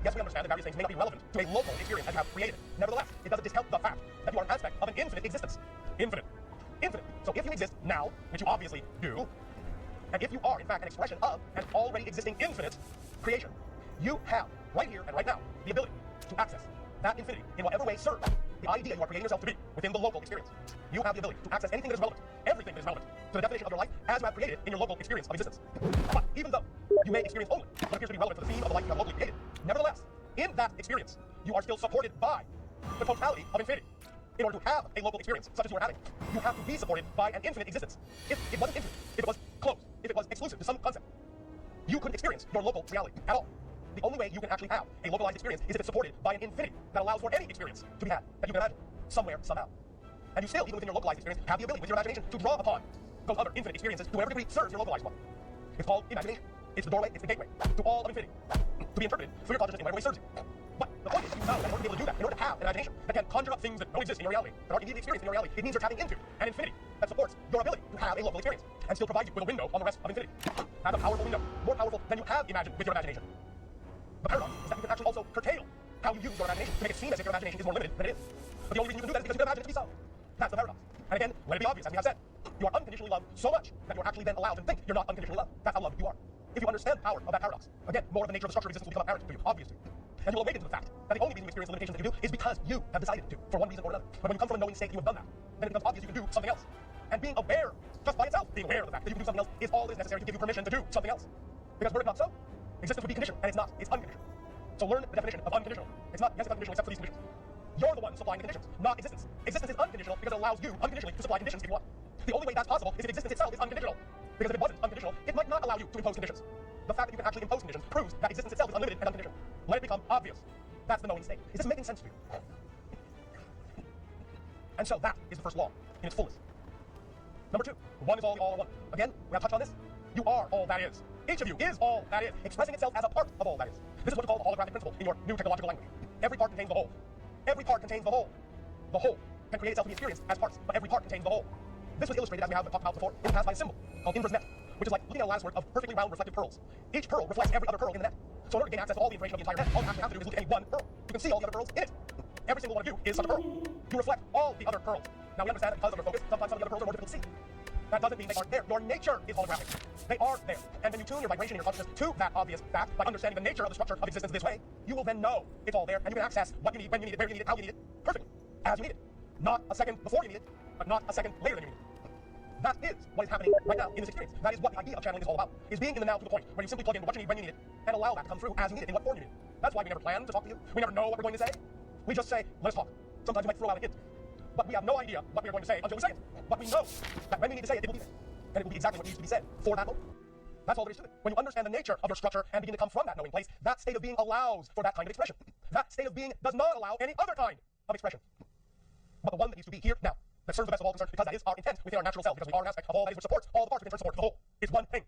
Yes, we understand that various things may not be relevant to a local experience as you have created. Nevertheless, it doesn't discount the fact that you are an aspect of an infinite existence. Infinite. Infinite. So if you exist now, which you obviously do, and if you are, in fact, an expression of an already existing infinite creation, you have, right here and right now, the ability to access that infinity in whatever way serves the idea you are creating yourself to be within the local experience. You have the ability to access anything that is relevant, everything that is relevant to the definition of your life as you have created in your local experience of existence. But even though you may experience only what appears to be relevant for the theme of the life you have locally created, nevertheless, in that experience, you are still supported by the totality of infinity. In order to have a local experience such as you are having, you have to be supported by an infinite existence. If it wasn't infinite, if it was closed, if it was exclusive to some concept, you couldn't experience your local reality at all. The only way you can actually have a localized experience is if it's supported by an infinity that allows for any experience to be had that you can imagine, somewhere, somehow. And you still, even within your localized experience, have the ability with your imagination to draw upon those other infinite experiences to whatever degree serves your localized one. It's called imagination. It's the doorway, it's the gateway to all of infinity, to be interpreted through your consciousness in whatever way serves you. But the point is, you know that in order to be able to do that, in order to have an imagination that can conjure up things that don't exist in your reality, that aren't immediately experienced in your reality, it means you're tapping into an infinity that supports your ability to have a local experience and still provides you with a window on the rest of infinity. That's a powerful window, more powerful than you have imagined with your imagination. The paradox is that you can actually also curtail how you use your imagination to make it seem as if your imagination is more limited than it is. But the only reason you can do that is because you can imagine it to be so. That's the paradox. And again, let it be obvious, as we have said, you are unconditionally loved so much that you're actually then allowed to think you're not unconditionally loved. That's how loved you are. If you understand the power of that paradox, again, more of the nature of the structure of existence will become apparent to you, obvious to you. And you will awaken to the fact that the only reason you experience the limitations that you do is because you have decided to, for one reason or another. But when you come from a knowing state that you have done that, then it becomes obvious you can do something else. And being aware, just by itself, being aware of the fact that you can do something else is all that is necessary to give you permission to do something else. Because were it not so, existence would be conditioned, and it's not. It's unconditional. So learn the definition of unconditional. It's not, yes, it's unconditional except for these conditions. You're the one supplying the conditions, not existence. Existence is unconditional because it allows you unconditionally to supply conditions if you want. The only way that's possible is if existence itself is unconditional. Because if it wasn't unconditional, it might not allow you to impose conditions. The fact that you can actually impose conditions proves that existence itself is unlimited and unconditional. Let it become obvious. That's the knowing state. Is this making sense to you? And so that is the first law in its fullest. Number two, one is all, the all are one. Again, we have touched on this. You are all that is. Each of you is all that is, expressing itself as a part of all that is. This is what you call the holographic principle in your new technological language. Every part contains the whole. Every part contains the whole. The whole can create itself to be experienced as parts, but every part contains the whole. This was illustrated, as we have talked about before, in the past by a symbol called inverse net, which is like looking at a latticework of perfectly round reflective pearls. Each pearl reflects every other pearl in the net. So in order to gain access to all the information of the entire net, all you actually have to do is look at any one pearl. You can see all the other pearls in it. Every single one of you is such a pearl. You reflect all the other pearls. Now we understand that because of our focus, sometimes some of the other pearls are more difficult to see. That doesn't mean they aren't there. Your nature is holographic. They are there. And when you tune your vibration and your consciousness to that obvious fact by understanding the nature of the structure of existence this way, you will then know it's all there, and you can access what you need, when you need it, where you need it, how you need it, perfectly, as you need it. Not a second before you need it, but not a second later than you need it. That is what is happening right now in this experience. That is what the idea of channeling is all about, is being in the now to the point where you simply plug in what you need when you need it, and allow that to come through as you need it, in what form you need it. That's why we never plan to talk to you. We never know what we're going to say. We just say, let us talk. Sometimes we might throw out a hint, but we have no idea what we are going to say until we say it. But we know that when we need to say it, it will be there. And it will be exactly what needs to be said for that moment. That's all there is to it. When you understand the nature of your structure and begin to come from that knowing place, that state of being allows for that kind of expression. That state of being does not allow any other kind of expression, but the one that needs to be here now, that serves the best of all concerns, because that is our intent within our natural self, because we are an aspect of all that is which supports all the parts within support the whole. It's one thing.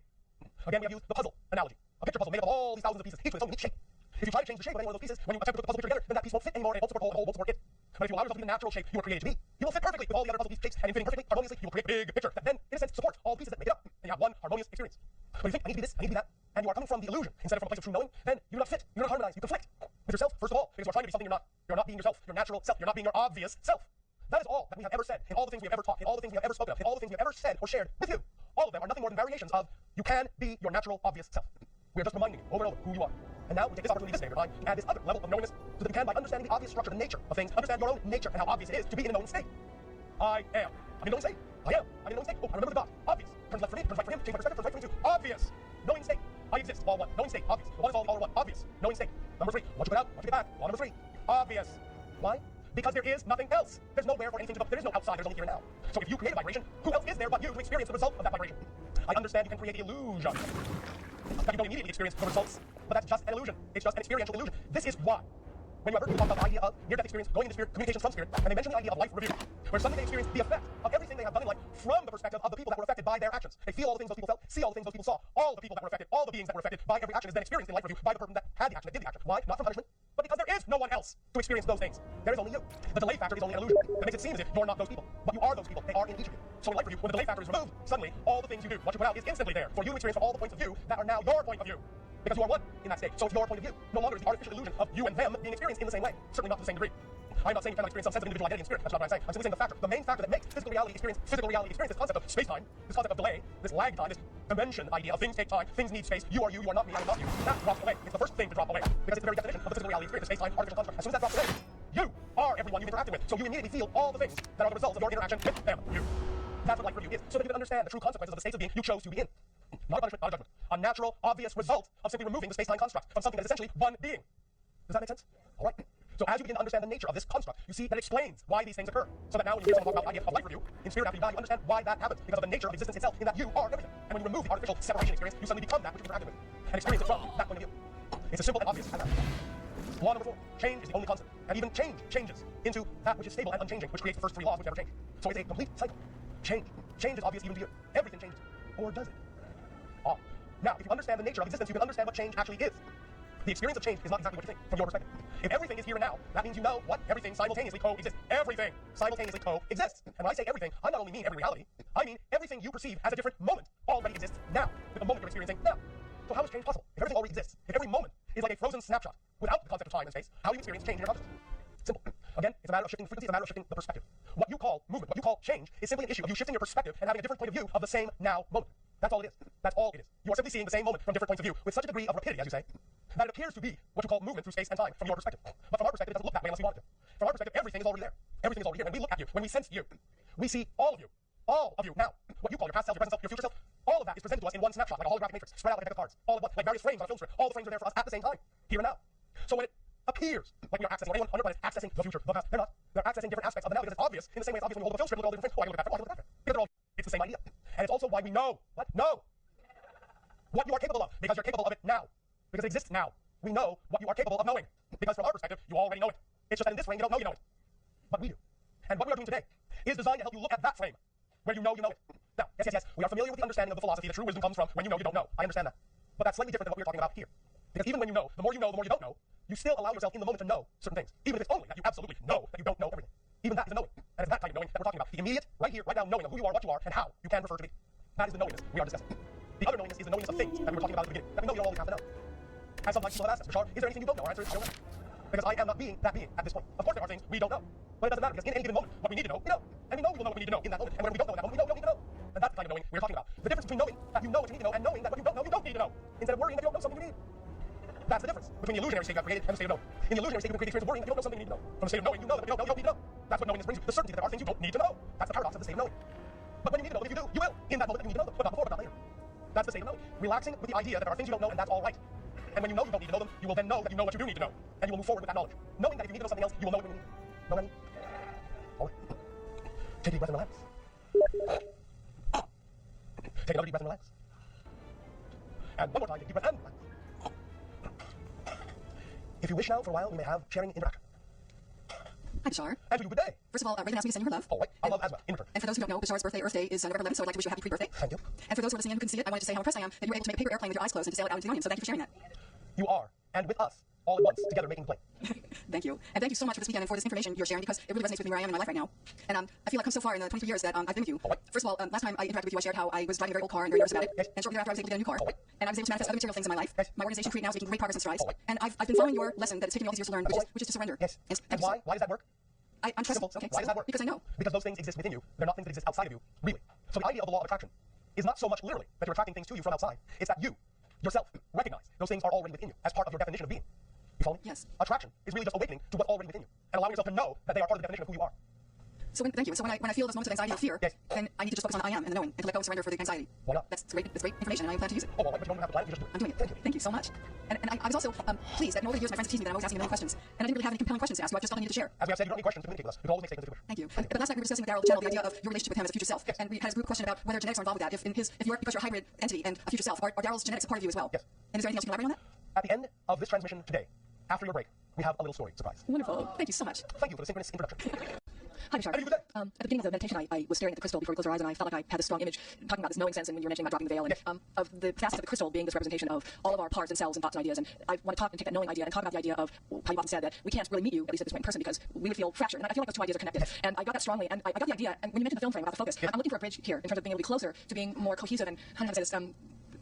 Again, we have used the puzzle analogy. A picture puzzle made up of all these thousands of pieces, each with its own unique shape. If you try to change the shape of any one of those pieces, when you attempt to put the puzzle picture together, then that piece won't fit anymore, and it won't support the whole, and the whole won't support it. But if you allow yourself to be the natural shape you were created to be, you will fit perfectly with all the other puzzle piece shapes, and in fitting perfectly, harmoniously, you will create a big picture that then, in a sense, supports all the pieces that make it up, and you have one harmonious experience. But if you think, I need to be this, I need to be that, and you are coming from the illusion instead of from a place of true knowing, then you do not fit, you do not harmonize, you conflict with yourself, first of all, because you are trying to be something you're not. You're not being yourself, your natural self, you're not being your obvious self. That is all that we have ever said, in all the things we have ever taught, in all the things we have ever spoken of, in all the things we have ever said or shared with you. All of them are nothing more than variations of, you can be your natural, obvious self. We are just reminding you over and over who you are. And now we take this opportunity this day of your time to add this other level of knowingness so that you can, by understanding the obvious structure, the nature of things, understand your own nature and how obvious it is to be in a knowing state. I am. I'm in a knowing state. I am. I'm in a knowing state. Oh, I remember the dot. Obvious. Turns left for me, turns right for him, change my perspective, turns right for him too. Obvious. Knowing state. I exist. All one. Knowing state. Obvious. The one is all, the all are one. Obvious. Knowing state. Number three. Once you get out, once you get back. Law number three. Obvious. Why? Because there is nothing else. There's nowhere for anything to go. There is no outside. There's only here and now. So if you create a vibration, who else is there but you to experience the result of that vibration? I understand you can create the illusion that you don't immediately experience the results, but that's just an illusion. It's just an experiential illusion. This is why, when you ever talk about the idea of near-death experience, going into spirit, communications from spirit, and they mention the idea of life review, where suddenly they experience the effect of everything they have done in life from the perspective of the people that were affected by their actions. They feel all the things those people felt, see all the things those people saw, all the people that were affected, all the beings that were affected by every action is then experienced in life review by the person that had the action, that did the action. Why? Not from punishment, but because there is no one else to experience those things. There is only you. The delay factor is only an illusion that makes it seem as if you're not those people, but you are those people. They are in each of you. So in life review, when the delay factor is removed, suddenly all the things you do, what you put out, is instantly there for you to experience from all the points of view that are now your point of view. because you are one in that state. So it's your point of view. No longer is the artificial illusion of you and them being experienced in the same way. Certainly not to the same degree. I'm not saying you cannot experience some sense of individual identity and spirit. That's not what I'm saying. I'm simply saying the main factor that makes physical reality experience, this concept of space-time, this concept of delay, this lag time, this dimension idea of things take time, things need space, you are not me, I am not you. That drops away. It's the first thing to drop away, because it's the very definition of the physical reality experience, the space-time artificial construct. As soon as that drops away, you are everyone you've interacted with. So you immediately feel all the things that are the results of your interaction with them. You. That's what life review is, so that you can understand the true consequences of the states of being you chose to be in. Not a punishment, not a judgment. A natural, obvious result of simply removing the space-time construct from something that is essentially one being. Does that make sense? All right. So as you begin to understand the nature of this construct, you see that it explains why these things occur. So that now when you hear someone talk about the idea of life review, in spirit after you die, you understand why that happens, because of the nature of existence itself, in that you are everything. And when you remove the artificial separation experience, you suddenly become that which you interacted with, and experience it from that point of view. It's as simple and obvious as that. Law number 4. Change is the only constant. And even change changes into that which is stable and unchanging, which creates the first 3 laws which never change. So it's a complete cycle. Change. Change is obvious even to you. Everything changes. Or does it? Now, if you understand the nature of existence, you can understand what change actually is. The experience of change is not exactly what you think, from your perspective. If everything is here and now, that means you know what? Everything simultaneously coexists. Everything simultaneously coexists. And when I say everything, I not only mean every reality, I mean everything you perceive as a different moment already exists now, with the moment you're experiencing now. So how is change possible? If everything already exists, if every moment is like a frozen snapshot, without the concept of time and space, how do you experience change in your consciousness? Simple. Again, it's a matter of shifting frequency, it's a matter of shifting the perspective. What you call movement, what you call change, is simply an issue of you shifting your perspective and having a different point of view of the same now moment. That's all it is. That's all it is. You are simply seeing the same moment from different points of view, with such a degree of rapidity, as you say, that it appears to be what you call movement through space and time from your perspective. But from our perspective, it doesn't look that way unless we want it to. From our perspective, everything is already there. Everything is already here. When we look at you, when we sense you, we see all of you. All of you now. What you call your past self, your present self, your future self, all of that is presented to us in one snapshot, like a holographic matrix, spread out like a deck of cards. All at once, like various frames on a film strip. All the frames are there for us at the same time, here and now. So when it appears like we are accessing, or anyone on your planet is accessing the future, the past, they're not. They're accessing different aspects of the now because it's obvious, in the same way it's obvious when you hold up a film strip, look at all the different frames. Oh, I can look at that frame, oh, I can look at that frame. Because they're all, it's the same idea. And it's also why we know, what you are capable of, because you're capable of it now. Because it exists now. We know what you are capable of knowing. Because from our perspective, you already know it. It's just that in this frame, you don't know you know it. But we do. And what we are doing today is designed to help you look at that frame, where you know it. Now, yes, we are familiar with the understanding of the philosophy that true wisdom comes from when you know you don't know. I understand that. But that's slightly different than what we're talking about here. Because even when you know, the more you know, the more you don't know, you still allow yourself in the moment to know certain things. Even if it's only that you absolutely know that you don't know everything. Even that is a knowing. And it's that kind of knowing that we're talking about. The immediate, right here, right now, knowing of who you are, what you are, and how you can prefer to be. That is the knowingness we are discussing. The other knowingness is the knowingness of things that we were talking about at the beginning. That we know you don't always have to know. And sometimes people have asked us, Richard, is there anything you don't know? Our answer is, I don't know. Because I am not being that being at this point. Of course there are things we don't know. But it doesn't matter, because in any given moment, what we need to know, we know. And we know we will know what we need to know in that moment. And when we don't know in that moment, we know we don't need to know. And that's the kind of knowing we're talking about. The difference between knowing that you know what you need to know and knowing that what you don't know, you don't need to know. Instead of worrying that you don't know something you need. That's the difference between the illusionary state you have created and the state of knowing. In the illusionary state, you can create the experience of worrying that you don't know something you need to know. From the state of knowing, you know that you don't know, you don't need to know. That's what knowingness brings you. The certainty that there are things you don't need to know. That's the paradox of the state of knowing. But when you need to know, if you do, you will. In that moment that you need to know them. But not before, but not later. That's the state of knowing. Relaxing with the idea that there are things you don't know and that's all right. And when you know you don't need to know them, you will then know that you know what you do need to know. And you will move forward with that knowledge. Knowing that if you need to know something else, you will know what you need. Know what I mean? All right. Take a deep breath and relax. Take another deep breath and relax. And one more time, take a deep breath and relax. If you wish now, for a while, we may have sharing interaction. Hi, Bashar. And to you, good day. First of all, Reagan asked me to send you her love. All right, I love as well, in return. And for those who don't know, Bashar's birthday, Earth Day, is November 11th, so I'd like to wish you a happy pre-birthday. Thank you. And for those who are listening and who couldn't see it, I wanted to say how impressed I am that you were able to make a paper airplane with your eyes closed and to sail it out into the audience, so thank you for sharing that. You are, and with us, all at once, together making the play. Thank you. And thank you so much for this weekend and for this information you're sharing, because it really resonates with me where I am in my life right now. And I feel I've come so far in the 23 years that I've been with you. Right. First of all, last time I interacted with you, I shared how I was driving a very old car and very nervous about it. Yes. And shortly thereafter, I was able to get a new car. Right. And I was able to manifest other material things in my life. Yes. My organization, Create Now, is making great progress and strides. Right. And I've been following your lesson that it's taken me all these years to learn, which is to surrender. Yes. Yes. And why? Why does that work? I'm trusting. Simple. Okay. Why does that work? Because I know. Because those things exist within you. They're not things that exist outside of you, really. So the idea of the law of attraction is not so much literally that you're attracting things to you from outside. It's that you, yourself, recognize those things are already within you as part of your definition of being. You follow me? Yes. Attraction is really just awakening to what's already within you and allowing yourself to know that they are part of the definition of who you are. So thank you. So when I feel those moments of anxiety or fear, yes, then I need to just focus on I am and the knowing and to let go and surrender for the anxiety. Why not? That's great information, and I plan to use it. Oh, well, but you don't have to plan it. You just do it. I'm doing it. Thank you. Thank you so much. And I was also pleased that in all the years my friends have teased me that I'm always asking a million questions, and I didn't really have any compelling questions to ask you. I just felt I needed to share. As we have said, you don't need questions to communicate with us. You can always make statements if you wish. Thank you. But last night we were discussing with Daryl, the channel, the idea of your relationship with him as a future self. Yes. And we had a group question about whether genetics are involved with that. If you're, because you're a hybrid entity and a future self, are Daryl's genetics a part of you as well? Yes. And is there anything else you can elaborate on that? At the end of this transmission today, after your break, we have a little story surprise. Wonderful. Thank you so much. Thank you for the synchronous introduction. Hi, Bashar. How are you today? At the beginning of the meditation, I was staring at the crystal before you closed your eyes, and I felt like I had this strong image talking about this knowing sense, and when you were mentioning about dropping the veil, and yes, of the facets of the crystal being this representation of all of our parts and cells and thoughts and ideas. And I want to talk and take that knowing idea and talk about the idea of how you've often said that we can't really meet you, at least at this point in person, because we would feel fractured. And I feel like those two ideas are connected. Yes. And I got that strongly, and I got the idea, and when you mentioned the film frame about the focus, yes, I'm looking for a bridge here in terms of being able to be closer to being more cohesive and, how do I say this,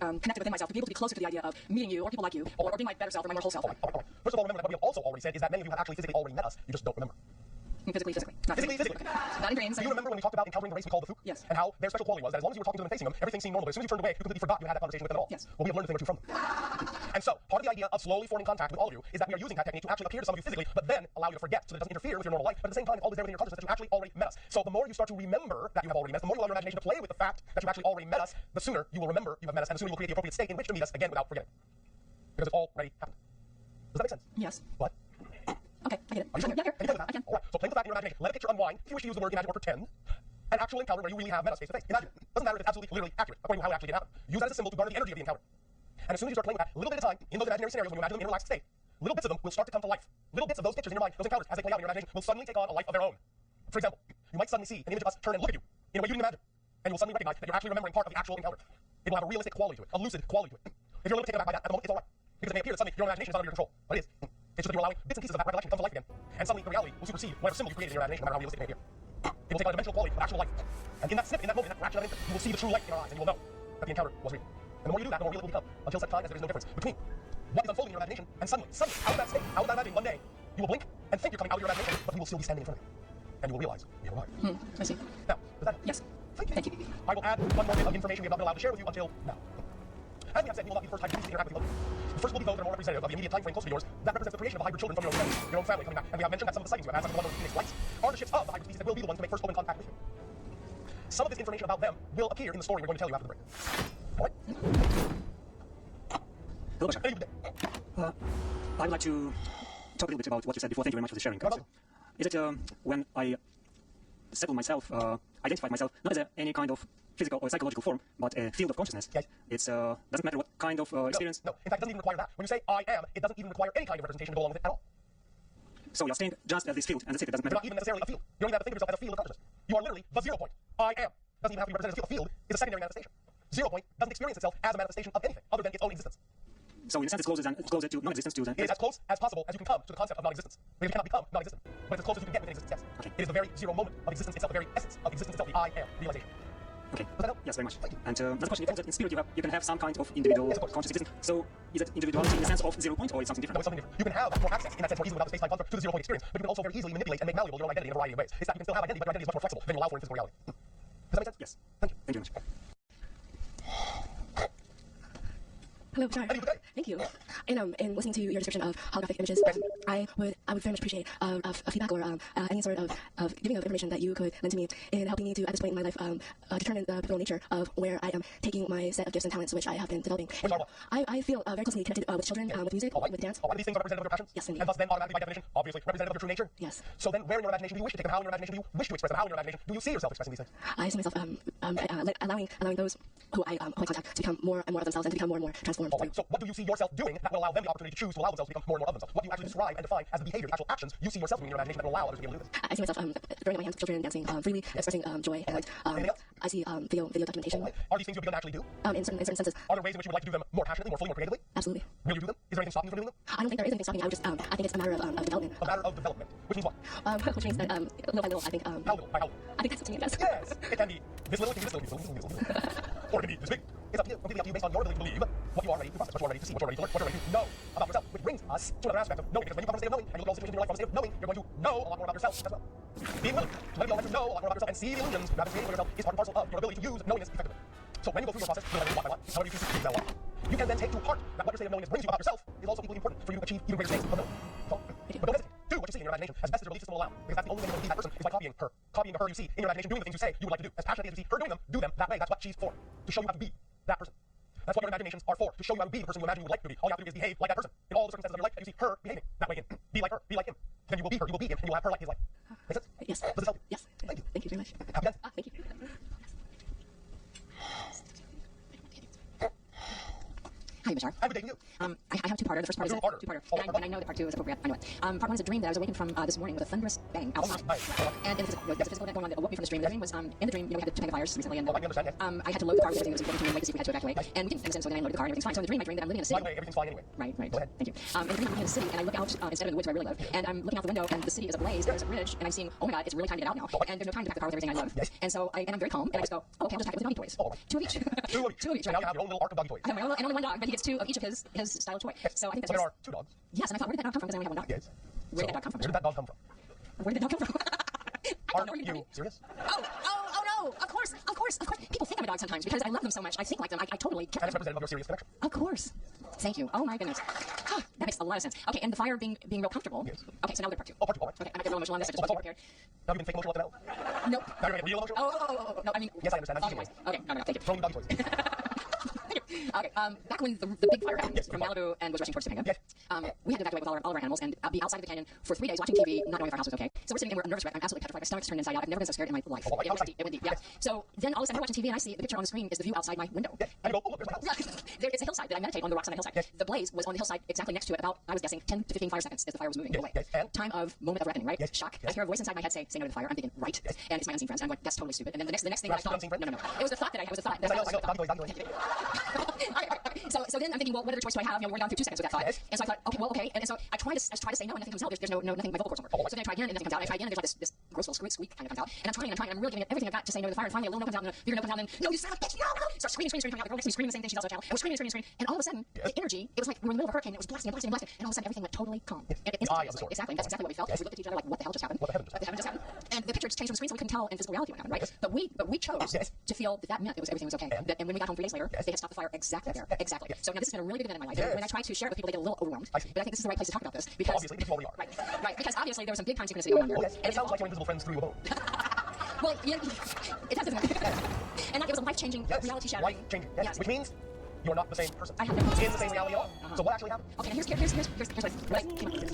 connected within myself, to be able to be closer to the idea of meeting you, or people like you, or being my better self, or my more whole self. All right. First of all, remember that what we have also already said is that many of you have actually physically already met us. You just don't remember. Physically. Not Physically. Okay. Not in dreams. Do you remember when we talked about encountering the race we called the Fook? Yes. And how their special quality was that as long as you were talking to them and facing them, everything seemed normal. But as soon as you turned away, you completely forgot you had that conversation with them at all. Yes. Well, we have learned a thing or two from them. And so, part of the idea of slowly forming contact with all of you is that we are using that technique to actually appear to some of you physically, but then allow you to forget so that it doesn't interfere with your normal life. But at the same time, it's always there within your consciousness that you actually already met us. So the more you start to remember that you have already met us, the more you allow your imagination to play with the fact that you actually already met us, the sooner you will remember you have met us, and the sooner you will create the appropriate state in which to meet us again without forgetting. Because it's already happened. Does that make sense? Yes. What? Okay, I get it. Are you sure? Yeah, Can you play with that? I can. All right. So play with that in your imagination. Let a picture unwind. If you wish to use the word imagine or pretend, an actual encounter where you really have met us face to face. Imagine it. Doesn't matter if it's absolutely, literally accurate, according to how it actually did happen. Use that as a symbol to garner the energy of the encounter. And as soon as you start playing with that, a little bit at a time, in those imaginary scenarios, when you imagine them in a relaxed state, little bits of them will start to come to life. Little bits of those pictures in your mind, those encounters, as they play out in your imagination, will suddenly take on a life of their own. For example, you might suddenly see an image of us turn and look at you in a way you didn't imagine. And you will suddenly recognize that you're actually remembering part of the actual encounter. It will have a realistic quality to it, a lucid quality to it. If you're a little bit taken aback by that, at the moment, it's all right. Because it may appear that suddenly your imagination is not under your control. But it is. It's just that you're allowing bits and pieces of that recollection to come to life again. And suddenly the reality will supersede whatever symbol you created in your imagination, no matter how realistic it may appear. It will take on a dimensional quality of actual life. And in that snip, in that moment, in that fraction of an instant, you will see the true light in our eyes, and you will know that the encounter was real. And the more you do that, the more real it will become, until such time as there is no difference between what is unfolding in your imagination and suddenly, out of that state, out of that imagination, one day, you will blink and think you're coming out of your imagination, but you will still be standing in front of you. And you will realize we have arrived. I see. Now, does that help? Yes. Thank you. I will add one more bit of information we have not been allowed to share with you until now. As we have said, we will not be the first time to interact with you. The first will be those that are more representative of the immediate time frame close to yours that represents the creation of the hybrid children from your own family coming back. And we have mentioned that some of the sightings you have had, some of the ones Phoenix lights, are the ships of the hybrid species that will be the ones to make first open contact with you. Some of this information about them will appear in the story we're going to tell you after the break. All right? Hello, Basha. Hey, good day. I would like to talk a little bit about what you said before. Thank you very much for the sharing. Is it when I settle myself, identify myself, not as any kind of physical or psychological form, but a field of consciousness? Yes. It doesn't matter what kind of experience. No. In fact, it doesn't even require that. When you say I am, it doesn't even require any kind of representation to go along with it at all. So you're staying just at this field, and that's it. It doesn't You're matter. not even necessarily a field. You don't even have to think of yourself as a field of consciousness. You are literally the 0 point. I am. Doesn't even have to be represented as a field. Is a secondary manifestation. 0 point doesn't experience itself as a manifestation of anything other than its own existence. So in a sense, it's closer to non-existence to It is as close as possible as you can come to the concept of non-existence. Because you cannot become non-existent. But it's as close as you can get within existence, yes. Okay. It is the very 0 moment of existence itself, the very essence of existence itself, the I am realization. Okay. Does that help? Yes, very much. Thank you. And another question: it that in spirit you can have some kind of individual Yes, of course. conscious existence. So is it individuality in the sense of 0 point, or it's something No, different? it's something different. You can have more access in that sense more easily without the space-time construct to the 0 point experience, but you can also very easily manipulate and make malleable your own identity in a variety of ways. It's that you can still have identity, but your identity is much more flexible than you allow for in physical reality. Does that make sense? Yes. Thank you. Thank you very much. Hello, sorry. Hey, good day. Thank you. In listening to your description of holographic images, I would very much appreciate a feedback or any sort of giving of information that you could lend to me in helping me to, at this point in my life, determine the pivotal nature of where I am taking my set of gifts and talents, which I have been developing. Which are what? I feel very closely connected with children, with music, All right. with dance. All right. These things are representative of your passions? Yes, indeed. And thus then automatically by definition, obviously, representative of your true nature? Yes. So then where in your imagination do you wish to take them? How in your imagination do you wish to express them? How in your imagination do you see yourself expressing these things? I see myself allowing those who I contact to become more and more of themselves and to become more and more transformed. All right. So what do you see yourself doing that will allow them the opportunity to choose to allow themselves to become more and more of themselves? What do you actually describe and define as the behavior, the actual actions you see yourself doing in your imagination that will allow others to be able to do this? I see myself throwing my hands with children, dancing freely, expressing joy, and Anything else? I see video documentation. All right. Are these things you have begun to actually do? In certain senses, Are there ways in which you would like to do them more passionately, more fully, more creatively? absolutely. Will you do them? Is there anything stopping you from doing them? I don't think there is anything stopping me. I would just I think it's a matter of development. A matter of development. Which means what? Which means that little by little, I think. How little? By how little? I think that's up to me, yes. Yes, it can be this little, it can be this little, or it can be this big. It's up to you, completely up to you, based on your ability to believe what you are ready to process, what you are ready to see, what you are ready to learn, what you are ready to know about yourself. Which brings us to another aspect of knowing, because when you come from a state of knowing, and you look at all the situations in your life from a state of knowing, you're going to know a lot more about yourself as well. Being willing to let you know a lot more about yourself and see the illusions you have created for yourself is part and parcel of your ability to use knowingness effectively. So when you go through your process, you'll one by one, however you choose to do that one. You can then take to heart that what your state of knowingness brings you about yourself is also equally important for you to achieve even greater states of knowing. So, but don't hesitate. Do what you see in your imagination as best as your belief system will allow, because that's the only way you can be that person is by copying her. Copying the her you see in your imagination, doing the things you say you would like to do. As passionately as you see her doing them, do them that way. That's what she's for. To show you how to be that person. That's what your imaginations are for. To show you how to be the person you imagine you would like to be. All you have to do is behave like that person. In all the circumstances of your life, you see her behaving that way in. Be like her. Be like him. Then you will be her. You will be him. And you will have her like his life. Make sense? Yes. Does this help you? Yes. Thank you. Thank you very much. Happy dance? Thank you. Hi, Bashar. Have a good day to you. I have a two-parter. The first part is a two-parter. Oh, and I know that part two is a appropriate. Anyway, part one is a dream that I was awakened from this morning with a thunderous bang. Ow. And there's a physical event going on that awoke me from this dream. The dream was, in the dream, we had the Topanga fires recently, and I had to load the car with everything that was important to me, like to see if we had to evacuate. And we didn't, and so then I loaded the car and everything's fine. So in the dream, I dreamed that I'm living in a city. By the way, everything's fine anyway. Right. Go ahead. Thank you. In the dream, I'm living in a city, and I look out instead of in the woods where I really live, and I'm looking out the window, and the city is ablaze. There's a bridge, and I'm seeing, oh my God, it's really time to get out now, and there's no time to pack the car with everything I love. And so I'm very calm, and I just go, oh, okay, I'll just pack it with doggy toys. Two of each. Two of each. So now you have your own little arc of doggy toys. I have my own, and only one dog, but he gets two of each of his style of toy. So I think that's there are 2 dogs. Yes, and I thought, where did that dog come from? Because I only have one dog. Yes. Where did that dog come from? Where did that dog come from? Where did that dog come from? Are you serious? Oh no! Of course. People think I'm a dog sometimes because I love them so much. I think like them. I totally care. And it's representative of your serious connection. Of course. Thank you. Oh my goodness. That makes a lot of sense. Okay, and the fire being real comfortable. Yes. Okay, so now we'll do part 2. Oh, part 2, all right. Okay, I might get real emotional on this. I just wasn't prepared. Now you've been fake emotional up to now? Nope. Now you're real emotional? Oh, no, I mean... Yes, I understand. Okay, no, thank you. Throwing doggy toys. Okay, back when the big fire happened from Malibu and was rushing towards Topanga, we had to evacuate with all of our animals and be outside of the canyon for 3 days watching TV, not knowing if our house was okay. So we're sitting and we're a nervous wreck. I'm absolutely petrified. My stomach's turned inside out. I've never been so scared in my life. Oh, it went deep, yeah. So then all of a sudden we're watching TV and I see the picture on the screen is the view outside my window. Yeah, and you go, oh, look, there's my house. It's a hillside that I meditate on the rocks on the hillside. Yes. The blaze was on the hillside exactly next to it, about, I was guessing, 10 to 15 fire seconds as the fire was moving away. Yes. And? Time of moment of reckoning, right? Yes. Shock. Yes. I hear a voice inside my head say no to the fire. I'm thinking, right. Yes. And it's my unseen friends. I'm like, that's totally stupid. And then the next thing that I thought, unseen friends? no. It was the thought that I had. It was the thought. Yes, I know. Doggy toys. Okay. So then I'm thinking, well, what other choice do I have? You know, we're down to 2 seconds with that thought. Yes. And so I thought, okay. And so I try to say no, and nothing comes out. There's nothing. My vocal cords don't work. So then I try again, and nothing comes out. And I try again, and there's like this gross little squeak kind of comes out. And I'm trying, and I'm really giving it everything I've got to say no to the fire. And finally, a little no comes out, and a bigger no comes out, and no, you son of a bitch, no! Start screaming coming out. The girl next to me screaming the same thing. She's also a child. And we're screaming. And all of a sudden, the energy, it was like we were in the middle of a hurricane. It was blasting, and all of a sudden, everything went totally calm. Yes. And The eye of the storm. Exactly. That's exactly what we felt. Yes. We looked at each other like, what the hell just happened? What the heaven just happened? And the picture just changed from the screen, so we couldn't tell in physical reality what happened, right? Yes. But we chose to feel that meant everything was okay. And when we got home 3 days later, Yes. they had stopped the fire exactly there. Exactly. Yes. So now this has been a really big event in my life. Yes. When I try to share it with people, they get a little overwhelmed. I see. But I think this is the right place to talk about this because Obviously, this is what we are. Right. Because obviously there was some big time synchronicity going on here. Oh, yes. And it sounds like your invisible friends threw you a bone. Well, yeah, it does. And it was a life-changing, reality-shattering. Life-changing. Yes. Which means you're not the same person. I have no in the same reality at all. So what actually happened? Okay, now here's what came up with this.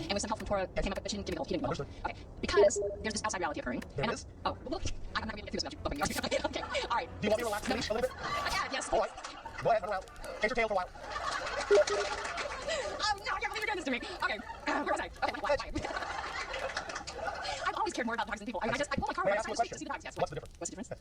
And with some help from Tora, it came up, but she didn't give me help. Understood. Okay, because there's this outside reality occurring. There and is? Oh, well, I'm not going to get through this without you bumping yours. Okay, all right. Do you want me to relax the leash a little bit? Yes. All right. Go ahead, run around. Change your tail for a while. No, I can't believe you're doing this to me. Okay, where was I? Okay, why? I've always cared more about dogs than people. I pull my car May I over. ask you a I question? see the dogs. Yes. What's the difference? What's the difference?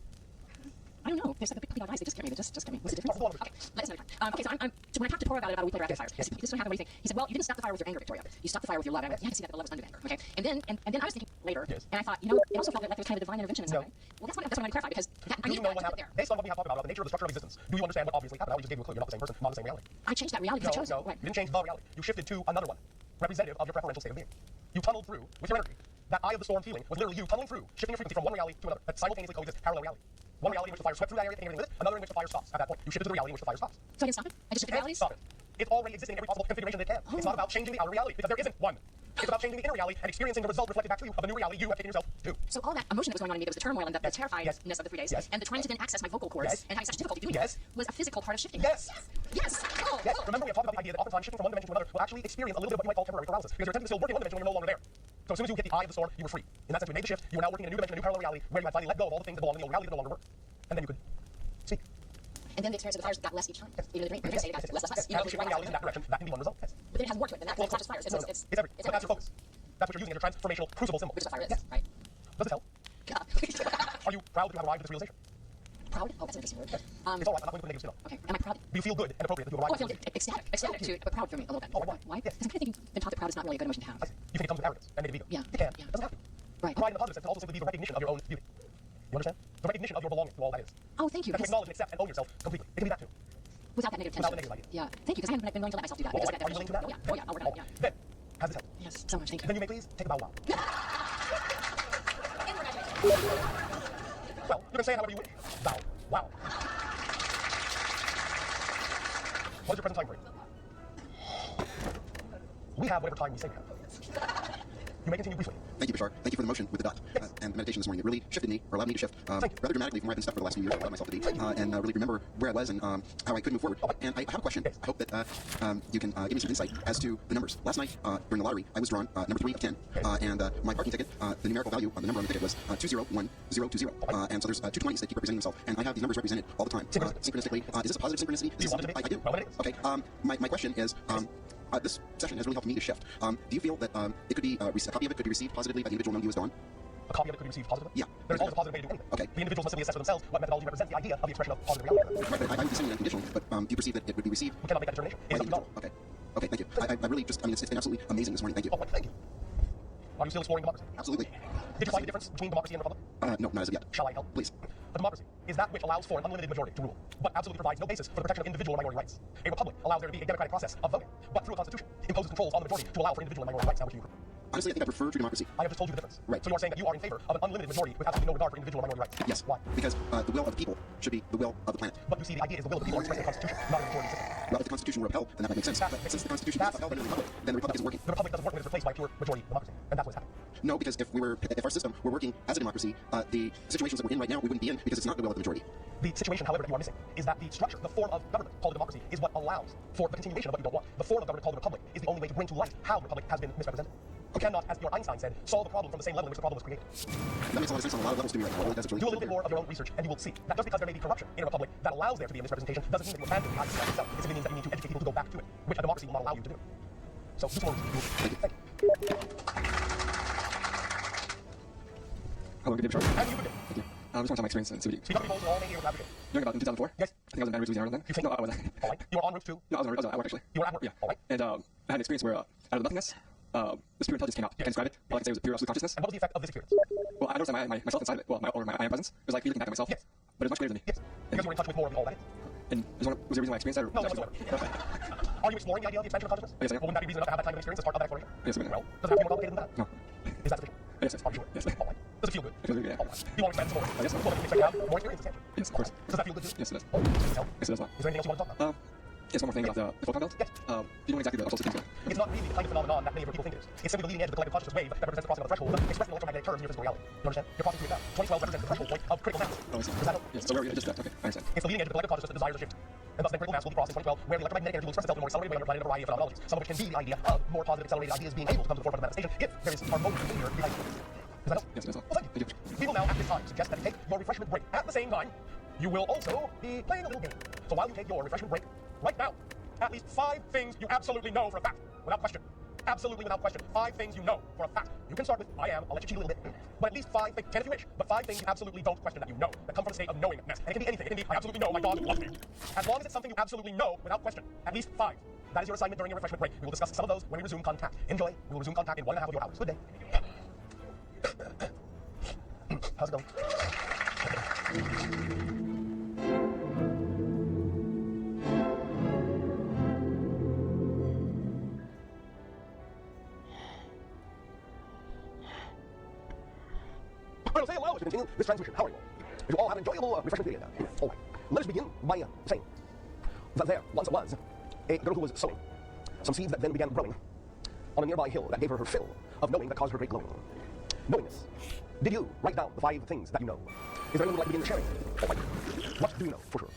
I don't know. There's like the big puppy dog eyes. They just scare me. They just scare me. What's the difference? Hold on. Okay, let's another time. Okay, so when I talked to Tora about it about a week later after the fire, Yes. this is what happened. What do you think? He said, well, you didn't stop the fire with your anger, Victoria. You stopped the fire with your love. And I went, yeah, I can see that the love was under anger. Okay, and then I was thinking later, Yes. and I thought, it also felt like there was kind of a divine intervention in some No. way. Well, that's what I'm going to clarify because I Do need you know that what to happened? get there. Based on what we have talked about the nature of the structure of existence, do you understand what obviously happened? I just gave you a clue. You're not the same person, not the same reality. I changed that reality because I chose No. it. Right. You didn't change the reality. You shifted to another one, representative of your preferential state of being. You tunneled through with your energy. That eye of the storm feeling was literally you tunneling through, shifting your frequency from one reality to another that simultaneously coexist, parallel reality. One reality in which the fire swept through that area, taking everything with it, another in which the fire stops. At that point, you shifted to the reality in which the fire stops. So I didn't stop it? I just shifted realities? Stop it. It's already existing in every possible configuration that it can. It's not about changing the outer reality, because there isn't one. It's about changing the inner reality and experiencing the result reflected back to you of the new reality you have taken yourself to. So all that emotion that was going on in me, that was the turmoil and the terrifiedness of the 3 days, and the trying to then access my vocal cords and having such difficulty doing it, was a physical part of shifting. Yes. Yes. Oh. Remember we have talked about the idea that oftentimes shifting from one dimension to another will actually experience a little bit of what you might call temporary paralysis, because you're attempting to still work in one dimension when you're no longer there. So as soon as you hit the eye of the storm, you were free. In that sense, we made the shift. You were now working in a new dimension, a new parallel reality, where you had finally let go of all the things that belong in the old reality that no longer work. And then you could speak. And then the experience of the fires got less each time. Even the dream, less. As we shift reality in that direction, that can be one result. Yes. But then it has more to it than that. It's not just fires. It's everything. It's that's your focus. That's what you're using as your transformational crucible symbol. Which is what fire is, Yes. right? Does it help? Are you proud that you have arrived at this realization? Proud? Oh, that's an interesting word. It's all right. I'm not going to put negative spin on it. Okay. Am I proud? Do you feel good and appropriate that you Oh, I arrived feel at this realization? ecstatic, but proud for me a little bit. Oh, why? Why? Yes. Because I'm kind of thinking, been taught that proud is not really a good emotion to have. I see. You think it comes with arrogance and negative ego? Yeah. It can. Yeah. It doesn't have to. Right. Pride in the positive sense can also simply be the recognition of your own beauty. You understand? The recognition of your belonging to all that is. Oh, thank you. That you acknowledge and accept and own yourself completely. It can be that too. Without that negative Without tension. the negative idea. Yeah. Thank you, because I haven't been willing to let myself do that. Because I got that Are you willing to that? Oh, yeah. I'll work on it. Yeah. Then, has this helped? Yes. So much. Thank you. Then you may please take a bow wow. Well, you can say it however you wish. Bow. Wow. What is your present time frame? We have whatever time we say we have. You may continue briefly. Thank you, Bashar. Thank you for the motion with the dot and meditation this morning. It really shifted me, or allowed me to shift rather dramatically from where I've been stuck for the last few years. I allowed myself to be and really remember where I was and how I could move forward. And I have a question. I hope that you can give me some insight as to the numbers. Last night during the lottery, I was drawn number 3 of 10, and my parking ticket, the numerical value of the number on the ticket was 201020. And so there's 2 20s that keep representing themselves, and I have these numbers represented all the time. Synchronistically. Is this a positive synchronicity? Do you want it to be? I do. Well, it is. Okay. My question is. This session has really helped me to shift. Do you feel that it could be a copy of it could be received positively by the individual known to you as Dawn? A copy of it could be received positively? Yeah. There's always a positive way to do anything. Okay. The individuals must simply assess for themselves what methodology represents the idea of the expression of positive reality. Right, but I'm dissenting unconditionally, but do you perceive that it would be received? We cannot make that determination. by It the is up to individual? Okay. Okay, thank you. I really just, I mean, it's been absolutely amazing this morning. Thank you. Oh, thank you. Are you still exploring democracy? Absolutely. Did you find the difference between democracy and republic? No, not as of yet. Shall I help? Please. A democracy is that which allows for an unlimited majority to rule, but absolutely provides no basis for the protection of individual or minority rights. A republic allows there to be a democratic process of voting, but through a constitution imposes controls on the majority to allow for individual and minority rights. Now, which you Honestly, I think I prefer true democracy. I have just told you the difference. Right. So you are saying that you are in favor of an unlimited majority with absolutely no regard for individual or minority rights. Yes. Why? Because the will of the people should be the will of the planet. But you see, the idea is the will of the people expressed in the Constitution, not in the majority system. Well, if the Constitution were upheld, then that might make sense. But since the Constitution is upheld by the Republic, then the Republic isn't working. The republic doesn't work when it's replaced by pure majority democracy, and that's what's happening. No, because if our system were working as a democracy, the situations that we're in right now, we wouldn't be in because it's not the will of the majority. The situation, however, that you are missing is that the structure, the form of government called a democracy, is what allows for the continuation of what you don't want. The form of government called a republic is the only way to bring to light how the republic has been misrepresented. You cannot, as your Einstein said, solve the problem from the same level in which the problem was created. That makes a lot of sense on a lot of levels to me right now. It really does. It's really Do a little bit more of your own research, and you will see that just because there may be corruption in a republic that allows there to be a misrepresentation doesn't mean that you abandon the idea itself. It simply means that you need to educate people to go back to it, which a democracy will not allow you to do. So, do some more research. Thank you. Hello, good day, Bishop. And you would do. Thank you. I just want to tell my experience in CBD. Speak up people all may hear advocate. During about in 2004? Yes. I think I was in Baton Rouge, Louisiana then. You think? No, I wasn't. All right. You were en route to? No, I was at work actually. You were at work? Yeah. All right. And I had an experience where out of nothingness, this pure intelligence came out. Yes. Can't describe it. All I can say was pure absolute consciousness. And what was the effect of this experience? Well, I noticed that myself inside of it, well, my I am presence, it was like me looking back at myself. Yes. But it was much greater than me. Yes. Because you were in touch with more of the all that is. And was there a reason why I experienced that? Or No, was no, that whatsoever. Are you exploring the idea of the expansion of consciousness? Yes, I am. Well, wouldn't that be reason enough to have that kind of experience as part of that exploration? Yes, I am. Well, does it have to be more complicated than that? No. Is that sufficient? Yes, yes. Are you sure? Yes. All right. Does it feel good? It feels really good, yeah. All right. You want to expand some more? Yes, sir. Well, then you expect to have more experience, can't you? Yes, of course. Does that feel good too? Yes, it does. Oh, does it help? Yes, it does. Is there anything else you want to talk about? Yes, one more thing about the photon belt. Yes. You know exactly the opposite things are. It's not really the kind of phenomenon that many of your people think it is. It's simply the leading edge of the collective consciousness wave that represents the crossing of the threshold, expressed in electromagnetic terms in your physical reality. You understand? You're crossing through it now. 2012 represents the threshold point of critical mass. Oh, I see. Does that help? Yes, so we're just that. Okay, I understand. It's the leading edge of the collective consciousness that desires a shift. And thus then critical mass will be crossed in 2012, where the electromagnetic energy will express itself in a more accelerated way on our planet in a variety of phenomenologies, some of which can be the idea of more positive accelerated ideas being able to come to the forefront of manifestation if there is harmonious behavior behind it. Does that help? Yes, it does. Well, thank you. We will now at this time suggest that you take your refreshment break. At the same time, you will also be playing a little game. So while you take your refreshment break, write down at least 5 things you absolutely know for a fact, without question. Absolutely without question. 5 things you know for a fact. You can start with I am, I'll let you cheat a little bit. But at least 5 things, 10 if you wish, but 5 things you absolutely don't question that you know, that come from a state of knowingness. And it can be anything. It can be, I absolutely know my dog loves me. As long as it's something you absolutely know without question, at least 5. That is your assignment during your refreshment break. We will discuss some of those when we resume contact. Enjoy. We will resume contact in 1.5 of your hours. Good day. How's it going? Well, say hello as we continue this transmission. How are you all? Did you all have an enjoyable refreshment period? All right. Let us begin by saying that there once was a girl who was sowing some seeds that then began growing on a nearby hill that gave her her fill of knowing that caused her great glowing. Knowingness. Did you write down the 5 things that you know? Is there anyone who would like to begin sharing? All right. What do you know for sure?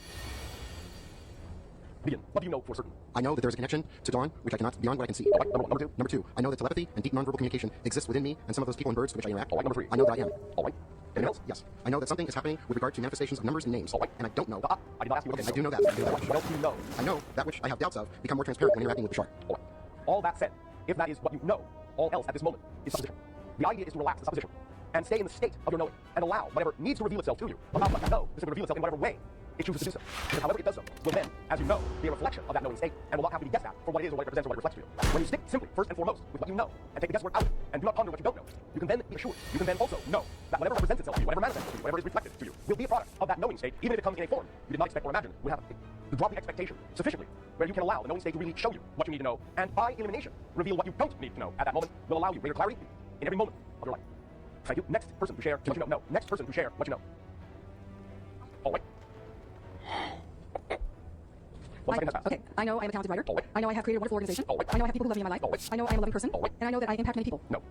Begin. What do you know for certain? I know that there is a connection to Dawn, which I cannot beyond what I can see. All right. Number 1. Number 2. Number 2, I know that telepathy and deep nonverbal communication exists within me and some of those people and birds with which I interact. All right. Number 3. I know that I am. All right. Anything else? Yes. I know that something is happening with regard to manifestations of numbers and names. All right. And I don't know. I did not ask you what I do know that. I do know that. What else do you know? I know that which I have doubts of become more transparent when interacting with the shark. All right. All that said, if that is what you know, all else at this moment is supposition. The idea is to relax the supposition and stay in the state of your knowing and allow whatever needs to reveal itself to you about what you know to simply reveal itself in whatever way it chooses to do so. Because however it does so will then, as you know, be a reflection of that knowing state and will not have to be guessed at for what it is or what it represents or what it reflects to you. When you stick simply, first and foremost, with what you know and take the guesswork out of it and do not ponder what you don't know, you can then be assured, you can then also know that whatever represents itself to you, whatever manifests to you, whatever is reflected to you, will be a product of that knowing state, even if it comes in a form you did not expect or imagine would have to drop the expectation sufficiently where you can allow the knowing state to really show you what you need to know and by elimination reveal what you don't need to know at that moment will allow you greater clarity in every moment of your life. Thank you. Next person to share what you know. No. Next person to share what you know. All right. 1 second has passed. Okay, I know I am a talented writer. All right. I know I have created a wonderful organization. All right. I know I have people who love me in my life. All right. I know I am a loving person. All right. And I know that I impact many people. No.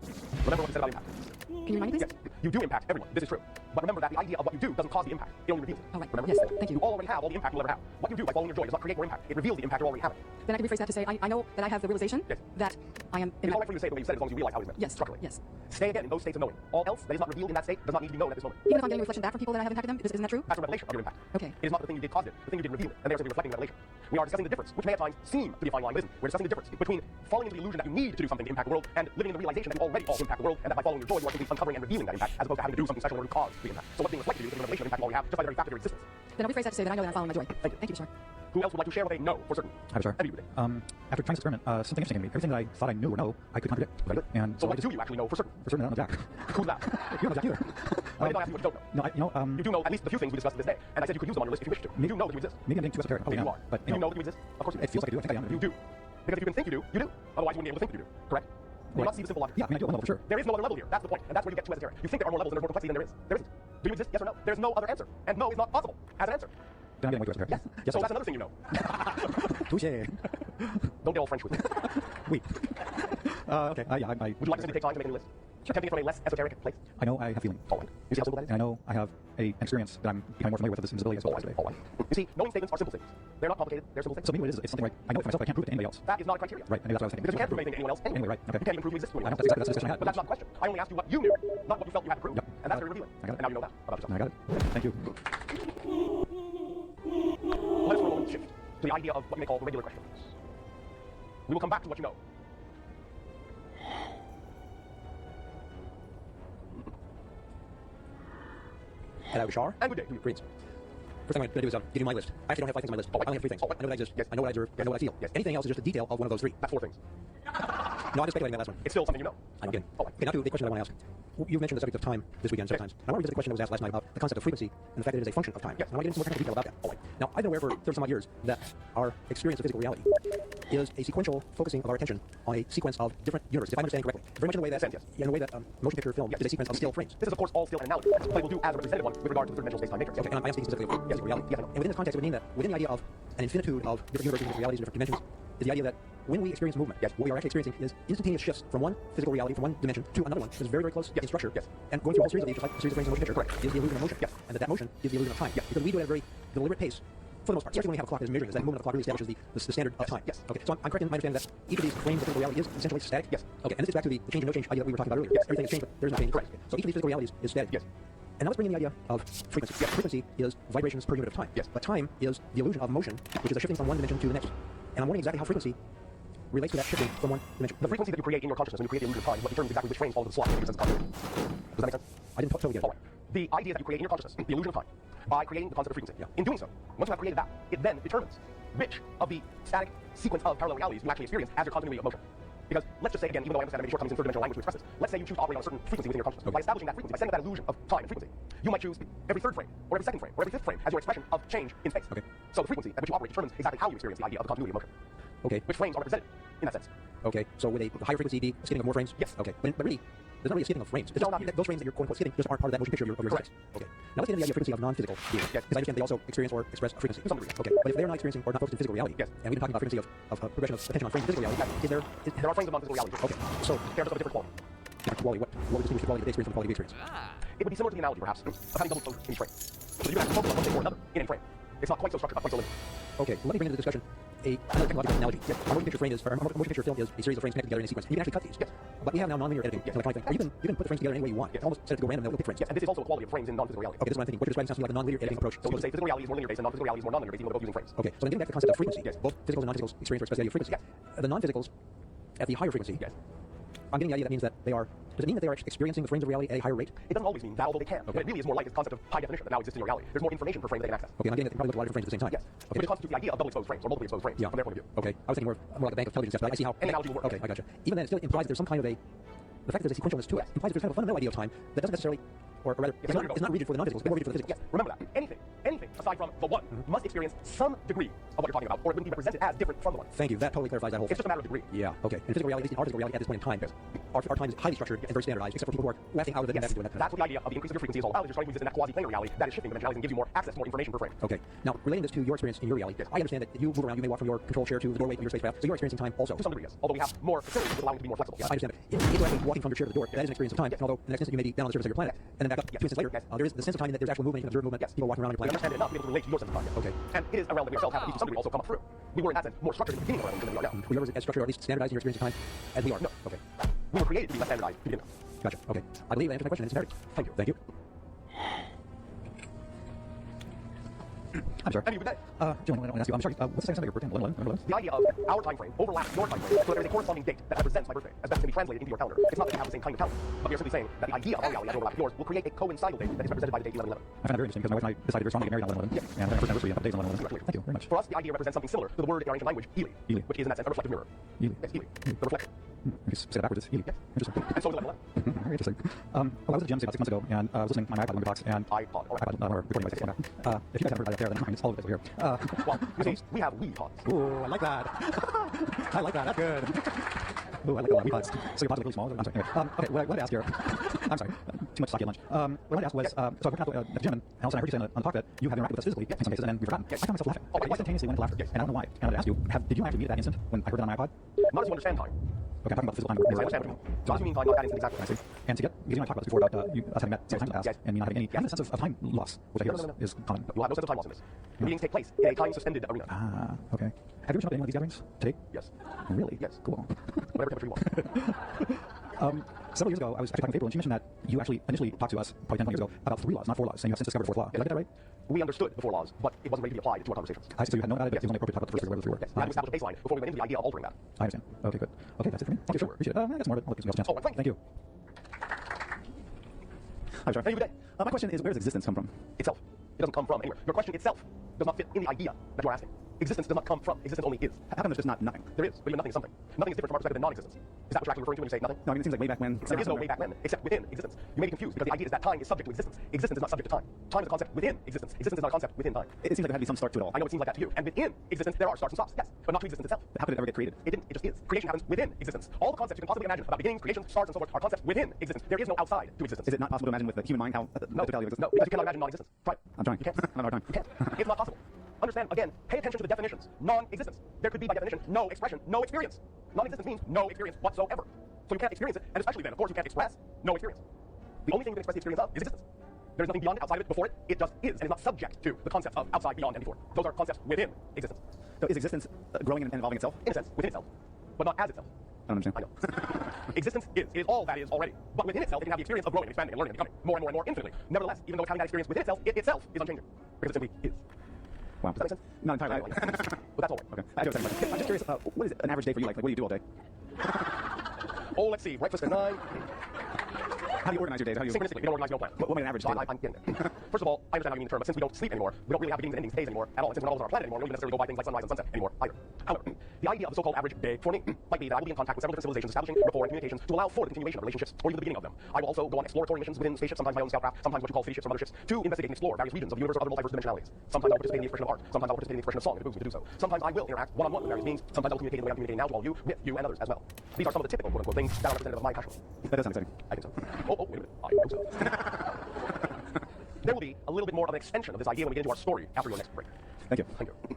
Remember what we said about impact. Can you remind me, please? Yes, you do impact everyone. This is true. But remember that the idea of what you do doesn't cause the impact. It only reveals it. Oh, right. Remember? Yes, thank you. You already have all the impact you'll ever have. What you do by following your joy does not create more impact. It reveals the impact you're already having. Then I can rephrase that to say, I know that I have the realization Yes. that I am It's all right for you to say it the way you said it as long as you realize how it's meant. Yes, Structurally. yes. Stay again in those states of knowing. All else that is not revealed in that state does not need to be known at this moment. Even if I'm getting a reflection back from people that I have impacted them, isn't that true? That's a revelation of your impact. Okay. It is not the thing you did caused it. The thing you did reveal it. And they are simply reflecting the revelation. We are discussing the difference, which may at times seem to be a fine line, but isn't. We're discussing the difference between falling into the illusion that you need to do something to impact the world and living in the realization that you already all impact the world and that by following your joy you are simply uncovering and revealing that impact as opposed to having to do something special in order to cause the impact. So what's being reflected to you is the revelation of impact you already have just by the very fact of your existence. Then I'll rephrase that to say that I know that I'm following my joy. Thank you. Thank you, sir. Who else would like to share what they know for certain? Hi, sir. Have you today? After trying this experiment, something interesting in me. Everything that I thought I knew or know, I could contradict. Very good. And So I what just, do you actually know for certain? for certain, I don't know Jack. Who's that? You don't know Jack either. I did not ask you what you don't know. No, You do know at least the few things we discussed this day, and I said you could use them on your list if you wish to. You do know that you exist. maybe I'm being too esoteric. Oh, Probably you not. are. But Do you know that you exist? Of course you do. it feels like I do. I think I am. You do. Because if you can think you do, you do. Otherwise you wouldn't be able to think that you do. Correct? You Right. must see the simple logic. Yeah, I mean, I do on a level for sure. There is no other level here. That's the point. And that's where you get too esoteric. You think there are more levels and there's more complexity than there is. There isn't. Do you exist? Yes or no? There's no other answer. And no is not possible as an answer. Then I'm getting way too esoteric. Yes. Yes, So I that's another thing you know. Touché. Don't get all French with me. Oui. Okay. Yeah, I Would you like to simply take time to make a new list? Attempting it from a less esoteric place? I know I have feeling. All right. You see how simple that is? And I know I have an experience that I'm becoming more familiar with this invisibility as well today. All right. You see, knowing statements are simple things. They're not complicated. They're simple things. So maybe what it is, it's something like, I know it for myself, but I can't prove it to anybody else. That is not a criteria. Right, maybe that's what I was thinking. Because you can't prove anything to anyone else anyway. Anyway, right, okay. You can't even prove you exist to anyone I know, else. that's the discussion I had. But that's not the question. I only asked you what you knew, not what you felt you had to prove. Yep. And that's very revealing. I got it. And now you know that about yourself. I got it. Thank you. Let us for a moment shift to the idea of what you may call the regular questions. We will come back to what you know. Hello, Shar. And good day to you. Greetings. First thing I'm going to do is give you my list. I actually don't have 5 things on my list. I only have 3 things. Oh, I know that I exist. yes. I know what I observe. Yes. I know what I feel. Yes. Anything else is just a detail of one of those 3. That's 4 things. No, I'm just speculating that last one. It's still something you know. I'm kidding. All right. Okay, now to the question that I want to ask. You've mentioned the subject of time this weekend several times. And I want to revisit the question that was asked last night about the concept of frequency and the fact that it is a function of time. Yes. And I want to get into more technical detail about that. All right. Now, I've been aware for 30 some odd years that our experience of physical reality is a sequential focusing of our attention on a sequence of different universes, if I'm understanding correctly. Very much in the way that, Yes. in the way that motion picture film is a sequence of still frames. This is, of course, all still an analogy, but it will do as a representative one with regard to the third-dimensional space-time matrix. Okay, and I'm speaking specifically of physical reality. Yes, I know. And within this context, it would mean that within the idea of an infinitude of different universes, different realities, different dimensions, is the idea that when we experience movement, Yes. what we are actually experiencing is instantaneous shifts from one physical reality, from one dimension to another one, which is very, very close Yes. in structure. Yes. And going through a whole series of these, just like a series of frames in a motion picture, Correct. is the illusion of motion. Yes. And that motion is the illusion of time. Yes. Because we do it at a very deliberate pace. For the most part, especially when we have a clock that is measuring this, that movement of the clock really establishes the standard of Yes. time. Yes. Okay, so I'm correct in my understanding that each of these frames of physical reality is essentially static. Yes. Okay, and this is back to the change and no change idea that we were talking about earlier. Yes. Everything is changed, but there is no change. Correct. So each of these physical realities is static. Yes. And now let's bring in the idea of frequency. Yes. Frequency is vibrations per unit of time. Yes. But time is the illusion of motion, which is a shifting from one dimension to the next. And I'm wondering exactly how frequency relates to that shifting from one dimension. The frequency that you create in your consciousness when you create the illusion of time is what determines exactly which frames fall into the slot in your sense of continuity. Does that make sense? I didn't totally get it. All right. The idea that you create in your consciousness, the illusion of time, by creating the concept of frequency. Yeah. In doing so, once you have created that, it then determines which of the static sequence of parallel realities you actually experience as your continuity of motion. Because let's just say again, even though I understand there may be shortcomings in third-dimensional language to express this, let's say you choose to operate on a certain frequency within your consciousness. Okay. By establishing that frequency, by setting that illusion of time and frequency, you might choose every third frame, or every second frame, or every fifth frame as your expression of change in space. Okay. So the frequency at which you operate determines exactly how you experience the idea of the continuity of motion. Okay. Which frames are represented in that sense. Okay. So would a higher frequency be a skipping of more frames? Yes. Okay. But really, there's not really a skipping of frames. It's No, just, not really. those frames that you're quote unquote skipping just aren't part of that motion picture of your Correct. space. Okay. Now let's get into the idea of frequency of non-physical beings. Yes. Because I understand they also experience or express a frequency. To some degree. Okay. But if they're not experiencing or not focused in physical reality, Yes. and we've been talking about frequency of progression of attention on frames in physical reality, There are frames of non-physical reality. Okay. So They're just of a different quality. different quality, what would distinguish the quality of the experience from the quality of the experience? It would be similar to the analogy, perhaps, of having double exposure in each frame. So you can actually focus on one thing or another in any frame. It's not quite so structured, not quite so limited. Okay, let me bring into the discussion another technological analogy. Yes. A motion picture frame is, or a motion picture film is a series of frames connected together in a sequence. You can actually cut these. Yes. But we have now non-linear editing, Yes. electronic thing. Or you can put the frames together any way you want. Yes. Almost set it to go random, they'll pick frames. Yes, and this is also a quality of frames in non-physical reality. Okay, this is what I'm thinking. What you're describing sounds to me like a non-linear editing approach. So we would say physical reality is more linear based and non-physical reality is more non-linear based, even though they're both using frames. Okay, so I'm getting back to the concept of frequency. Yes. Both physicals and non-physicals experience or express the idea of frequency. Yes. The non-physicals at the higher frequency. Yes. I'm getting the idea that means that they are. Does it mean that they are experiencing the frames of reality at a higher rate? It doesn't always mean that, although they can. Okay. What it really is more like is the concept of high definition that now exists in your reality. There's more information per frame that they can access. Okay, I'm getting that they probably look at a lot of different frames at the same time. Yes. Okay. Which constitutes the idea of double exposed frames or multiply exposed frames Yeah. from their point of view. Okay. I was thinking more like a bank of television sets, but I see how. An analogy will work. Okay, I gotcha. Even then, it still implies that there's some kind of a. The fact that there's a sequentialness to it implies that there's kind of a fundamental idea of time that doesn't necessarily or rather, Yes, it's not rigid for the non-physicals, but more rigid for the physicals. Yes, remember that. Anything aside from the one must experience some degree of what you're talking about, or it wouldn't be represented as different from the one. Thank you. That totally clarifies that whole It's just a matter of degree. Yeah, okay. In physical reality, at least in our physical reality at this point in time, our time is highly structured and very standardized, except for people who are lasting out of it and Yes, doing that. that's what the idea of the increase of your frequency is all about. Is you're trying to exist in that quasi-planar reality that is shifting dimensionality and gives you more access, more information per frame. Okay. Now, relating this to your experience in your reality, I understand that you move around, you may walk from your control chair to the doorway of your spacecraft, so you're experiencing time also. To some degree, yes. Although we have more facilities that allow it to be more flexible. Yes. I understand that. If you're actually walking from your chair to the door, that is an experience of time. Although the next instant you may be down on the surface of your planet, and then back up 2 instants later, there is the sense of time that there's actual movement, you can observe movement, people walking around on your We planet. understand it enough to be able to relate to your sense of time. Okay. And it is a realm that we ourselves have to some degree also come up through. We were in that sense more structured at the beginning of our evolution than we are now. Were you ever as structured or at least standardized in your experience of time as we are? No. Okay. We were created to be less standardized to begin with. Gotcha. Okay. I believe I answered my question in its entirety. Thank you. Thank you. I'm sorry. And you would then. Jim, I want to ask you, I'm sorry, what's the second of your birthday? When? The idea of our time frame overlaps your time frame, so that there is a corresponding date that represents my birthday, as best can be translated into your calendar. It's not that you have the same kind of calendar, but we are simply saying that the idea of our reality as overlapping yours will create a coincidental date that is represented by the date 11/11. I find that very interesting because my wife and I decided very strongly to get married on 11/11. And our first anniversary on days on 11/11. Thank you very much. For us, the idea represents something similar to the word in our ancient language, Eli, Eli. which is in that sense a reflective mirror. Eli. Yes, Eli, the reflector. I guess say that backwards. It's Eli. Yes. Interesting. And so is 11/11. Very interesting. Well, I was at the gym say about 6 months ago, and I was listening to my iPod on the box, and iPod, all right. or recording device. If you guys haven't heard that there, then fine. It's all of it over here. Well, you see, we have Wii pods. Ooh, I like that. I like that. That's good. Ooh, I like a lot of pods. So your pods are really small. I'm sorry. Anyway, okay, what I wanted to ask here, I'm sorry, too much sake at lunch. What I wanted to ask was, so I worked out at the gym, and all of a sudden I heard you say on the talk that you have interacted with us physically in some cases, and then we've forgotten. I found myself laughing. I instantaneously went into laughter, and I don't know why. And I wanted to ask you, did you actually meet at that instant when I heard it on my iPod? Not as you understand time. Okay, I'm talking about the physical time. Yes, I understand what you mean. So as you mean time, not that instant exactly. I see. And to get, because you and I talked about this before about us having met several times in the past, and me not having any, having a sense of time loss, which I hear is common. You'll have no sense of time loss in this. Meetings take place in a time-suspended arena. Okay. Have you ever shown up at any one of these gatherings today? Yes. Really? Yes. Cool. Whatever temperature you want. Several years ago, I was actually talking to April, and she mentioned that you actually initially talked to us, probably 10, 20 years ago, about 3 laws, not 4 laws, and you have since discovered the 4th law. Did I get that right? We understood the 4 laws, but it wasn't ready to be applied to our conversations. I see, so you had known about it, but Yes. it was only appropriate to talk about the first 3 whatever the 3 were. Yes, we had to establish a baseline before we went into the idea of altering that. I understand. Okay, good. Okay, that's it for me. Thank you, sure. Appreciate it. I got some more, but I'll give somebody else a chance. Oh, thank you. Hi, John. Thank you, good day. My question is, where does existence come from? Itself. It doesn't come from anywhere. Your question itself does not fit in the idea that you're asking. Existence does not come from. Existence only is. How come there's just not nothing? There is, but even nothing is something. Nothing is different from our perspective than non-existence. Is that what you're actually referring to when you say nothing? No, I mean, it seems like way back when. There is no way back when, except within existence. You may be confused because the idea is that time is subject to existence. Existence is not subject to time. Time is a concept within existence. Existence is not a concept within time. It seems like there had to be some start to it all. I know it seems like that to you. And within existence, there are starts and stops, yes, but not to existence itself. How could it ever get created? It didn't. It just is. Creation happens within existence. All the concepts you can possibly imagine about beginnings, creation, starts, and so forth are concepts within existence. There is no outside to existence. Is it not possible to imagine with the human mind how the totality of existence? No, because you cannot imagine non-existence. Try it. I'm trying. You can't. I'm having a hard You can't. It's not possible. Understand, again, pay attention to the definitions. Non-existence. There could be, by definition, no expression, no experience. Non-existence means no experience whatsoever. So you can't experience it, and especially then, of course, you can't express no experience. The only thing you can express the experience of is existence. There is nothing beyond it, outside of it, before it. It just is, and is not subject to the concepts of outside, beyond, and before. Those are concepts within existence. So is existence growing and evolving itself? In a sense, within itself, but not as itself. I don't understand. I know. Existence is. It is all that is already. But within itself, it can have the experience of growing and expanding and learning and becoming more and more and more infinitely. Nevertheless, even though it's having that experience within itself, it itself is unchanging. Because it simply is. Wow. Does that make sense? Not entirely. But that's all right. Okay. I do have a second question. I'm just curious, what is an average day for you like? What do you do all day? Oh, let's see. Breakfast at 9. How do you organize your days? How do you... Synchronistically, we don't organize, we don't plan. What might an average day look I'm getting there. First of all, I understand how you mean the term, but since we don't sleep anymore, we don't really have beginnings and endings days anymore at all. And since we're not on our planet anymore, we don't necessarily go by things like sunrise and sunset anymore either. However, the idea of the so-called average day for me might be that I will be in contact with several different civilizations, establishing rapport and communications to allow for the continuation of relationships or even the beginning of them. I will also go on exploratory missions within spaceships, sometimes my own scoutcraft, sometimes what you call city ships or motherships, to investigate and explore various regions of the universe or other multiverse dimensionalities. Sometimes I will participate in the expression of art. Sometimes I will participate in the expression of song if it moves me to do so. Sometimes I will interact one-on-one with various beings. Sometimes I will communicate in the way I'm communicating now to all you, with you and others as well. These are some of the typical quote-unquote things that are representative of my passion. That does sound exciting. I think so. Oh, wait a minute. I hope so. There will be a little bit more of an extension of this idea when we get into our story after your next break. Thank you. Thank you.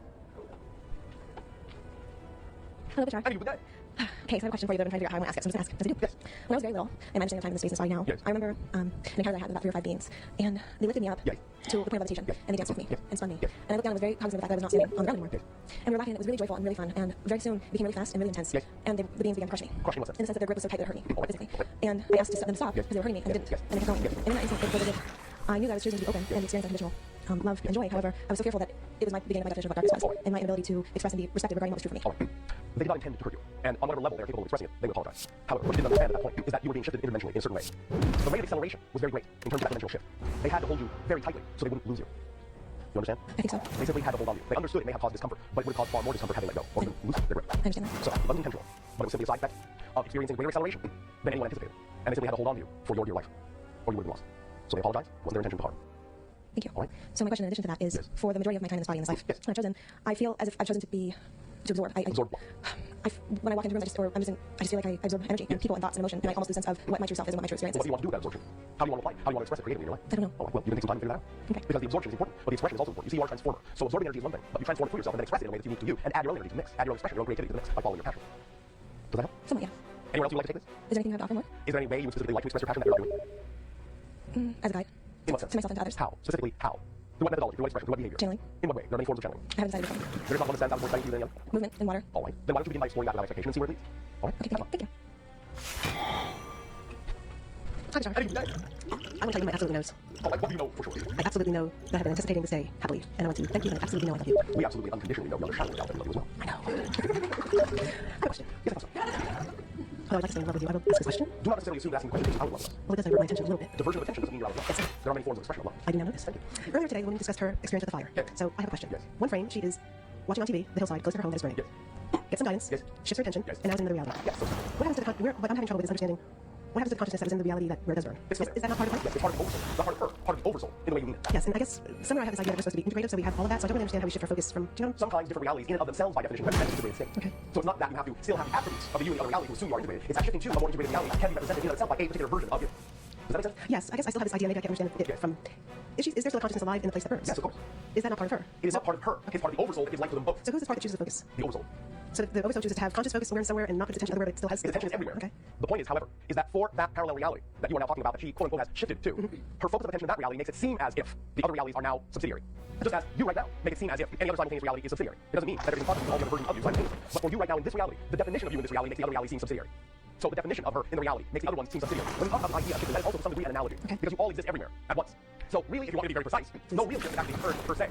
Hello, Bashar. Have you good day? Okay, so I have a question for you that I'm trying to figure out how I want to ask it, so I'm just going to ask, as I do. Yes. When I was very little, and my understanding of time and space is body now, Yes. I remember an encounter that I had with about 3 or 5 beings, and they lifted me up Yes. to the point of levitation, Yes. and they danced with me, Yes. and spun me. Yes. And I looked down and was very cognizant of the fact that I was not standing on the ground anymore. Yes. And we were laughing, and it was really joyful and really fun, and very soon it became really fast and really intense, Yes. and the beings began to crush me. Crush you in what sense? In the sense that their grip was so tight that it hurt me, Oh, physically. okay. And I asked them to stop Yes. because they were hurting me, and Yes. they didn't, Yes. and they kept going. Yes. And in that instant, before they did, I knew that I was choosing to be open and experience unconditional love and joy. However, I was so fearful that it was my beginning of my definition of what darkness was, and my inability to express and be respected regarding what was true for me. All right. They did not intend to hurt you, and on whatever level they are capable of expressing it, they will apologize. However, what you didn't understand at that point is that you were being shifted interdimensionally in a certain way. The rate of acceleration was very great in terms of that dimensional shift. They had to hold you very tightly so they wouldn't lose you. You understand? I think so. They simply had to hold on to you. They understood it may have caused discomfort, but it would have caused far more discomfort had they let go or even loosen their grip. I understand that. So it wasn't intentional, but it was simply a side effect of experiencing greater acceleration than anyone anticipated. And they simply had to hold on to you for your dear life, or you would have been lost. So they apologize. It wasn't their intention to harm. Thank you. All right. So my question in addition to that is, Yes. for the majority of my time in this body and this life Yes. that I've chosen, I feel as if I've chosen to absorb. Absorb what? When I walk into rooms, I just feel like I absorb energy and people and thoughts and emotion, and I almost lose a sense of what my true self is and what my true experience Well, what do is. you want to do with that absorption? How do you want to apply it? How do you want to express it creatively in your life? I don't know. All right, well, you can take some time to figure that out. Okay. Because the absorption is important, but the expression is also important. You see, you are a transformer. So absorbing energy is one thing, but you transform it through yourself and then express it in a way that's unique to you and add your own energy to the mix, add your own expression, your own creativity to the mix by following your passion. Does that help? Somewhat, yeah. Anywhere else you would like to take this? Is there anything you have to offer more? Is there any way you would specifically like to express your passion that you're not doing? As a guide? In what sense? To myself and to others. How? Specifically, how? Through what methodology? Through what expression? Through what behavior? Channeling. In what way? There are many forms of channeling. I haven't decided which one. There is not one that stands out more exciting to you than the other. Movement in water. All right. Then why don't you begin by exploring that without expectation and see where it leads? All right? Okay, thank you. Hi, John. How do you do that? I want to tell you my absolute knows. All right, what do you know for sure? I absolutely know that I've been anticipating this day happily, and I want to thank you, and I absolutely know I love you. We absolutely unconditionally know beyond a shadow of a doubt that we love you as well. I know. I have a question. Yes, of course. Although I'd like to stay in love with you, I will ask this question. Do not necessarily assume that asking questions is out of love. Well, it does divert my attention a little bit. Diversion of attention doesn't mean you're out of love. Yes. There are many forms of expression of love. I do now know this. Thank you. Earlier today, when we discussed her experience with the fire, Yes. so I have a question. Yes. One frame, she is watching on TV, the hillside, close to her home that is burning. Yes. Gets some guidance, Yes. shifts her attention, Yes. and now it's in another reality. Yes. What happens to the what I'm having trouble with is understanding what happens to the consciousness that was in the reality that where it does burn? It's Is that not part of life? Yes, it's part of the oversoul. Not part of her. Part of the oversoul in the way you mean it. Yes, and I guess somewhere I have this idea that we're supposed to be integrated, so we have all of that, so I don't really understand how we shift our focus from, do you know? Sometimes different realities in and of themselves by definition represent a integrated state. Okay. So it's not that you have to still have the attributes of the you and the other reality to assume you are integrated. It's that shifting to a more integrated reality that can be represented in and of itself by a particular version of you. Does that make sense? Yes, I guess I still have this idea, maybe I can't understand it Yes. from, is there still a consciousness alive in the place that burns? Yes, of course. Is that not part of her? It is not part of her. It's part of the oversoul that gives life to them both. So who's the part that chooses to focus? The oversoul. So the oversoul chooses to have conscious focus somewhere and not put its attention everywhere, but it still has Its attention is everywhere. Okay. The point is, however, is that for that parallel reality that you are now talking about, that she quote unquote has shifted to, her focus of attention in that reality makes it seem as if the other realities are now subsidiary. Just as you right now make it seem as if any other simultaneous reality is subsidiary. It doesn't mean that everything possible to all the other versions of you simultaneously. But for you right now in this reality, the definition of you in this reality makes the other reality seem subsidiary. So the definition of her in the reality makes the other one seem subsidiary. When we talk about the idea of shifting, that is also to some degree an analogy. Okay. Because you all exist everywhere at once. So really, if you want me to be very precise, no real shift is actually occurred per se.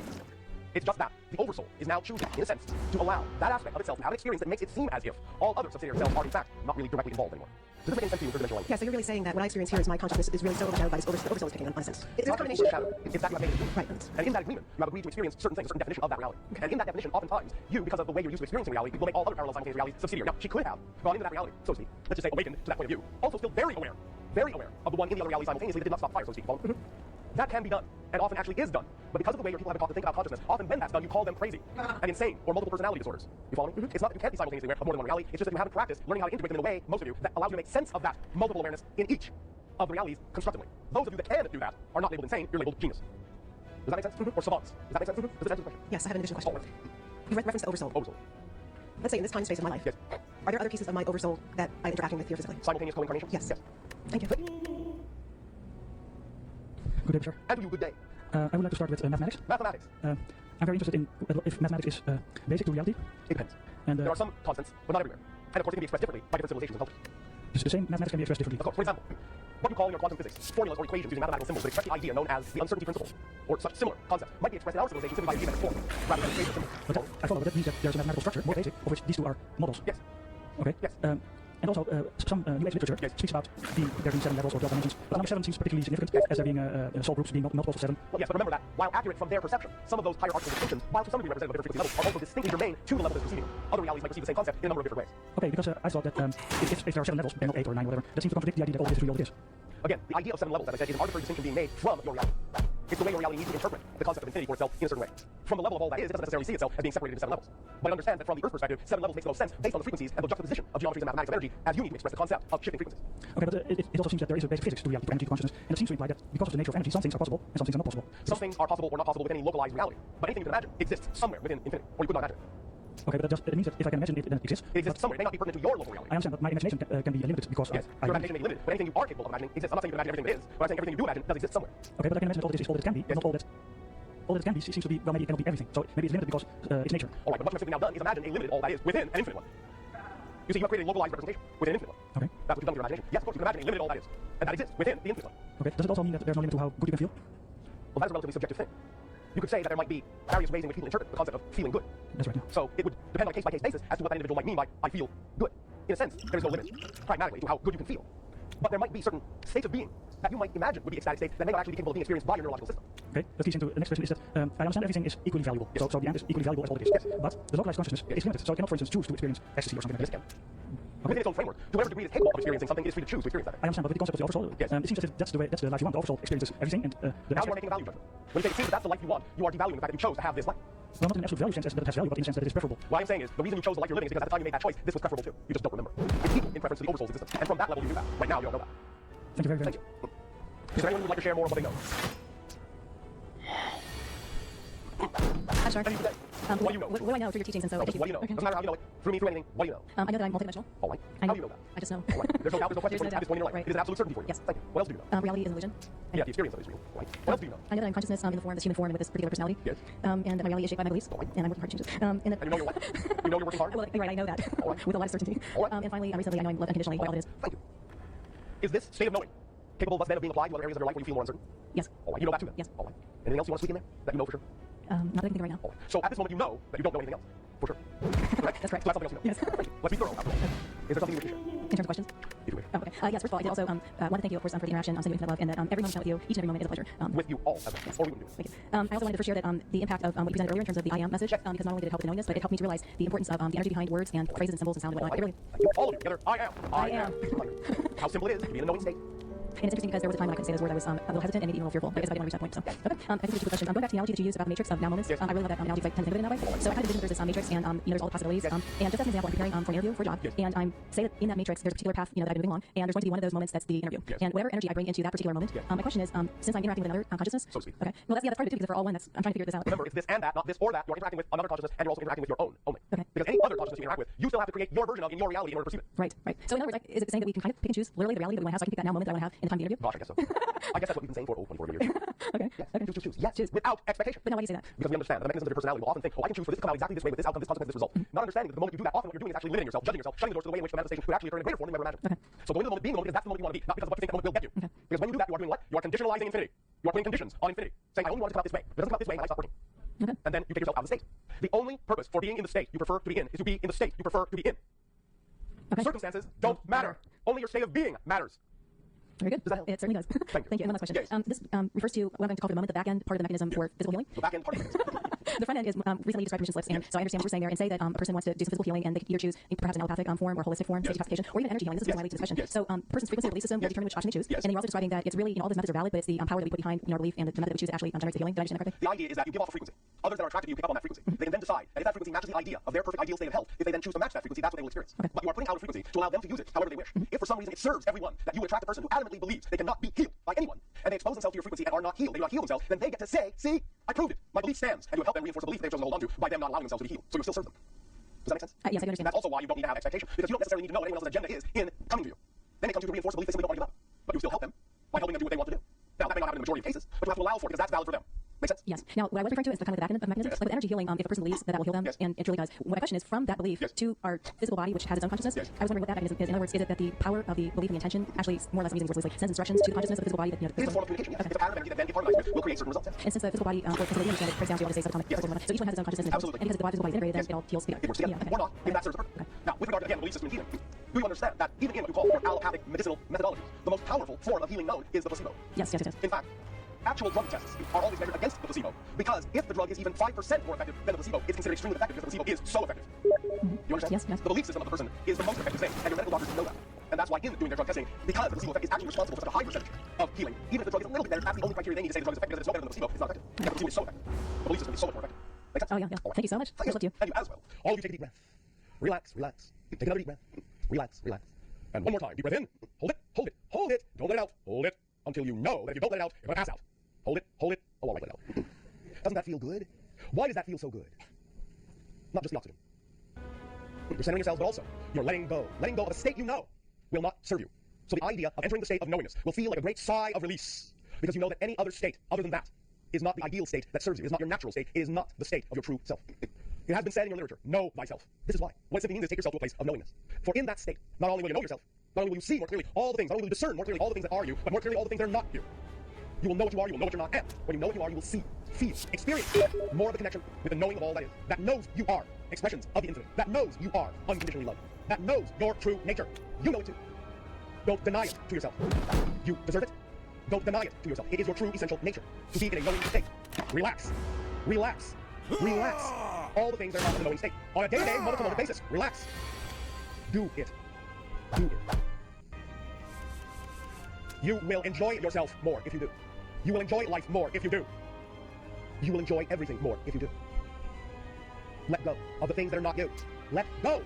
It's just that the oversoul is now choosing, in a sense, to allow that aspect of itself to have an experience that makes it seem as if all other subsidiary selves are in fact not really directly involved anymore. Does this make any sense to you in third-dimensional language? Yeah, so you're really saying that what I experience here is my consciousness is really so overshadowed by this the oversoul is taking on a sense. It's a combination. Overshadowed. It's that you have made an agreement. Right. And in that agreement, you have agreed to experience certain things, a certain definition of that reality. And in that definition, oftentimes, you, because of the way you're used to experiencing reality, will make all other parallel simultaneous realities subsidiary. Now, she could have gone into that reality, so to speak, let's just say awakened to that point of view, also still very aware of the one in the other reality simultaneously that did not stop fire, so to speak. You follow? That can be done, and often actually is done. But because of the way your people have been taught to think about consciousness, often when that's done, you call them crazy and insane or multiple personality disorders. You follow me? It's not that you can't be simultaneously aware of more than one reality. It's just that you haven't practiced learning how to integrate them in a way, most of you, that allows you to make sense of that multiple awareness in each of the realities constructively. Those of you that can do that are not labeled insane, you're labeled genius. Does that make sense? Or savants. Does that make sense? Does that answer the question? Yes, I have an additional question. Oh, right. You referenced the oversoul. Oversoul. Let's say in this time space of my life, Yes. are there other pieces of my oversoul that I'm interacting with here physically? Simultaneous co-incarnation? Yes. Yes. Thank you. Good day, sir. And to you, good day. I would like to start with mathematics. Mathematics. I'm very interested in if mathematics is basic to reality. It depends. And There are some constants, but not everywhere. And of course, they can be expressed differently by different civilizations and cultures. it's the same mathematics can be expressed differently. Of course, for example, what you call in your quantum physics formulas or equations using mathematical symbols that express the idea known as the uncertainty principle, or such similar concept, might be expressed in our civilization simply by geometric form, rather than space or symbol. But I follow, but that means that there's a mathematical structure, more basic, of which these two are models. Yes. Okay? Yes. And also, some New Age literature Yes. speaks about there being 7 levels or 12 dimensions. But number 7 seems particularly significant, as there being soul groups being multiples of 7. Well, yes, but remember that, while accurate from their perception, some of those hierarchical distinctions, while to some degree representative of different frequency levels, are also distinctly germane to the level that's receiving. Other realities might receive the same concept in a number of different ways. Okay, because I thought that if there are 7 levels, and not 8 or 9 or whatever, that seems to contradict the idea that all this is real, all it is. Again, the idea of 7 levels, as I said, is an arbitrary distinction being made from your reality. It's the way your reality needs to interpret the concept of infinity for itself in a certain way. From the level of all that is, it doesn't necessarily see itself as being separated into 7 levels. But it understands that from the Earth perspective, 7 levels makes the most sense based on the frequencies and the juxtaposition of geometries and mathematics of energy as you need to express the concept of shifting frequencies. Okay, but it also seems that there is a basic physics to reality, to energy, to consciousness, and it seems to imply that because of the nature of energy, some things are possible and some things are not possible. Some things are possible or not possible with any localized reality. But anything you can imagine exists somewhere within infinity, or you could not imagine it. Okay, but it means that if I can imagine it, then it exists. It exists somewhere. It may not be pertinent to your local reality. I understand, but my imagination can be limited because Yes, I your imagination may be limited, but anything you are capable of imagining exists. I'm not saying you can imagine everything that is, but I'm saying everything you do imagine does exist somewhere. Okay, but I can imagine that all this is all that it can be, but not all that it can be seems to be, well, maybe it cannot be everything. So maybe it's limited because it's nature. All right, but what you have simply now done is imagine a limited all that is within an infinite one. You see, you have created a localized representation within an infinite one. Okay. That's what you've done with your imagination. Yes, of course, you can imagine a limited all that is, and that exists within the infinite one. Okay. Does it also mean that there's no limit to how good you can feel? Well, that is a relatively subjective thing. You could say that there might be various ways in which people interpret the concept of feeling good. That's right. Yeah. So it would depend on a case-by-case basis as to what that individual might mean by I feel good. In a sense, there is no limit, pragmatically, to how good you can feel. But there might be certain states of being that you might imagine would be ecstatic states that may not actually be capable of being experienced by your neurological system. Okay. That leads into the next question is that I understand everything is equally valuable. Yes. So the ant is equally valuable as all it is. Yes. But the localized consciousness is limited. So it cannot, for instance, choose to experience ecstasy or something like Yes, that. it can. Within its own framework, to whatever degree it is capable of experiencing something, it is free to choose to experience that. I understand, but with the concept of the oversoul, Yes. it seems as if that's the life you want. The oversoul experiences everything, and the Now you are making a value judgment. When you say it seems that that's the life you want, you are devaluing the fact that you chose to have this life. well, not in an absolute value sense that it has value, but in the sense that it is preferable. What I'm saying is, the reason you chose the life you're living is because at the time you made that choice, this was preferable too. You just don't remember. It's equal in preference to the oversoul's existence. And from that level, you knew that. Right now, you don't know that. Thank you very, very Thank much. you. Is there anyone who would like to share more of what they know? Hi, Star. What do you say? What What do you know? What do I know through your teachings? And so, What do you know? Okay. Doesn't matter how you know it. Through me, through anything. What do you know? I know that I'm multidimensional. All right. I How know. do you know that? I just know. All right. There's no doubt, there's no question There's no at this point in your life. doubt. It is an absolute certainty for you. Yes. Thank you. What else do you know? Reality is an illusion. Yeah, the experience of it is real. All right. What else do you know? I know that I'm consciousness in the form, this human form with this particular personality. Yes. And that my reality is shaped by my beliefs. All right. And I'm working hard to change it. And that, And you know you're what? You know you're working hard? well, you're right, I know that. All right. With a lot of certainty. All right. And finally, recently, I know I'm loved unconditionally by all that is. Thank you. Is this state of knowing capable thus then of being applied to other areas of your life where you feel more uncertain? Yes. All right. You know that too then? Yes. All right. Anything else you want to speak in there that you know for sure? Not that I can think of right now. All right. So at this moment you know that you don't know anything else. For sure. Correct? That's correct. So that's something else you know. Yes. Thank you. Let's be thorough. After all. Is there something you wish to share? In terms of questions? If you wish. Oh, okay. Yes, first of all, I did also want to thank you, of course, for the interaction, sending you infinite love, and that every moment spent with you, each and every moment is a pleasure. With you all as well. Or we wouldn't do it. Thank you. I also wanted to first share that the impact of what you presented earlier in terms of the I am message, because not only did it help with knowing this, but it helped me to realize the importance of the energy behind words and phrases and symbols and sound and whatnot. It really, Thank you. All of you together. I am. I am. How simple it is to be in a knowing state. and it's interesting because there was a time when I couldn't say those words. I was a little hesitant and maybe even a little fearful because I didn't want to reach that point. So, okay. I think there's two questions. Going back to the analogy that you used about the matrix of now moments, Yes. I really love that analogy because I tend to think of it in that way. So I kind of envision there's this matrix and there's all the possibilities. Yes. And just as an example, I'm preparing for an interview for a job, Yes. and I'm say that in that matrix there's a particular path that I've been moving along, and there's going to be one of those moments that's the interview. Yes. And whatever energy I bring into that particular moment, Yes. my question is, since I'm interacting with another consciousness, So to speak. okay, well that's part of it too because they're all one. That's I'm trying to figure this out. Remember, it's this and that, not this or that. You're interacting with another consciousness, and you're also interacting with your own only. Okay. Because any other consciousness you interact with, you still have to create your version of in your reality in order to perceive it. Right, right. So in other words, is it saying that we can kind of pick and choose literally the reality that we want to have, so I can pick that now moment that I want to have in the time of the interview? Gosh, I guess so. I guess that's what we've been saying for 24 years. Okay. Yes. Okay. Choose. Yes. Without expectation. But now why do you say that? Because we understand that the mechanisms of your personality will often think, oh, I can choose for this to come out exactly this way with this outcome, this consequence, this result. Not understanding that the moment you do that, often what you're doing is actually limiting yourself, judging yourself, shutting the doors to the way in which the manifestation could actually occur in a greater form than you ever imagined. Okay. So go into the moment, being the moment, because that's the moment you want to be, not because of what you think the moment will get you. Okay. Because when you do that, you are doing what? You are conditionalizing infinity. You are putting conditions on infinity, saying, I only want it to come out this way. If it doesn't come out this way, my life's not working. Okay. And then you take yourself out of the state. The only purpose for being in the state you prefer to be in is to be in the state you prefer to be in. Okay. Circumstances don't matter. Only your state of being matters. Very good. Does that help? It certainly does. Thank you. Thank you. And one last question. Yes. This refers to what I'm going to call for the moment, the back end part of the mechanism for physical healing. The back end part of it. The front end is recently described permission slips, and so I understand what you're saying there, and say that a person wants to do some physical healing, and they can either choose perhaps an allopathic form or holistic form, Yes. detoxification, or even energy healing. This is why I lead to this question. Yes. So, person's frequency release system will Yes. determine which option they choose, Yes. and then you're also describing that it's really all those methods are valid, but it's the power that we put behind our belief and the method that we choose that actually generates the healing. Did I understand that correctly? The idea is that you give off a frequency. Others that are attracted to you pick up on that frequency. They can then decide that if that frequency matches the idea of their perfect ideal state of health, if they then choose to match that frequency, that's what they will experience. Okay. But you are putting out a frequency to allow them to use it however they wish. If for some reason it serves everyone that you attract a person who adamantly believes they cannot be healed by anyone, and they expose themselves to your frequency and are not healed, they do not heal themselves, then they get to say, see, I proved it. My belief stands. And you have helped them reinforce the belief they've chosen to hold on to by them not allowing themselves to be healed. So you still serve them. Does that make sense? Yes, I do understand. That's also why you don't need to have expectation, because you don't necessarily need to know what anyone else's agenda is in coming to you. Then they come to you to reinforce the belief they simply don't want to give up. But you still help them by helping them do what they want to do. Now, that may not happen in the majority of cases, but you have to allow for it because that's valid for them. Make sense? Yes. Now, what I was referring to is the kind of the back end of mechanism, Yes. like with energy healing. If a person believes that will heal them, Yes. and it truly does. My question is, from that belief Yes. to our physical body, which has its own consciousness, Yes. I was wondering what that mechanism is. In other words, is it that the power of the belief and the intention actually, more or less, I'm using words loosely, sends instructions to the consciousness of the physical body? That, It the is a physical form of communication, yes. It's a pattern of energy that then, if harmonized with, will create certain results. Yes. And since the physical body, or because we understand it breaks down to, I'll just say, subatomic Yes. particles and whatnot. So each one has its own consciousness. Absolutely. And because the physical body is integrated, then Yes. it all heals together. It works together. Yeah, okay. Or not, if that serves the purpose. Now, with regard to, again, belief system and healing, do you understand that even in what you call your allopathic medicinal methodologies, the most powerful form of healing known is the placebo? Yes, yes, yes, yes. In fact, actual drug tests are always measured against the placebo, because if the drug is even 5% more effective than the placebo, it's considered extremely effective because the placebo is so effective. You understand? Yes, yes. The belief system of the person is the most effective thing, and your medical doctors know that. And that's why in doing their drug testing, because the placebo effect is actually responsible for such a high percentage of healing, even if the drug is a little bit better, that's the only criteria they need to say the drug is effective, because if it's no better than the placebo, it's not effective. And the placebo is so effective. The belief system is so much more effective. Make sense? Oh, yeah, yeah. All right. Thank you so much. Thank Much love to you. And you as well. All of you take a deep breath. Relax, relax. Take another deep breath. Relax, relax. And one more time. Deep breath in. Hold it, hold it, hold it. Don't let it out. Hold it until you know that if you don't let it out, you're going to pass out. Hold it, hold it. Oh, all right, let it out. Doesn't that feel good? Why does that feel so good? Not just the oxygen. You're centering yourselves, but also you're letting go. Letting go of a state you know will not serve you. So the idea of entering the state of knowingness will feel like a great sigh of release, because you know that any other state other than that is not the ideal state that serves you. It is not your natural state. It is not the state of your true self. It has been said in your literature, know thyself. This is why. What it simply means is take yourself to a place of knowingness. For in that state, not only will you know yourself, not only will you see more clearly all the things, not only will you discern more clearly all the things that are you, but more clearly all the things that are not you. You will know what you are, you will know what you're not, and when you know what you are, you will see, feel, experience more of the connection with the knowing of all that is, that knows you are expressions of the infinite, that knows you are unconditionally loved, that knows your true nature. You know it too. Don't deny it to yourself. You deserve it. Don't deny it to yourself. It is your true essential nature to be in a knowing state. Relax. Relax. Relax. All the things that are not in the knowing state. On a day-to-day, moment-to-moment basis. Relax. Do it. do is. You will enjoy yourself more if you do. You will enjoy life more if you do. You will enjoy everything more if you do. Let go of the things that are not you. Let go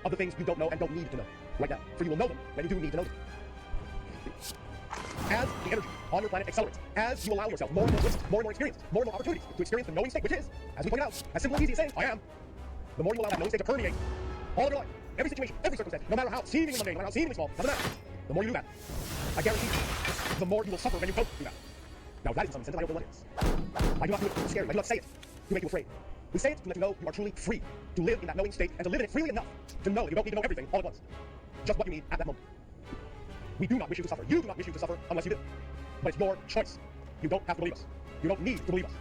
of the things you don't know and don't need to know right now, for you will know them when you do need to know them. As the energy on your planet accelerates, as you allow yourself more and more wisdom, more and more experience, more and more opportunities to experience the knowing state, which is, as we pointed out, as simple and easy as saying, I am, the more you allow that knowing state to permeate all of your life, every situation, every circumstance, no matter how seemingly mundane, no matter how seemingly small, doesn't matter. The more you do that, I guarantee you, the more you will suffer when you don't do that. Now, that is some incentive I don't know what is. I do not do it to scare you. I do not say it to make you afraid. We say it to let you know you are truly free to live in that knowing state and to live in it freely enough to know that you don't need to know everything all at once. Just what you need at that moment. We do not wish you to suffer. You do not wish you to suffer unless you do. But it's your choice. You don't have to believe us. You don't need to believe us.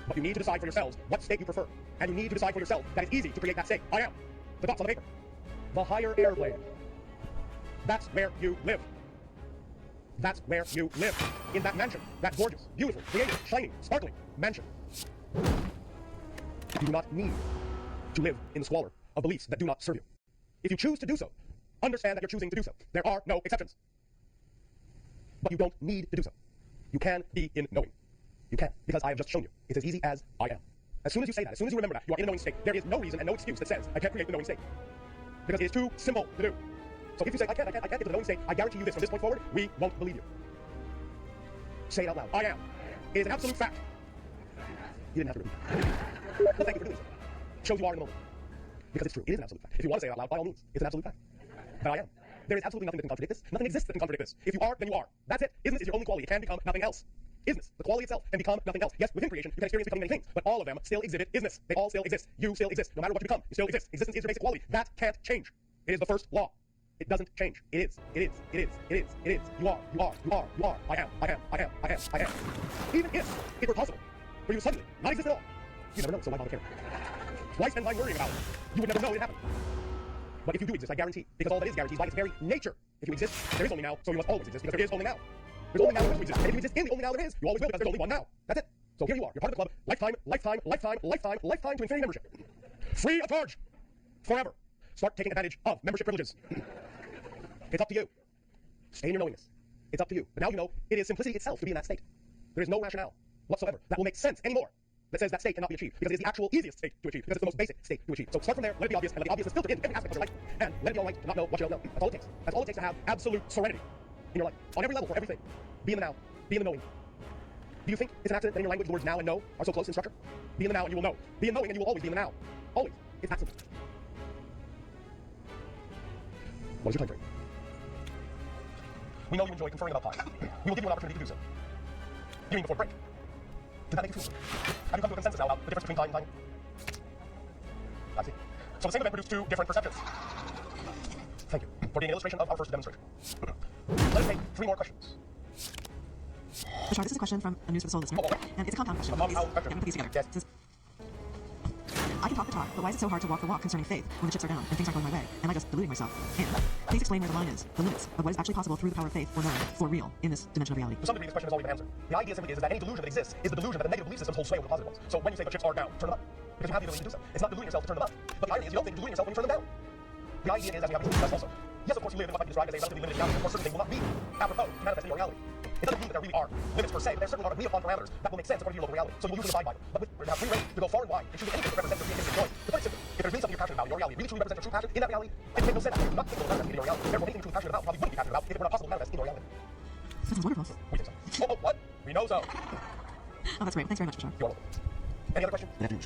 But you need to decide for yourselves what state you prefer. And you need to decide for yourself that it's easy to create that state. I am. The dots on the paper. The higher airplane. That's where you live. That's where you live. In that mansion. That gorgeous, beautiful, creative, shiny, sparkling mansion. You do not need to live in the squalor of beliefs that do not serve you. If you choose to do so, understand that you're choosing to do so. There are no exceptions. But you don't need to do so. You can be in knowing. You can, because I have just shown you. It's as easy as I am. As soon as you say that, as soon as you remember that, you are in a knowing state. There is no reason and no excuse that says, I can't create the knowing state. Because it is too simple to do. So if you say, I can't get to the knowing state, I guarantee you this, from this point forward, we won't believe you. Say it out loud. I am. It is an absolute fact. You didn't have to repeat it. Well, thank you for doing so. Shows you are in the moment. Because it's true. It is an absolute fact. If you want to say it out loud, by all means, it's an absolute fact. That I am. There is absolutely nothing that can contradict this. Nothing exists that can contradict this. If you are, then you are. That's it. Isness is your only quality. It can become nothing else. Isness, the quality itself, can become nothing else. Yes, within creation, you can experience becoming many things, but all of them still exhibit isness. They all still exist. You still exist. No matter what you become, you still exist. Existence is your basic quality. That can't change. It is the first law. It doesn't change. It is. It is. It is. It is. It is. You are. You are. You are. You are. I am. I am. I am. I am. I am. Even if it were possible for you to suddenly not exist at all, you never know, so why bother caring? Why spend time worrying about it? You would never know it happened. But if you do exist, I guarantee, because all that is guarantees by its very nature. If you exist, there is only now, so you must always exist, because there is only now. There's only now that you exist. And if you exist in the only now there is, you always will, because there's only one now. That's it. So here you are. You're part of the club. Lifetime, lifetime, lifetime, lifetime, lifetime to infinity membership. Free of charge. Forever. Start taking advantage of membership privileges. It's up to you. Stay in your knowingness. It's up to you. But now you know it is simplicity itself to be in that state. There is no rationale whatsoever that will make sense anymore that says that state cannot be achieved, because it is the actual easiest state to achieve, because it's the most basic state to achieve. So start from there, let it be obvious, and let the obviousness filter in every aspect of your life, and let it be all right to not know what you don't know. That's all it takes. That's all it takes to have absolute serenity in your life, on every level, for everything. Be in the now. Be in the knowing. Do you think it's an accident that in your language the words now and know are so close in structure? Be in the now and you will know. Be in knowing and you will always be in the now. Always. It's that simple. What is your time frame? We know you enjoy conferring about time. We will give you an opportunity to do so. You mean before break? Did that make you feel good? Have you come to a consensus now about the difference between time and timing? I see. So the same event produced two different perceptions. Thank you for being an illustration of our first demonstration. Let us take 3 more questions. Bashar, this is a question from a News for the Soul listener, and it's a compound question. Compound Yeah, question. we put these together. Yes. It says, I can talk the talk, but why is it so hard to walk the walk concerning faith when the chips are down and things aren't going my way? Am I just deluding myself? And please explain where the line is, the limits of what is actually possible through the power of faith or knowing, for real, in this dimension of reality. To some degree, this question has already been answered. The idea simply is that any delusion that exists is the delusion that the negative belief systems hold sway over the positive ones. So when you say the chips are down, turn them up. Because you have the ability to do so. It's not deluding yourself to turn them up. But the irony is you don't think you're deluding yourself when you turn them down. The idea is, as we have discussed also, yes, of course, you live in what might be described as a relatively limited reality. Of course, certain things will not be apropos to manifest in your reality. It doesn't mean that there really are limits per se, but there certainly are agreed upon parameters that will make sense according to your local reality. So you will usually abide by them. But with free reign to go far and wide and choose anything that represents your creativity and joy. To put it simply, if there's really something you're passionate about in your reality, really truly represents your true passion in that reality, it makes no sense for you not to think it will manifest in your reality. Therefore, anything you're truly passionate about probably wouldn't be passionate about if it were not possible to manifest in your reality. That sounds wonderful. We think so. Oh, what? We know so. Oh, that's great. Thanks very much, Bashar. You're welcome. Any other questions? Good afternoon,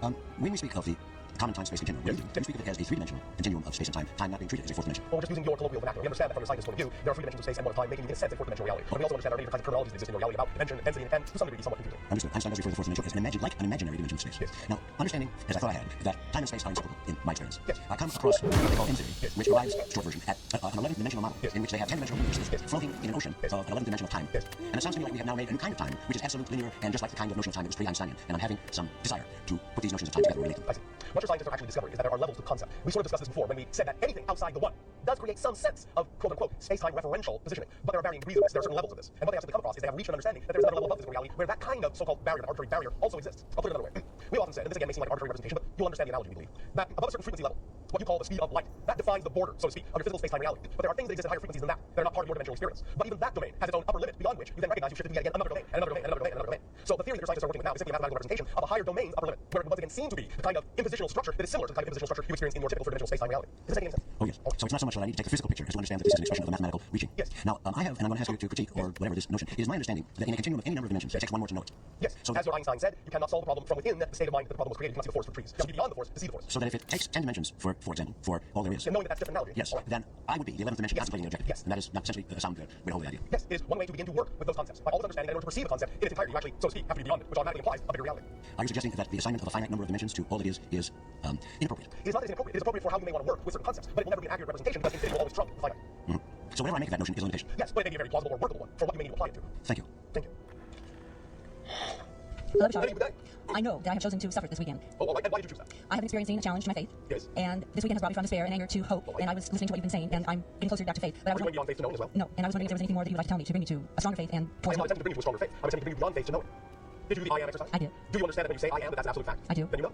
sir. When we speak of the common time-space continuum, we speak of it as a 3-dimensional continuum of space and time, time not being treated as a 4th dimension. Well, we're just using your colloquial vernacular. We understand that from your scientist point of view, there are 3 dimensions of space and 1 of time, making you in a sense a 4th dimensional reality. But we also understand there are major kinds of terminologies that exist in your reality about dimension, density, and to some degree somewhat confusing. Understood. Einstein does refer to the 4th dimension as an imaginary dimension of space. Yes. Now, understanding, as I thought I had, that time and space are inseparable in my experience, Yes. I come across what they call M-theory, which provides, short version, at an 11th-dimensional model, in which they have 10-dimensional universes floating in an ocean of an 11th dimension of time. Yes. And it sounds to me like we have now made a new kind of time, which is absolute, linear, and just like the kind of notion of time that was pre-Einsteinian. And I'm having some desire to put these notions of time together and relate them. I see. What your scientists are actually discovering is that there are levels to the concept. We sort of discussed this before when we said that anything outside the one does create some sense of quote-unquote space-time referential positioning. But there are varying degrees of this. There are certain levels of this. And what they have simply come across is they have reached an understanding that there's another level above physical reality where that kind of so-called barrier, that arbitrary barrier, also exists. I'll put it another way. We often said, and this again may seem like an arbitrary representation, but you'll understand the analogy, we believe, that above a certain frequency level, what you call the speed of light, that defines the border, so to speak, of your physical space-time reality. But there are things that exist at higher frequencies than that are not part of your dimensional experience. But even that domain has its own upper limit, beyond which you then recognize you shifted to yet again another domain, and another domain, and another domain, and another domain. So the theory that your scientists are working with now is simply a mathematical representation of a higher domain's upper limit, where it would once again seem to be the kind of impositional structure that is similar to the kind of impositional structure you experience in your typical third-dimensional space-time reality. Does that make any sense? Oh, yes. So it's not so much that I need to take the physical picture as to understand that this is an expression of a mathematical reaching. Yes. Now, I have, and I'm going to ask you to critique or whatever this notion. It is my understanding that in a continuum of any number of dimensions, it takes one more to know it. Yes. So as your Einstein said, you cannot solve the problem from within the state of mind that the problem was created. You cannot see the forest for trees. You have to be beyond the forest to see the forest. So that if it takes 10 dimensions, for example, for all there is, And knowing that that's different analogy. yes, then I would be the 11th dimension contemplating the objective. Yes. And that is not essentially a sound way to hold the idea. Yes, it is one way to begin to work with those concepts. By always understanding that in order to perceive a concept in its entirety, you actually, so to speak, have to be beyond it, which automatically implies a bigger reality. Are you suggesting that the assignment of a finite number of dimensions to all it is inappropriate? It is not that it's inappropriate. It is appropriate for how you may want to work with certain concepts, but it will never be an accurate representation because infinity will always trump the finite. Mm-hmm. So whatever I make of that notion is a limitation. Yes, but it may be a very plausible or workable one for what you may need to apply it to. Thank you. Thank you. Hello, How do you do that? I know that I have chosen to suffer this weekend. Oh, all right. And why did you choose that? I have been experiencing a challenge to my faith. Yes. And this weekend has brought me from despair and anger to hope. All right. And I was listening to what you've been saying, and I'm getting closer back to faith. But I Are was you going beyond faith to knowing as well? No, and I was wondering if there was anything more that you would like to tell me to bring me to a stronger faith and I towards am not hope. attempting to bring you to a stronger faith. I'm attempting to bring you beyond faith to knowing. Did you do the I am exercise? I did. Do you understand that when you say I am, that that's an absolute fact? I do. Then you know.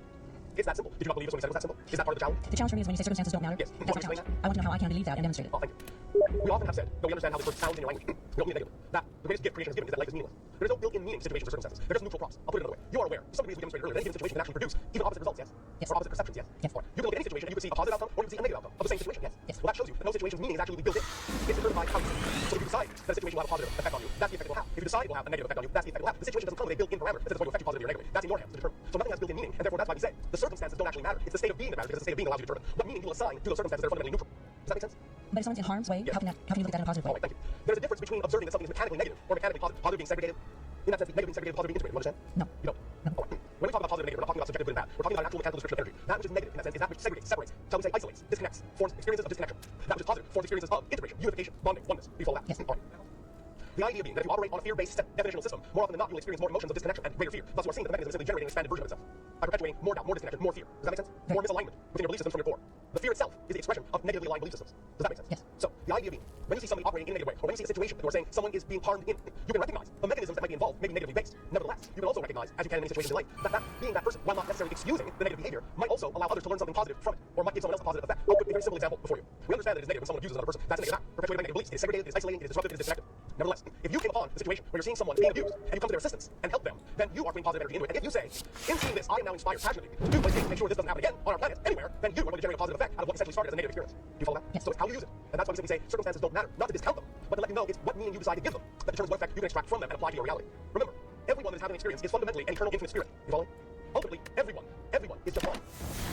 It's that simple. Did you not believe us when we said it was that simple? Is that part of the challenge? The challenge for me is when you say circumstances don't matter. Yes. That's my challenge. I want to know how I can believe that and demonstrate it. Oh, thank you. We often have said, though we understand how this word sounds in your language, we don't mean it negatively, that the greatest gift creation has given is that life is meaningless. There is no built-in meaning to situations or circumstances. They're just neutral props. I'll put it another way. You are aware, to some degree as we demonstrated earlier, that any given situation can actually produce even opposite results, yes? Yes. Or opposite perceptions, yes? Yes. Or you can look at any situation and you can see a positive outcome or you can see a negative outcome of the same situation, yes? Yes. Well, that shows you that no situation's meaning is actually built in. It's determined by how you see it. So if you decide that a situation will have a positive effect on you, that's the effect it will have. If you decide it will have a negative effect on you, that's the effect it will have. The situation doesn't come with a built-in parameter that says it's going to affect you positively or negatively. That's in your hands to determine. So nothing has built-in meaning, and therefore that's why we say the circumstances don't actually matter. It's the state of being that matters because the state of being allows you to determine what meaning you will assign to those circumstances that are fundamentally neutral. Does that make sense? But if someone's in harm's way, Yes. how can you look at that in a positive All way? right, thank you. There's a difference between observing that something is mechanically negative or mechanically positive. Positive being segregated. In that sense, negative being segregated, positive being integrated. You understand? No. You don't? No. All right. When we talk about positive and negative, we're not talking about subjective good and bad. We're talking about an actual mechanical description of energy. That which is negative in that sense is that which segregates, separates, shall we say isolates, disconnects, forms experiences of disconnection. That which is positive forms experiences of integration, unification, bonding, oneness. Do you follow that? Yes. All right. The idea being that if you operate on a fear-based definitional system, more often than not, you will experience more emotions of disconnection and greater fear. Thus, you are seeing that the mechanism is simply generating an expanded version of itself by perpetuating more doubt, more disconnection, more fear. Does that make sense? More misalignment within your belief systems from your core. The fear itself is the expression of negatively aligned belief systems. Does that make sense? Yes. So, the idea being, when you see somebody operating in a negative way, or when you see a situation that you are saying someone is being harmed in, you can recognize the mechanisms that might be involved may be negatively based. Nevertheless, you can also recognize, as you can in many situations in life, that being that person, while not necessarily excusing the negative behavior, might also allow others to learn something positive from it, or might give someone else a positive effect. I'll put a very simple example before you. We understand that it is negative when someone abuses another person. That's a negative act. Perpetuating negative beliefs. It is segregated, it is isolating, it is disruptive, it is disconnected. Nevertheless, if you came upon a situation where you're seeing someone being abused, and you come to their assistance and help them, then you are putting positive energy into it. And if you say, in seeing this, I am now inspired passionately to do what it takes to make sure this doesn't happen again on our planet, anywhere, then you are going to generate a positive effect out of what essentially started as a negative experience. Do you follow that? Yes. So it's how you use it. And that's why we simply say circumstances don't matter. Not to discount them, but to let you know it's what meaning you decide to give them that determines what effect you can extract from them and apply to your reality. Remember, everyone that is having an experience is fundamentally an eternal infinite spirit. You follow? Ultimately, everyone is just one.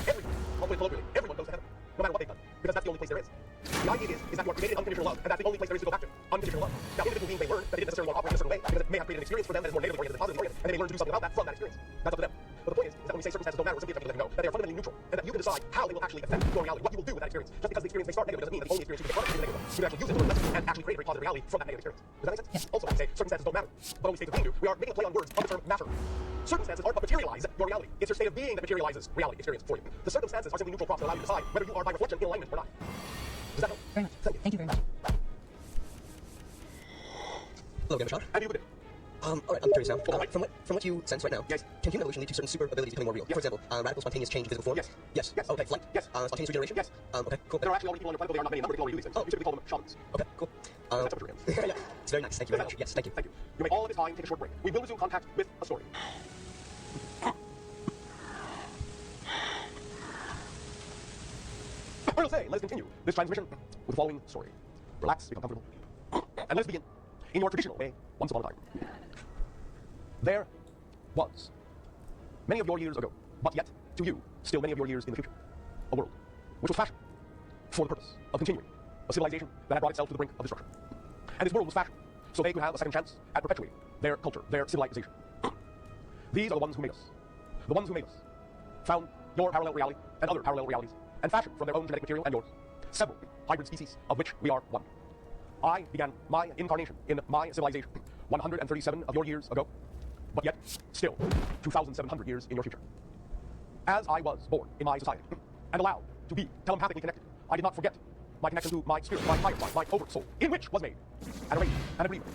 Everyone, all the way colloquially, everyone goes to heaven, no matter what they've done, because that's the only place there is. The idea is that you are created in unconditional love, and that's the only place there is to go back to. Unconditional love. Now, individual beings may learn that they didn't necessarily want to operate in a certain way, because it may have created an experience for them that is more negatively oriented than positively oriented, and they may learn to do something about that from that experience. That's up to them. But the point is that when we say circumstances don't matter, we're simply attempting to let you know that they are fundamentally neutral, and that you can decide how they will actually affect your reality, what you will do with that experience. Just because the experience may start negative doesn't mean that the only experience you can get from it is negative. You can actually use it to learn lessons and actually create a very positive reality from that negative experience. Does that make sense? Yes. Also, when we say circumstances don't matter, but when we say to being do, we are making a play on words of the term matter. Circumstances aren't what materialize your reality. It's your state of being that materializes reality experience for you. The circumstances are simply neutral props that allow you to decide whether you are by reflection in alignment or not. Does that help? Very much. Thank you. Thank you very much. Hello again, Michelle. How do you put it? All right, I'm curious now. All right. From what you sense right now, Yes. can human evolution lead to certain super abilities becoming more real? Yes. For example, radical spontaneous change in physical form? Yes. Yes. Yes. Okay, flight? Yes. Spontaneous regeneration? Yes. Okay, cool. There are actually already people on your planet, though they are not many in number, they can already do these things. Oh. You typically call them shamans. Okay, cool. That's what you're in. Yeah, it's very nice. Thank you very much. Yes, thank you. Thank you. You may all of this time take a short break. We will resume contact with a story. Well, say, let's continue this transmission with the following story. Relax, become comfortable, and let's begin in your traditional way, once upon a time. There was, many of your years ago, but yet, to you, still many of your years in the future, a world which was fashioned for the purpose of continuing a civilization that had brought itself to the brink of destruction. And this world was fashioned so they could have a second chance at perpetuating their culture, their civilization. These are the ones who made us. The ones who made us found your parallel reality and other parallel realities and fashioned from their own genetic material and yours several hybrid species of which we are one. I began my incarnation in my civilization 137 of your years ago, but yet still 2,700 years in your future. As I was born in my society and allowed to be telepathically connected, I did not forget my connection to my spirit, my higher self, my over soul, in which was made an arrangement and agreement,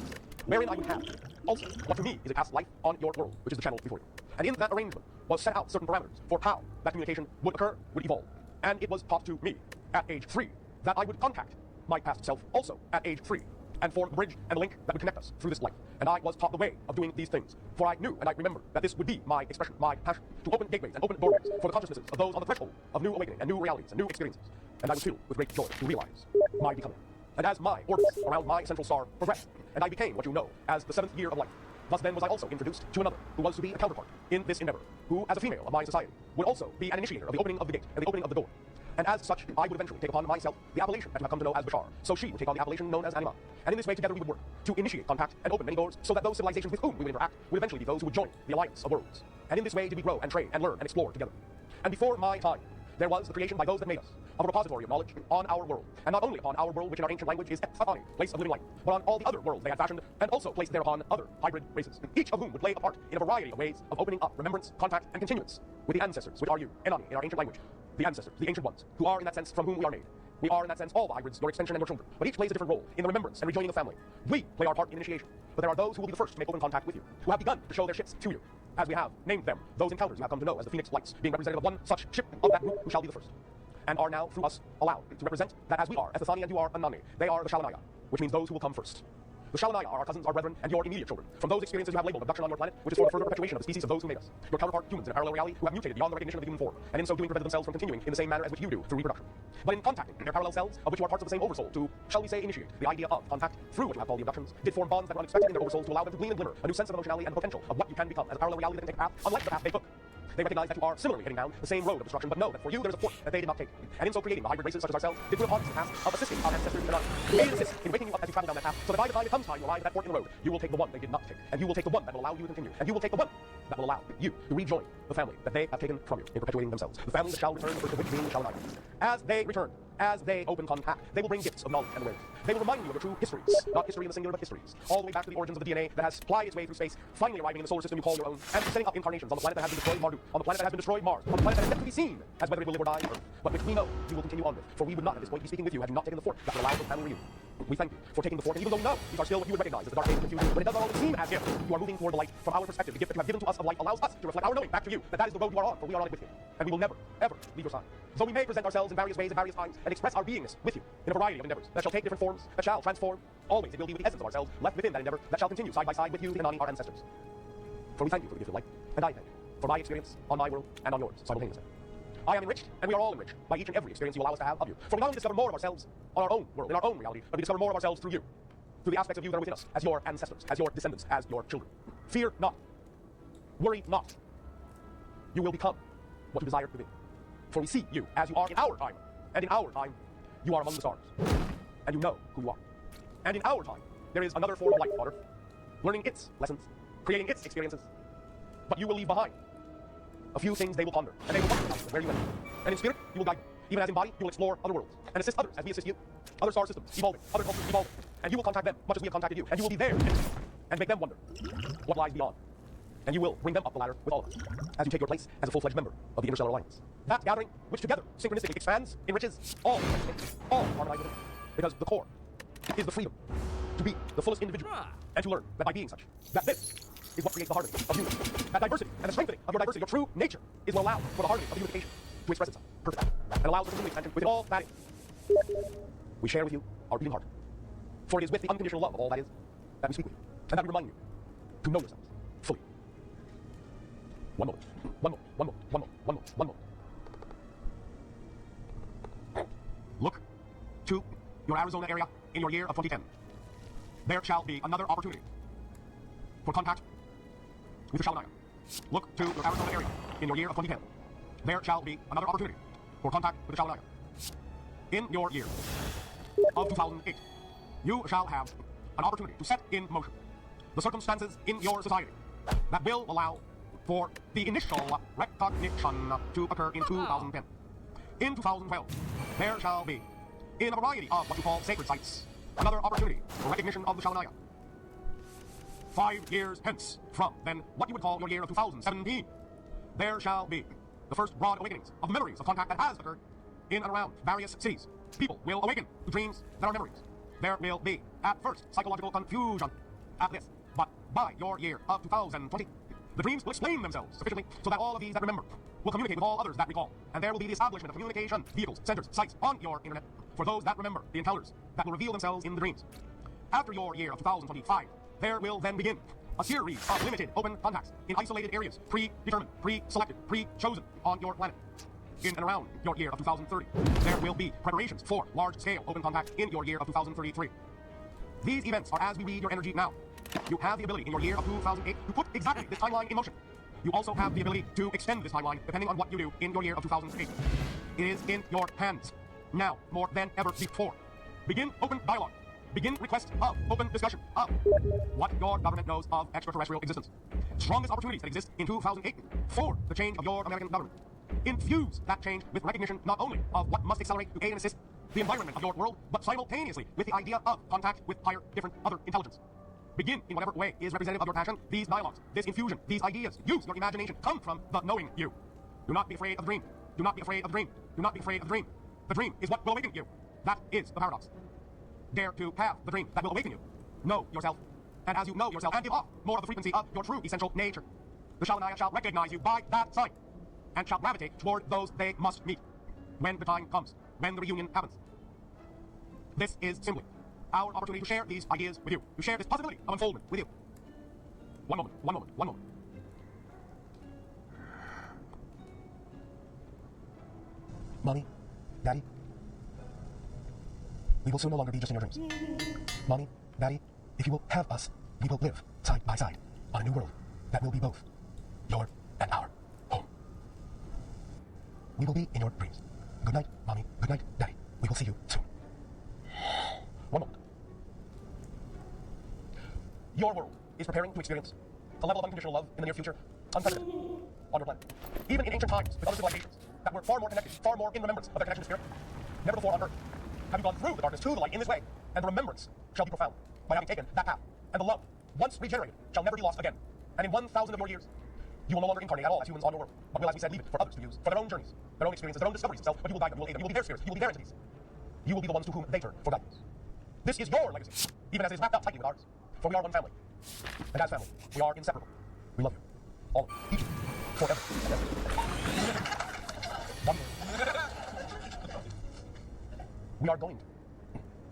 wherein I would have also what to me is a past life on your world, which is the channel before you. And in that arrangement was set out certain parameters for how that communication would occur, would evolve. And it was taught to me at age 3 that I would contact my past self also at age 3, and form the bridge and the link that would connect us through this life. And I was taught the way of doing these things, for I knew and I remembered that this would be my expression, my passion, to open gateways and open doorways for the consciousnesses of those on the threshold of new awakening and new realities and new experiences. And I was filled with great joy to realize my becoming. And as my orbits around my central star progressed, and I became what you know as the 7th year of life, thus then was I also introduced to another who was to be a counterpart in this endeavor, who, as a female of my society, would also be an initiator of the opening of the gate and the opening of the door. And as such, I would eventually take upon myself the appellation that you have come to know as Bashar. So she would take on the appellation known as Anima. And in this way, together we would work to initiate contact and open many doors so that those civilizations with whom we would interact would eventually be those who would join the alliance of worlds. And in this way did we grow and train and learn and explore together. And before my time, there was the creation by those that made us of a repository of knowledge on our world. And not only upon our world, which in our ancient language is Epsani, place of living light, but on all the other worlds they had fashioned, and also placed thereupon other hybrid races, each of whom would play a part in a variety of ways of opening up remembrance, contact, and continuance with the ancestors, which are you, Enani, in our ancient language. The ancestors, the ancient ones, who are in that sense from whom we are made. We are in that sense all the hybrids, your extension and your children, but each plays a different role in the remembrance and rejoining of family. We play our part in initiation, but there are those who will be the first to make open contact with you, who have begun to show their ships to you, as we have named them, those encounters you have come to know as the Phoenix Lights, being representative of one such ship of that group who shall be the first, and are now through us allowed to represent that as we are, as the Thani and you are Anani, they are the Shalanaya, which means those who will come first. The Shalanaya are our cousins, our brethren, and your immediate children. From those experiences you have labeled abduction on your planet, which is for the further perpetuation of the species of those who made us. Your counterpart humans in a parallel reality who have mutated beyond the recognition of the human form, and in so doing prevented themselves from continuing in the same manner as which you do through reproduction. But in contacting their parallel selves, of which you are parts of the same oversoul, to, shall we say, initiate the idea of contact through what you have called the abductions, did form bonds that were unexpected in their oversouls to allow them to glean and glimmer a new sense of emotionality and potential of what you can become as a parallel reality that can take a path unlike the path they took. They recognize that you are similarly heading down the same road of destruction, but know that for you there is a fork that they did not take. And in so creating the hybrid races such as ourselves, did put upon us the task of assisting our ancestors in us. They assist in waking you up as you travel down that path, so that by the time it comes time you arrive at that fork in the road, you will take the one they did not take. And you will take the one that will allow you to continue. And you will take the one that will allow you to rejoin the family that they have taken from you in perpetuating themselves. The family that shall return, the first of which being the Shalanaya. As they return, as they open contact, they will bring gifts of knowledge and awareness. They will remind you of your true histories, not history in the singular, but histories, all the way back to the origins of the DNA that has plied its way through space, finally arriving in the solar system you call your own, and setting up incarnations on the planet that has been destroyed, Marduk, on the planet that has been destroyed, Mars, on the planet that is yet to be seen as whether it will live or die, Earth, but which we know you will continue on with, for we would not at this point be speaking with you had you not taken the fork that will allow for family reunion. We thank you for taking the fork, and even though we know these are still what you would recognize as the dark days of confusion, but it does not always seem as if you are moving toward the light. From our perspective, the gift that you have given to us of light allows us to reflect our knowing back to you that that is the road you are on, for we are on it with you, and we will never, ever leave your side. So we may present ourselves in various ways at various times and express our beingness with you in a variety of endeavors that shall take different forms, that shall transform. Always it will be with the essence of ourselves left within that endeavor that shall continue side by side with you, the Inani, our ancestors. For we thank you for the gift of light, and I thank you for my experience on my world and on yours simultaneously. I am enriched, and we are all enriched by each and every experience you allow us to have of you. For we not only discover more of ourselves on our own world, in our own reality, but we discover more of ourselves through you, through the aspects of you that are within us, as your ancestors, as your descendants, as your children. Fear not. Worry not. You will become what you desire to be. For we see you as you are in our time, and in our time, you are among the stars, and you know who you are. And in our time, there is another form of life on Earth, learning its lessons, creating its experiences, but you will leave behind a few things they will ponder, and they will wonder where you went. And in spirit, you will guide them. Even as in body, you will explore other worlds, and assist others as we assist you. Other star systems evolving, other cultures evolving, and you will contact them much as we have contacted you, and you will be there and make them wonder what lies beyond. And you will bring them up the ladder with all of us, as you take your place as a full-fledged member of the Interstellar Alliance. That gathering, which together, synchronistically expands, enriches all harmonize with it, because the core is the freedom to be the fullest individual, and to learn that by being such, that this is what creates the harmony of unity. That diversity and the strengthening of your diversity, your true nature, is what allows for the harmony of unification to express itself perfectly, and allows for the expansion within all that is. We share with you our beating heart, for it is with the unconditional love of all that is that we speak with you, and that we remind you to know yourselves fully. One moment, one moment, one moment, one moment, one moment, one moment. Look to your Arizona area in your year of 2010. There shall be another opportunity for contact with the Shalanaya. Look to your Arizona area in your year of 2010. There shall be another opportunity for contact with the Shalanaya. In your year of 2008, you shall have an opportunity to set in motion the circumstances in your society that will allow for the initial recognition to occur in 2010. In 2012, there shall be, in a variety of what you call sacred sites, another opportunity for recognition of the Shalanaya. 5 years hence from then, what you would call your year of 2017, there shall be the first broad awakenings of memories of contact that has occurred in and around various cities People will awaken to dreams that are memories. There will be, at first, psychological confusion at this, but by your year of 2020, the dreams will explain themselves sufficiently so that all of these that remember will communicate with all others that recall, and there will be the establishment of communication vehicles, centers, sites on your internet for those that remember the encounters that will reveal themselves in the dreams. After your year of 2025, there will then begin a series of limited open contacts in isolated areas, predetermined, pre-selected, pre-chosen on your planet. In and around your year of 2030, there will be preparations for large-scale open contact in your year of 2033. These events are as we read your energy now. You have the ability in your year of 2008 to put exactly this timeline in motion. You also have the ability to extend this timeline depending on what you do in your year of 2008. It is in your hands, now more than ever before. Begin open dialogue. Begin request of open discussion of what your government knows of extraterrestrial existence. Strongest opportunities that exist in 2008 for the change of your American government. Infuse that change with recognition not only of what must accelerate to aid and assist the environment of your world, but simultaneously with the idea of contact with higher, different, other intelligence. Begin in whatever way is representative of your passion, these dialogues, this infusion, these ideas. Use your imagination. Come from the knowing you. Do not be afraid of the dream. Do not be afraid of the dream. Do not be afraid of the dream. The dream is what will awaken you. That is the paradox. Dare to have the dream that will awaken you. Know yourself. And as you know yourself and give off more of the frequency of your true essential nature, the Shalanaya shall recognize you by that sign and shall gravitate toward those they must meet when the time comes, when the reunion happens. This is simply our opportunity to share these ideas with you, to share this possibility of unfoldment with you. One moment, one moment, one moment. Mommy, Daddy, we will soon no longer be just in your dreams. Mommy, Daddy, if you will have us, we will live side by side on a new world that will be both your and our home. We will be in your dreams. Good night, Mommy. Good night, Daddy. We will see you soon. One moment. Your world is preparing to experience a level of unconditional love in the near future unprecedented on your planet. Even in ancient times, with other civilizations that were far more connected, far more in remembrance of their connection to spirit, never before on Earth have you gone through the darkness to the light in this way, and the remembrance shall be profound by having taken that path. And the love, once regenerated, shall never be lost again. And in 1,000 of your years, you will no longer incarnate at all as humans on your world, but will, as we said, leave it for others to use, for their own journeys, their own experiences, their own discoveries themselves, but you will guide them, you will aid them, you will be their spirits, you will be their entities. You will be the ones to whom they turn for guidance. This is your legacy, even as it is wrapped up tightly with ours, for we are one family. And as family, we are inseparable. We love you. All of you. Each of you. Forever and ever. One word. We are going to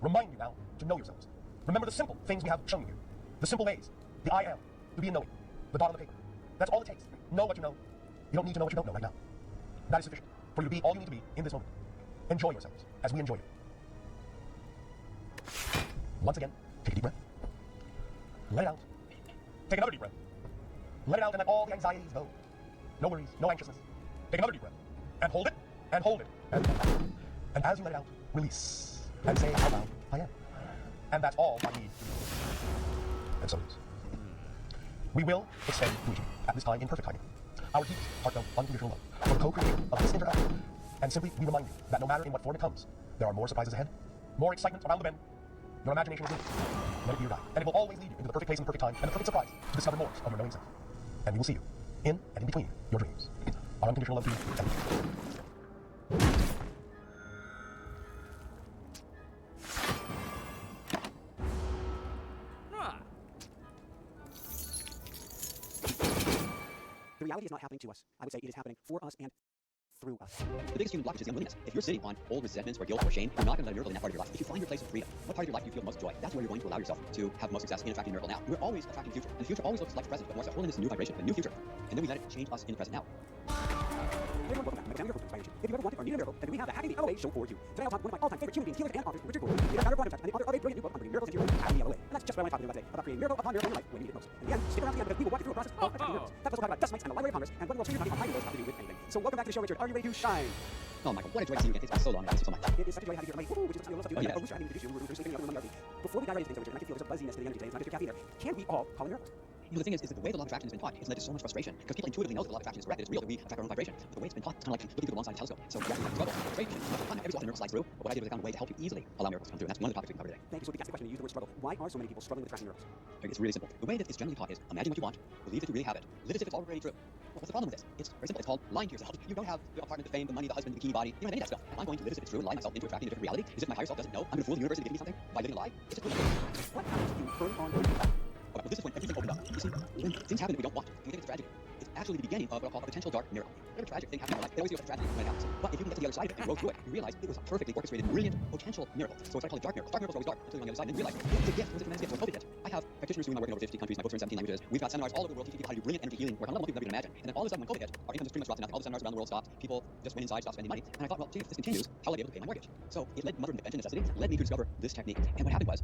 remind you now to know yourselves. Remember the simple things we have shown you. The simple ways. The I am. To be in knowing. The dot on the paper. That's all it takes. Know what you know. You don't need to know what you don't know right now. That is sufficient for you to be all you need to be in this moment. Enjoy yourselves as we enjoy you. Once again, take a deep breath. Let it out. Take another deep breath. Let it out and let all the anxieties go. No worries, no anxiousness. Take another deep breath. And hold it, and hold it, and hold it. And as you let it out, release. And say out loud, I am. And that's all I need. And so it is. We will extend to each other at this time in perfect timing our deep, heartfelt, unconditional love for the co-creation of this interaction. And simply, we remind you that no matter in what form it comes, there are more surprises ahead, more excitement around the bend. Your imagination is limited. Let it be your guide. And it will always lead you into the perfect place and the perfect time and the perfect surprise to discover more of your knowing self. And we will see you in and in between your dreams. Our unconditional love to you and you. The reality is not happening to us. I would say it is happening for us and through us. The biggest human blockage is the unwillingness. If you're sitting on old resentments or guilt or shame, you're not going to let a miracle in that part of your life. If you find your place of freedom, what part of your life do you feel the most joy? That's where you're going to allow yourself to have the most success in attracting a miracle now. We're always attracting the future, and the future always looks like the present, but more so. We're in this new vibration, a new future, and then we let it change us in the present now. Everyone, welcome back to Miracle Inspiration. If you ever wanted or needed a miracle, then we have the Happy the LOA show for you. Today I'll talk to one of my all-time favorite human beings, healers, and authors, Richard Gordon. He is founder of Quantum Touch and the author of a brilliant new book on bringing miracles into your life, Happy the LOA. And that's just what I want to talk to you about today, about creating miracle upon miracle in your life when you need it most. In the end, stick around to the end because we will walk you through a process of attracting miracles. That's also talk about dust mites and the Library of Congress and when we'll change your money on hiding those have to do with anything. So welcome back to the show, Richard. Are you ready to shine? Oh, Michael, what a joy to see you again. It's been so long. I miss you so much. It is such a joy having you here. Woo, which is something I love to do. Oh, yes. I haven't introduced you. We're sleeping in the other room on the RV. Before we dive right into things, Richard, and I can feel there's a buzziness to the energy today. It's not just your caffeine there. Can we all call a miracle? The thing is that the way the law of attraction has been taught has led to so much frustration because people intuitively know that the law of attraction is correct, that it's real, that we attract our own vibration. But the way it's been taught, it's kind of like looking through the wrong side of the telescope. So you have to struggle. Frustration is much fun. Every so often a miracle slides through. But what I did was I found a way to help you easily allow miracles to come through. And that's one of the topics we can cover today. Thank you. So if you ask the question, you use the word struggle. Why are so many people struggling with attracting miracles? It's really simple. The way that it's generally taught is imagine what you want, believe that you really have it, live as if it's already true. Well, what's the problem with this? It's very simple. It's called lying to yourself. You don't have the apartment, the fame, the money, the husband, the bikini body. You don't have any of that stuff. And I'm going to live as if it's true and lie myself into attracting a different reality. As if my higher self doesn't know. I'm going to fool the universe into giving me something by living a lie. It's just What happens if you turn on the okay, well, this is when everything opened up. You see, when things happen that we don't want, and we think it's a tragedy, it's actually the beginning of what I'll call a potential dark miracle. Every tragic thing happens in our life, they always feel like a tragedy when it happens. But if you can get to the other side of it and grow through it, you realize it was a perfectly orchestrated, brilliant, potential miracle. So it's what I call a dark miracle. Dark miracles are always dark until you're on the other side and then you realize it was a gift, it was a tremendous gift, it was COVID hit. I have practitioners doing my work in over 50 countries, my books are in 17 languages. We've got seminars all over the world teaching people how to do brilliant energy healing work on a level people never even imagine. And then all of a sudden when COVID hit, our income just pretty much dropped to nothing. All the seminars around the world stopped. People just went inside, stopped spending money. And I thought, well, gee, if this continues, how will I be able to pay my mortgage? So it led mother invention necessity, led me to discover this technique. And what happened was,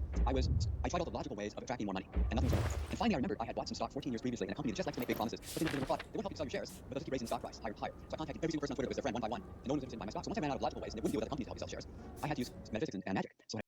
I tried all the logical ways of attracting more money, and nothing was working. And finally I remembered I had bought some stock 14 years previously in a company that just likes to make big promises, but they never thought they won't help you sell your shares, but they'll keep raising the stock price higher and higher. So I contacted every single person on Twitter who was their friend one by one, and no one was interested in buying my stock. So once I ran out of logical ways, and it wouldn't deal with other companies to help you sell shares, I had to use metaphysics and magic. So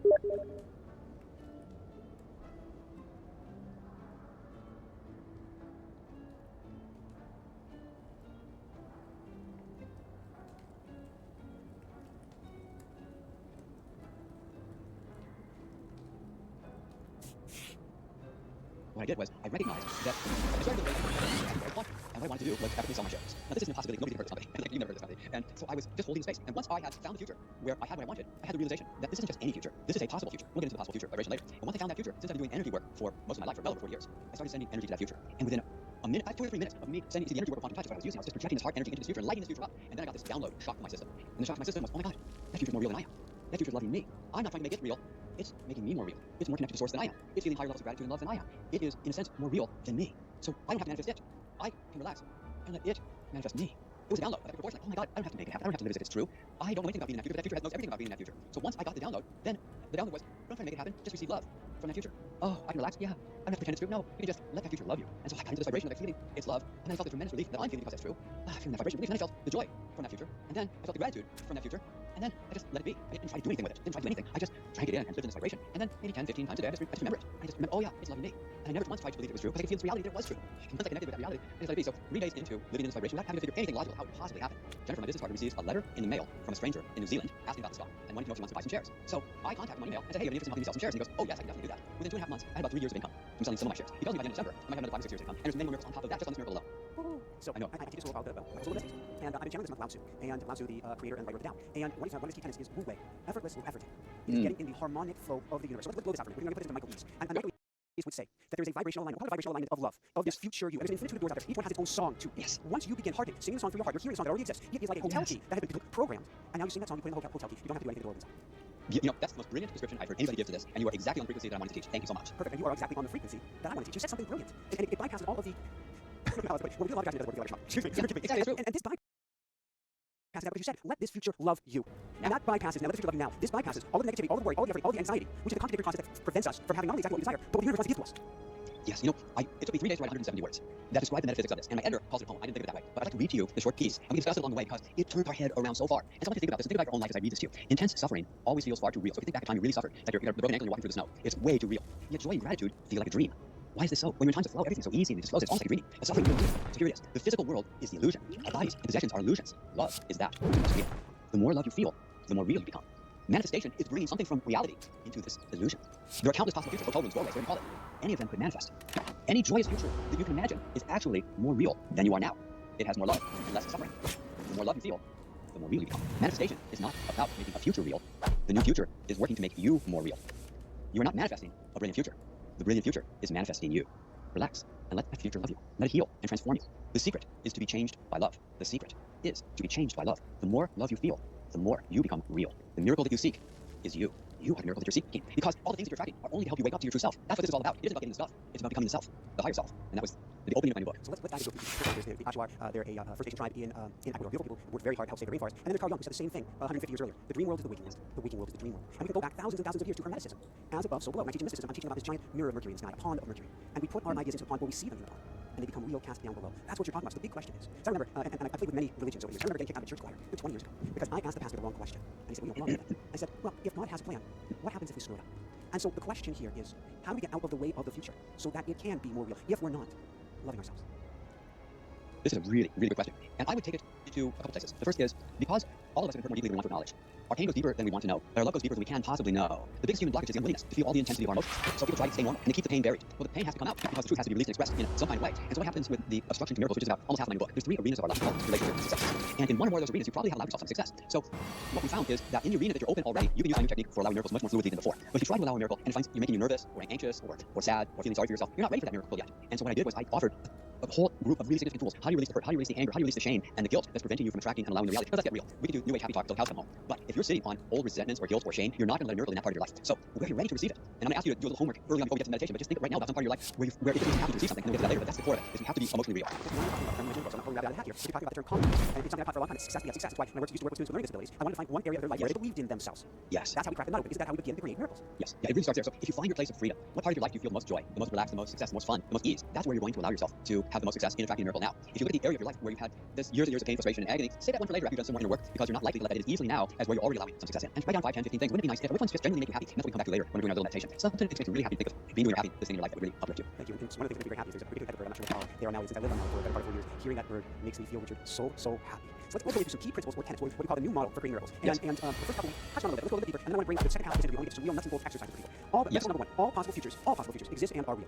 What I did was I recognized that I started to and what I wanted to do was ethically sell my shares. Now, this is an impossibility. Nobody's ever heard of this company. You've never heard of this company. And so I was just holding space. And once I had found the future where I had what I wanted, I had the realization that this isn't just any future. This is a possible future. We'll get into the possible future vibration later. And once I found that future, since I've been doing energy work for most of my life, for well over 40 years, I started sending energy to that future. And within a minute, 2 or 3 minutes of me sending the energy work of quantum touch, what I was using, I was just projecting this heart energy into this future and lighting this future up. And then I got this download shock to my system. And the shock to my system was, oh my God, that future's more real than I am. That future's loving me. I'm not trying to make it real. It's making me more real. It's more connected to source than I am. It's feeling higher levels of gratitude and love than I am. It is, in a sense, more real than me. So I don't have to manifest it. I can relax and let it manifest me. It was a download. I got proportion, like, oh my God, I don't have to make it happen. I don't have to live as if it's true. I don't know anything about being in that future, but that future knows everything about being in that future. So once I got the download, then the download was, don't try to make it happen, just receive love from that future. Oh, I can relax? Yeah. I don't have to pretend it's true. No, you can just let that future love you. And so I got into this vibration of like feeling it's love, and then I felt the tremendous relief that I'm feeling because it's true. Feeling that vibration relief, and then I felt the joy from that future, and then I felt the gratitude from that future, and then I just let it be. I didn't try to do anything with it. Didn't try to do anything. I just drank it in and lived in this vibration. And then maybe 10, 15 times a day, I just remember it. I just remember, oh yeah, it's loving me. And I never once tried to believe it was true, because I could feel this reality that it was true. And once I connected with that reality, I just let it be. So 3 days into living in this vibration, without having to figure anything logical how it could possibly happen, Jennifer, my business partner, receives a letter in the mail from a stranger in New Zealand asking about the stock and wanting to know if she wants to buy some shares. So I contacted him on email and said, hey, are you interested in helping me sell some shares? And he goes, oh yes, I can definitely do that. Within 2.5 months, I had about 3 years of income from selling some of my shares. He tells me by the end of December, I might have another 5 or 6 years of income. And there's many more miracles on top of that, just on this miracle alone. So I know I teach a school about the mystics, and I've been channeling this month Lao Tzu, and Lao Tzu, the creator and writer of the Tao. And one of his key tenets is Wu Wei, effortless Wu effort. It is getting in the harmonic flow of the universe. So let's go this afternoon. We're going to put this into Michael East. And Michael East would say that there is a vibrational alignment, a vibrational alignment of love, of this future you. And there's an infinitude of doors out there. Each one has its own song too. Yes. Once you begin hearting, singing a song through your heart, you're hearing a song that already exists. It is like a hotel key that has been programmed, and now you sing that song, you put it in the hotel key. You don't have to do anything, the door opens up. You know, that's the most brilliant description I've heard anybody give to this, and you are exactly on the frequency that I wanted to teach. Thank you so much. Perfect, and you are exactly on the frequency that I want to teach. You said something brilliant, and it bypasses all of the... well, we do a lot of guys in the network, excuse me. Exactly, true. And this bypasses that, what you said, let this future love you. And that bypasses, now let this future love you now. This bypasses all of the negativity, all the worry, all the effort, all the anxiety, which is the contradictory process that prevents us from having not only exactly what we desire, but what the universe wants to give to us. Yes, you know, it took me 3 days to write 170 words that describe the metaphysics of this, and my editor calls it a poem. I didn't think of it that way, but I'd like to read to you the short piece, and we discussed it along the way because it turned our head around so far. And so I want you to think about this, and think about your own life as I read this to you. Intense suffering always feels far too real. So if you think back to a time you really suffered, like you're broken ankle and you're walking through the snow, it's way too real. Yet joy and gratitude feel like a dream. Why is this so? When you're in times of flow, everything's so easy and it just flows. It's almost like a dream. But suffering, you don't do. So here it is. The physical world is the illusion. Our bodies and possessions are illusions. Love is that which is real. The more love you feel, the more real you become. Manifestation is bringing something from reality into this illusion. There are countless possible futures, or totems, doorways, whatever you call it. Any of them could manifest. Any joyous future that you can imagine is actually more real than you are now. It has more love and less suffering. The more love you feel, the more real you become. Manifestation is not about making a future real. The new future is working to make you more real. You are not manifesting a brilliant future. The brilliant future is manifesting you. Relax and let that future love you. Let it heal and transform you. The secret is to be changed by love. The secret is to be changed by love. The more love you feel, the more you become real. The miracle that you seek is you. You are the miracle that you're seeking. Because all the things that you're tracking are only to help you wake up to your true self. That's what this is all about. It isn't about getting the stuff. It's about becoming the self, the higher self. And that was the opening of my new book. So let's dive into it. There's the Achuar. They're a First Nation tribe in Ecuador. Beautiful people who worked very hard to help save the rainforest. And then there's Carl Jung, who said the same thing 150 years earlier. The dream world is the waking world. The waking world is the dream world. And we can go back thousands and thousands of years to Hermeticism. As above, so below. When I teach mysticism, I'm teaching about this giant mirror of Mercury in the sky, a pond of Mercury. And we put our ideas into a pond where we see them in the pond. And they become real, cast down below. That's what you're talking about. So the big question is. So I remember, and I played with many religions over the years. I remember getting kicked out of a church choir 20 years ago because I asked the pastor the wrong question. And he said, well, you don't know that. I said, well, if God has a plan, what happens if we screw it up? And so the question here is, how do we get out of the way of the future so that it can be more real if we're not loving ourselves? This is a really, really good question. And I would take it to a couple places. The first is, because all of us have been hurt more deeply than we want to acknowledge. Our pain goes deeper than we want to know, but our love goes deeper than we can possibly know. The biggest human blockage is the unwillingness to feel all the intensity of our emotions. So people try to stay normal, and they keep the pain buried. Well, the pain has to come out because the truth has to be released and expressed in some kind of way. And so what happens with the obstruction to miracles, which is about almost half my new book, there's 3 arenas of our life related to success. And in one or more of those arenas, you probably have allowed yourself some success. So what we found is that in the arena that you're open already, you can use my new technique for allowing miracles much more fluidly than before. But if you try to allow a miracle and it finds you're making you nervous or anxious or sad or feeling sorry for yourself, you're not ready for that miracle yet. And so what I did was I offered a whole group of really significant tools. How do you release the hurt? How do you release the anger? How do you release the shame and the guilt that's preventing you from attracting and allowing the reality? Let's get real. We can do new age happy talk until the cows come home. But if you're sitting on old resentments or guilt or shame, you're not going to let a miracle in that part of your life. So where you're ready to receive it. And I'm going to ask you to do a little homework early on before we get to meditation, but just think right now about some part of your life where it doesn't happen to receive something, and then we'll get to that later. But that's the core of it, is we have to be emotionally real. I'm not pulling rabbit out of the hat here. We're talking about the term confidence, and it's something I've taught for a long time. It's success. Yeah, success. It's why when I used to work with students with learning disabilities, I wanted to find one area of their life where they believed in themselves. Yes. That's how we crack the nut open. Is that how we begin to create miracles? Yes. Yeah, it really starts there. So if you find your place of freedom, what part of your life do you feel the most joy, the most relaxed, the most success, the most fun, the most ease? That's where you're going to allow yourself to have the most success in attracting a miracle now. If you look at the area of your life where you've had this years and years of pain, frustration, and agony, save that one for later after you've done some more inner work, because you're not likely to let that in as easily now as where you're already allowing some success in. And write down 5, 10, 15 things. Wouldn't it be nice if which ones just genuinely make you happy? And that's what we come back to later when we're doing our little meditation. Something that makes you really happy to think of being doing or having this thing in your life that would really uplift you. Thank you. And one of the things that makes me very happy is there's a particular type of bird. I'm not sure how they are nowadays since I lived on Maui for a better part of 4 years. Hearing that bird makes me feel, Richard, so happy. So let's go into some key principles or tenets, what we call the new model for creating miracles. Yes. And the first couple we touched on a little bit. Let's go a little bit deeper. And then I want to bring the second half of this interview. I want to get some real nuts and bolts exercises for people. Principle number 1. All possible futures exist and are real.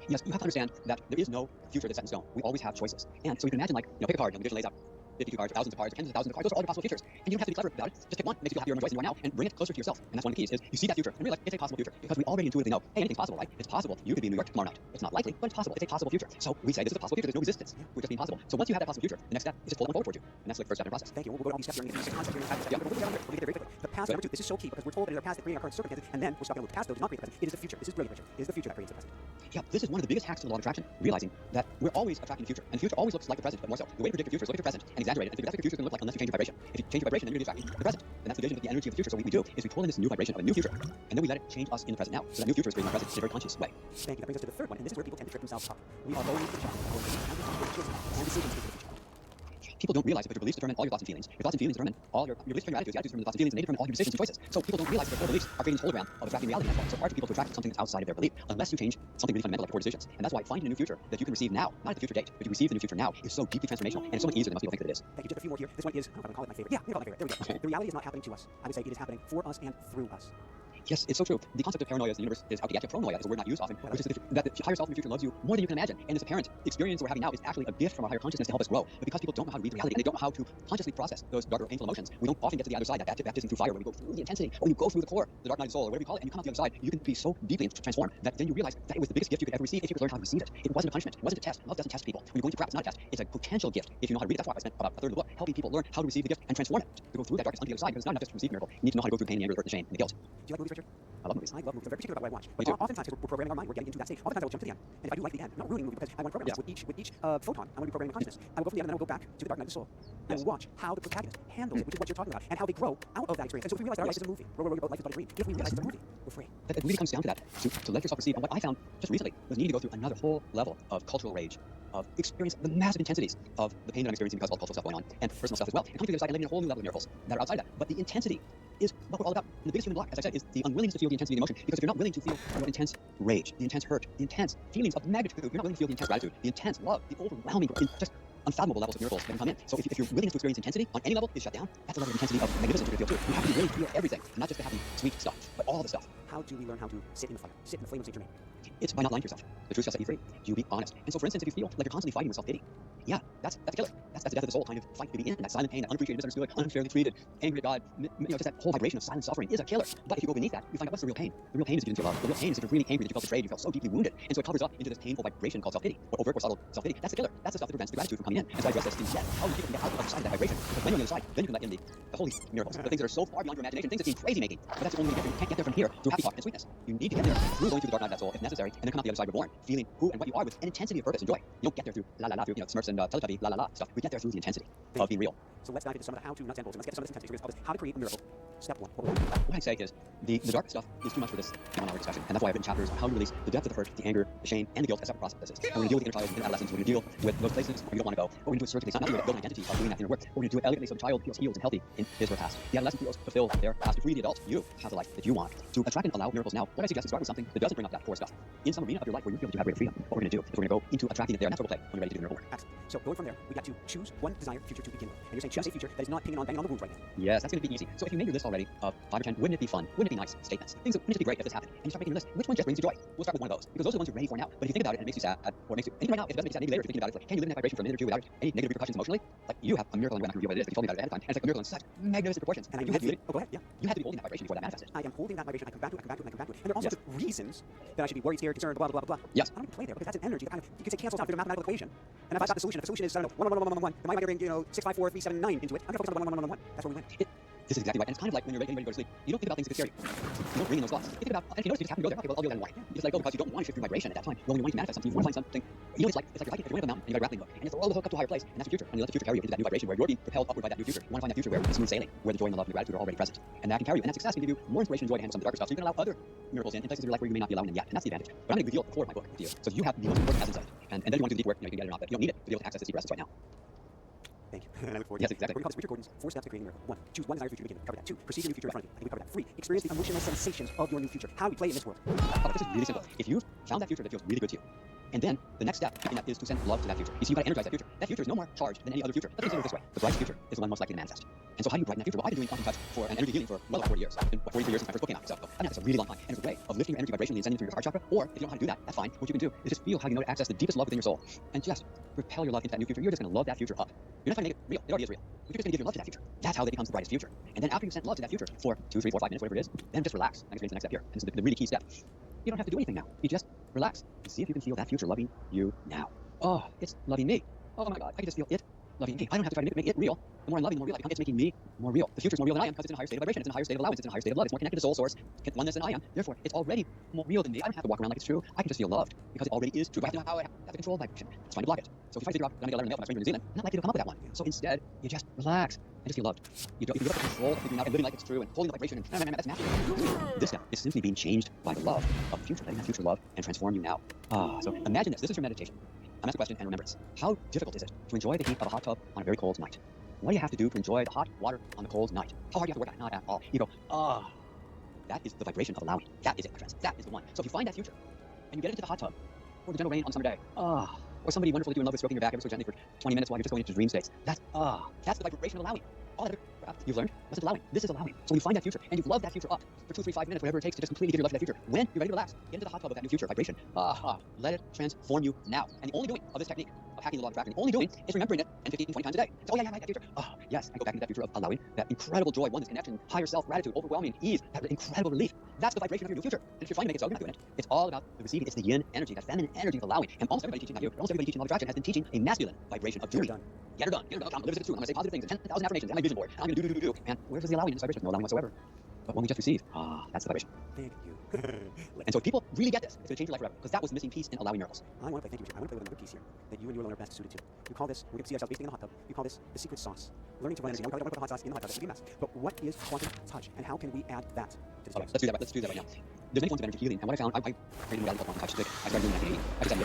Yes, you have to understand that there is no future that's set in stone. We always have choices. And so you can imagine, like, pick a card. The magician lays out 52 cards, thousands of cards, tens of thousands of cards. Those are all your possible futures. And you don't have to be clever about it. Just pick one, makes you feel happier and more joyous than you are now, and bring it closer to yourself. And that's one of the keys, is you see that future and realize it's a possible future. Because we already intuitively know, hey, anything's possible, right? It's possible. You could be in New York tomorrow night. It's not likely, but it's possible. It's a possible future. So we say this is a possible future. There's no resistance. We're just being possible. So once you have that possible future, the next step is just pull it one forward towards you. And that's like the first step in the process. Thank you. We'll go to all these steps here and get these concepts here and types of stuff. We'll get there very quickly. The past, number 2, this is so key because we're told that in our past that creating our current circumstances, and then we're stuck in the past, though, does not create the present. It is the future. This is brilliant, Richard. It is the future that creates the present. Yeah, this is one of the biggest hacks to the law of attraction, realizing that we're always attracting the future. And the future always looks like the present, but more so. The way to predict the future is look at your present and exaggerate it and figure that's what your future is going to look like unless you change your vibration. If you change your vibration, then you're going to be attracting the present. And that's the vision of the energy of the future. So what we do is we pull in this new vibration of a new future, and then we let it change us in the present now. So that new future is creating the present in a very conscious way. Thank you. That brings us to the third one, and this is where people tend to trip themselves up. We are always the child. And decisions into the future. People don't realize that your beliefs determine all your thoughts and feelings. Your thoughts and feelings determine all your beliefs determine your attitudes determine the thoughts and feelings, and they determine all your decisions and choices. So people don't realize that their core beliefs are creating this hologram of attracting reality. That's why it's so hard for people to attract something that's outside of their belief unless you change something really fundamental like your core decisions. And that's why finding a new future that you can receive now, not at the future date, but you receive the new future now, is so deeply transformational and it's so much easier than most people think that it is. Thank you. Just a few more here. This one is, I'm going to call it my favorite. Yeah, I'm going to call it my favorite. There we go. The reality is not happening to us. I would say it is happening for us and through us. Yes, it's so true. The concept of paranoia is the universe is out to get you. Pronoia is a word not used often, which is that the higher self in the future loves you more than you can imagine. And this apparent experience we're having now is actually a gift from our higher consciousness to help us grow. But because people don't know how to read the reality and they don't know how to consciously process those darker, painful emotions, we don't often get to the other side, that baptism through fire, where we go through the intensity, or you go through the core, the dark night of the soul, or whatever you call it, and you come out the other side, you can be so deeply transformed that then you realize that it was the biggest gift you could ever receive if you could learn how to receive it. It wasn't a punishment. It wasn't a test. Love doesn't test people. When you're going through crap, it's not a test. It's a potential gift if you know how to read it. That's why I spent about a third of the book helping people learn how to receive the gift and transform it, to go through that darkness on the other side, because it's not enough just to receive a miracle. You need to know how to go through the pain, the anger, the hurt, the shame, and the guilt. Do you like movies, Richard? I love movies. I love movies. I'm very particular about what I watch. Me too. Oftentimes, because we're programming our mind, we're getting into that state. Oftentimes, I will jump to the end. And if I do like the end, I'm not ruining the movie because I want to program this. With each photon, I'm going to be programming my consciousness. I will go from the end and then I will go back to the dark night of the soul. And watch how the protagonist handles it, which is what you're talking about, and how they grow out of that experience. And so if we realize that our life is a movie, row your boat, life is but a dream. If we realize it's a movie, we're free. It really comes down to that, to let yourself receive. And what I found just recently was needing to go through another whole level of cultural rage, of experience the massive intensities of the pain that I'm experiencing because of all the cultural stuff going on, and personal stuff as well. And coming to the other side and living a whole new level of miracles that are outside of that. But the intensity is what we're all about. And the biggest human block, as I said, is the unwillingness to feel the intensity of the emotion. Because if you're not willing to feel your intense rage, the intense hurt, the intense feelings of magnitude, you're not willing to feel the intense gratitude, the intense love, the overwhelming, just unfathomable levels of miracles that can come in. So if your willingness to experience intensity on any level is shut down, that's a level of intensity of magnificence you're going to feel too. You have to be willing to feel everything, not just the happy, sweet stuff, but all the stuff. How do we learn how to sit in the fire, sit in the flame of St. Germain? It's by not lying to yourself. The truth shall set you free. You be honest. And so, for instance, if you feel like you're constantly fighting with self-pity, yeah, that's a killer. That's the death of the soul kind of fight to be in. That silent pain, that unappreciated, misunderstood, unfairly treated, angry at God, just that whole vibration of silent suffering is a killer. But if you go beneath that, you find out what's the real pain. The real pain is that you didn't feel love. The real pain is that you're really angry, that you felt betrayed, you felt so deeply wounded. And so it covers up into this painful vibration called self-pity, or overt or subtle self-pity. That's the killer. That's the stuff that prevents the gratitude from coming in. And so I address this instead. How do people get out of the side of that vibration? Because when you're on the other side, then you can let in the holy miracles, the things that are so far beyond your imagination, things that seem crazy making. But that's the only way to get there. You can't get there from here through happy talk and sweetness. You need to get there through going through the dark night of that soul if necessary, and then come out the other side reborn, feeling who and what you are with an intensity of purpose and joy. You don't get there through la la la, through Smurfs and Teletubby la la la stuff. We get there through the intensity of being real. So let's dive into some of the how-to nuts and bolts, and let's get some of this intensity. So we're going to how to create a miracle. Step 1. What I say is the dark stuff is too much for this 1-hour discussion, and that's why I've written chapters on how to release the depth of the hurt, the anger, the shame, and the guilt as separate processes. And we're going to deal with the inner child and adolescence. We're going to deal with those places where you don't want to go. We're going to do it surgically. It's not going to build an identity of doing that inner work. We're going to do it elegantly so the child feels healed and healthy in his or her past. The adolescent feels fulfilled their past. To free the adult, you have the life that you want. To attract and allow miracles now, what I suggest is start with something that doesn't bring up that core stuff. In some arena of your life where you feel to have great freedom, what we're going to do is we're going to go into attracting it there, and that's what we'll play when you're ready to do the miracle work. Excellent. So going from there, we got to choose one desired future to begin with. And you're saying choose a future that is not banging on the wound right now. Yes, that's going to be easy. So if you made your list already of 5 or 10, wouldn't it be fun? Wouldn't it be nice statements? Things that wouldn't it be great if this happened? And you start making your list. Which one just brings you joy? We'll start with one of those because those are the ones you're ready for now. But if you think about it and it makes you sad, or it makes you anything right now, if it doesn't make you sad, maybe later if you're thinking about it, it's like, can you live in that vibration for a minute or two without any negative repercussions emotionally? Like you have a miracle, and we're not going to reveal what it is, but you told me about it ahead of time, and it's like a miracle in such magnificent proportions. And you had to be, go ahead, yeah. You had to be holding that vibration before that manifested. I am holding that vibration. I come back to it. And there are all sorts of reasons that I should be worried, scared, concerned, blah blah blah blah. Yes. I don't even play there because that's an energy that kind of you could say cancels out through a mathematical equation. And if I've got the solution, if the solution is I don't know 1, then why am I getting 654 379 into it? I'm going to focus on the 1. That's where we win. This is exactly right. And it's kind of like when you're getting ready to go to sleep. You don't think about things that could scare you. You don't bring in those thoughts. You think about, and if you notice, you just happen to go there. Okay, well, I'll deal with that in water. You just let it go because you don't want to shift your vibration at that time. Well, when you want to manifest something, you want to find something. You know, it's like you're hiking. If you're going up a mountain and you got a grappling hook, and you throw all the hook up to a higher place, and that's the future. And you let the future carry you into that new vibration where you're being propelled upward by that new future. You want to find that future where it's smooth sailing, where the joy and the love and the gratitude are already present. And that can carry you. And that success can give you more inspiration and joy to handle some of the darker stuff. So you can allow other miracles in places of your life where you may not be allowing them yet. And that's the advantage. But I'm going to reveal the core of my book to you. So you have the most important essence of it. And then you want to do the deep work, you know, you can get it or not, but you don't need it to be able to access this deeper essence right now. Thank you. And I look forward Yes, to exactly. We're going to call this Richard Gordon's 4 steps to creating a miracle. 1. Choose one desired future to begin with. Cover that. 2. Perceive the new future in front of you. I think we covered that. 3. Experience the emotional sensations of your new future. How we play in this world. This is really simple. If you've found that future that feels really good to you, and then the next step in that is to send love to that future. You see, you've got to energize that future. That future is no more charged than any other future. Let's consider it this way. The brightest future is the one most likely to manifest. And so how do you brighten that future? Well, I've been doing quantum touch for an energy healing for well over 40 years. It's been 43 years since my first book came out. So I've done this a really long time. And it's a way of lifting your energy vibration and sending it through your heart chakra. Or if you don't know how to do that, that's fine. What you can do is just feel how you know to access the deepest love within your soul. And just propel your love into that new future. You're just going to love that future up. You're not going to make it real. It already is real. You're just going to give your love to that future. That's how it becomes the brightest future. And then after you've sent love to that future for 2, 3, 4, 5 minutes, whatever it is, then just relax and experience the next step here. And this is the really key step. You don't have to do anything now. You just relax and see if you can feel that future loving you now. Oh, it's loving me. Oh my God, I can just feel it loving me. I don't have to try to make it real. The more I'm loving, the more real I become. It's making me more real. The future's more real than I am because it's in a higher state of vibration. It's in a higher state of allowance. It's in a higher state of love. It's more connected to soul source, oneness than I am. Therefore, it's already more real than me. I don't have to walk around like it's true. I can just feel loved because it already is true. I have to know how I have to control vibration. It's trying to block it. So if you try to figure out, I'm going to get a letter in the mail from a stranger in New Zealand, I'm not likely to come up with that one. So instead, you just relax and just feel loved. You give up the control of figuring out and living like it's true and holding the vibration and that's natural. This step is simply being changed by the love of the future, letting that future love and transform you now. So imagine this. This is your meditation. I'm asking a question and remember this. How difficult is it to enjoy the heat of a hot tub on a very cold night? What do you have to do to enjoy the hot water on the cold night? How hard do you have to work at it? Not at all. You go, that is the vibration of allowing. That is it, my friends. That is the one. So if you find that future and you get into the hot tub or the gentle rain on a summer day, or somebody wonderful that you in love with stroking your back ever so gently for 20 minutes while you're just going into dream states, that's the vibration of allowing. All that crap you've learned, that's allowing. This is allowing. So when you find that future and you've loved that future up for 2, 3, 5 minutes, whatever it takes to just completely give your love to that future, when you're ready to relax, get into the hot tub of that new future vibration. Let it transform you now. And the only doing of this technique of hacking the law of attraction, the only doing is remembering it 10, 15, 20 times a day. So, yeah, that future. Yes, and go back into that future of allowing that incredible joy, oneness, connection, higher self, gratitude, overwhelming ease, that incredible relief. That's the vibration of your new future. And if you're trying to make it so, you're not doing it. It's all about the receiving. It's the yin energy, that feminine energy of allowing. And almost everybody teaching that almost everybody teaching law of attraction has been teaching a masculine vibration of doing. Get her done. Get her done. I'm going to live as it's true. I'm going to say positive things and 10,000 affirmations and my vision board. And I'm going to do. And where's the allowing in this vibration? No allowing whatsoever. But when we just receive, that's the vibration. Thank you. And so if people really get this, it's going to change your life forever. Because that was the missing piece in allowing miracles. I want to play, thank you, Richard. I want to play with another piece here that you and your are best suited to. You call this, we're going to see ourselves basting in the hot tub. You call this the secret sauce. Learning to run energy. Now, we probably want to put hot sauce in the hot tub. It would be a mess. But what is quantum touch? And how can we add that to this Let's do that. Let's do that right now. There's many forms of energy healing. And what I found, I created a modality called quantum touch. I started doing that in 1980. I just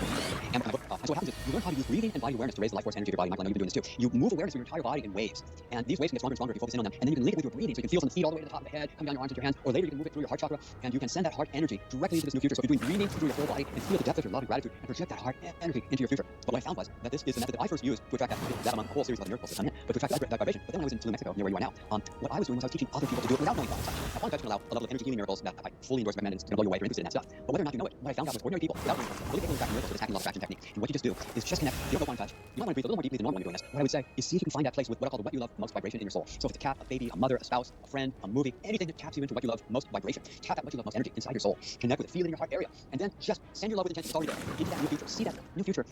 and so what happens is you learn how to use breathing and body awareness to raise the life force energy of your body. Michael, I know you've been doing this too. You move awareness of your entire body in waves. And these waves can get stronger and stronger if you focus in on them. And then you can link it with your breathing. So you can feel from the feet all the way to the top of the head, come down your arms into your hands. Or later you can move it through your heart chakra. And you can send that heart energy directly into this new future. So you're doing breathing through your whole body and feel the depth of your love and gratitude and project that heart energy into your future. But what I found was that this is the method that I first used to attract that among a whole series of other miracles that come in, but to attract that vibration. But then when I was in Tulum, Mexico, near where you are now, what I was doing was I was teaching other people to do it without knowing quantum touch. Now, quantum touch can allow a level of energy healing miracles that I fully endorse and recommend. It's going to blow your way if you're interested in that stuff. But whether or not you know it, what I found out was ordinary people without knowing quantum really able to attract miracles with this hacking law of attraction technique. And what you just do is just connect. You don't know quantum touch. You might want to breathe a little more deeply than normal when you're doing this. What I would say is see if you can find that place with what I call the what you love most vibration in your soul. So if it's a cat, a baby, a mother, a spouse, a friend, a movie, anything that taps you into what you love most vibration, tap that what you love most energy inside your soul. Connect with it, feel it in your heart area, and then just send your love with intention. It's already there. Into that new future. See that new future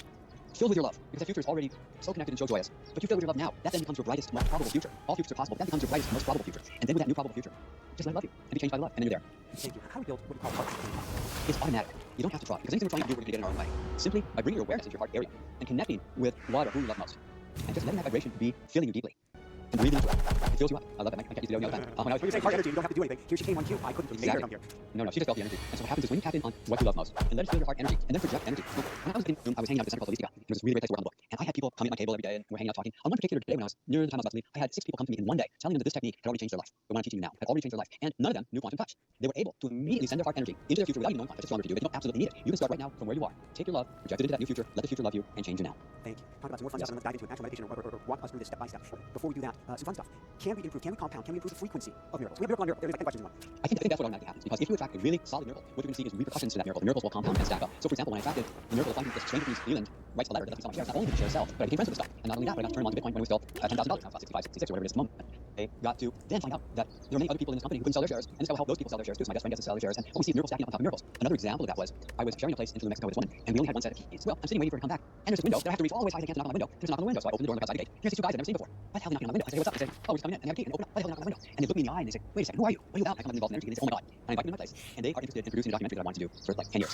filled with your love, because that future is already so connected and so joyous. But you fill it with your love now. That then becomes your brightest, most probable future. All futures are possible. That becomes your brightest, most probable future. And then with that new probable future, just let it love you and be changed by the love, and then you're there. Thank you. How do we build what we call heart? It's automatic. You don't have to try, because anything we're trying to do, we're going to get in our own way. Simply by bringing your awareness into your heart area and connecting with what or who you love most, and just letting that vibration be filling you deeply. And breathing into it. It fills you up. I love that. I can't use the other time. When I was When you say heart energy, you don't have to do anything. Here she came on cue. I couldn't make her come here. No, she just felt the energy. And so what happens is when you tap in on what you love most, and let it fill your heart energy, and then project energy. Look, when I was hanging out at the center called Alicia. It was a really great place to work on the book. And I had people coming at my table every day, and we're hanging out talking. On one particular day when I was near the time I was about to leave, I had 6 people come to me in one day, telling them that this technique had already changed their life. The one I'm teaching you now had already changed their life. And none of them knew quantum touch. They were able to immediately send their heart energy into their future without even knowing quantum touch. It's stronger to do, but you don't absolutely need it. You can start right now from where you are. Take your love, project it into that new future, let the future love you, and change you now. Thank you. Talk about some more fun stuff, and let's dive into an actual meditation or walk us through this step by step. Before we do that, some fun stuff. Can we improve? Can we compound? Can we improve the frequency of miracles? We have a miracle on miracle. There's like 10 questions in one. I think that's what automatically happens, because if you attract a really solid miracle, what you're going to see is repercussions to that miracle. The miracles will compound and stack up. So, for example, when I attracted the miracle of finding this stranger from New Zealand writes a letter that lets me sell my shares, not only did he share himself, but I became friends with the stuff. And not only that, but I got to turn him on to Bitcoin when it was still $10,000. Now it's about 65, 66, or whatever it is at the moment. they got to then find out that there are many other people in this company who couldn't sell their shares, and this guy will help those people sell their shares too. So my best friend gets to sell their shares, and we see miracles stacking up on top of miracles. Another example of that was I was sharing a place in Mexico with this woman, and we only had one set of keys. Well, I'm sitting waiting for her to come back, and there's a window that I have to reach all the way as high as I can to knock on the window. There's a knock on the window, so I open the door and look outside the gate. Here's these two guys I've never seen before. Why the hell are they knocking on the window? I say, hey, what's up? They say, oh, we're just coming in, and they have a key, and open up. Why the hell are they knocking on the window? And they look me in the eye and they say, wait a second, who are you? What are you about? I come up involved in energy, and they say, oh my god. And I invite them to my place, and they are interested in producing a documentary that I wanted to do for like 10 years.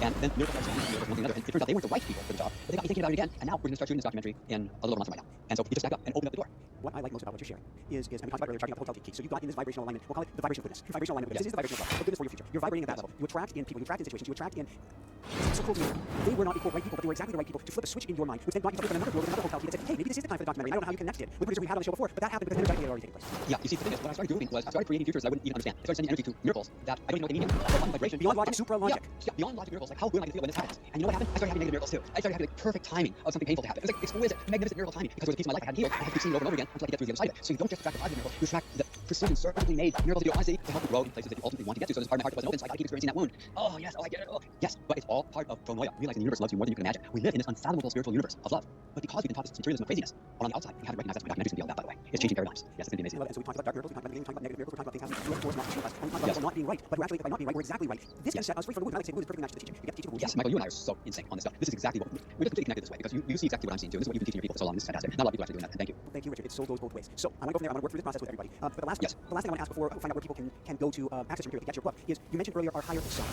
And then miracles started happening, miracles one thing another, and it turns out they weren't the right people for the job, but they got me thinking about it again, and now we're going to start shooting this documentary in a little over a month from right now. And so he just backed up and opened up the door. What I like most about what you're sharing is and we talked about earlier, charging up hotel key. So you got in this vibrational alignment. We'll call it the vibrational goodness. Vibrational alignment. This is the vibrational love. The goodness for your future. You're vibrating at that level. You attract in people. You attract in situations. You attract in. It's so cool to me. They were not the right people, but they were exactly the right people to flip a switch in your mind, which then got you to another door with another hotel key that said, hey, maybe this is the time for the documentary. I don't know how you connected with the producer we had on the show before, but that happened because energetically it had already taken place. Yeah, you see, the thing is, what I started doing was I started creating futures that I wouldn't even understand. I started sending energy to miracles that I don't even know what they mean. Vibration, beyond logic, supra logic. Yeah, beyond logic miracles. Like, how good am I going to feel when this happens? And you know what happened? I started having negative miracles too. I started having like perfect timing of something painful to happen. It was like exquisite, magnificent miracle timing because there was a piece of my life I hadn't healed. I had to keep seeing it over and over again until I could get through the other side of it. So you don't just attract the positive miracles, you attract the precision, surgically made miracles that you honestly to help you grow in places that you ultimately want to get to. So this part of my heart that wasn't open, so I got to keep experiencing that wound. Oh yes, oh I get it. Oh yes, but it's all part of pronoia, realizing the universe loves you more than you can imagine. We live in this unfathomable spiritual universe of love. But because we've been taught this materialism and craziness, on the outside, we haven't recognized that's what my documentary's going to be all about, by the way. It's changing paradigms. Yes, it's going to be amazing. And so we talked about dark miracles, we talked about negative, we talked about negative miracles, we talked about things happening to us, towards not to us, and we talked about not being right. But we're actually, by not being right, we're exactly right. This can set us free from the wound. I like to say the wound is perfectly matched to the teaching. You get to teach people. Yes, Michael, you and I are so in sync on this stuff. This is exactly what we're just completely connected this way because you see exactly what I'm seeing too. This is what you've been teaching your people for so long. This is fantastic. Not a lot of people actually doing that. Thank you. Thank you, Richard. It so goes both ways. So I want to go from there. I want to work through this process with everybody. But the last thing I want to ask before I find out where people can go to access your material to get your book is you mentioned earlier our higher self.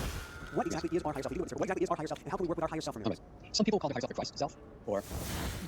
What exactly is our higher self? What exactly is our higher self, and how can we work with our higher self from here? Some people call their higher self their Christ self, or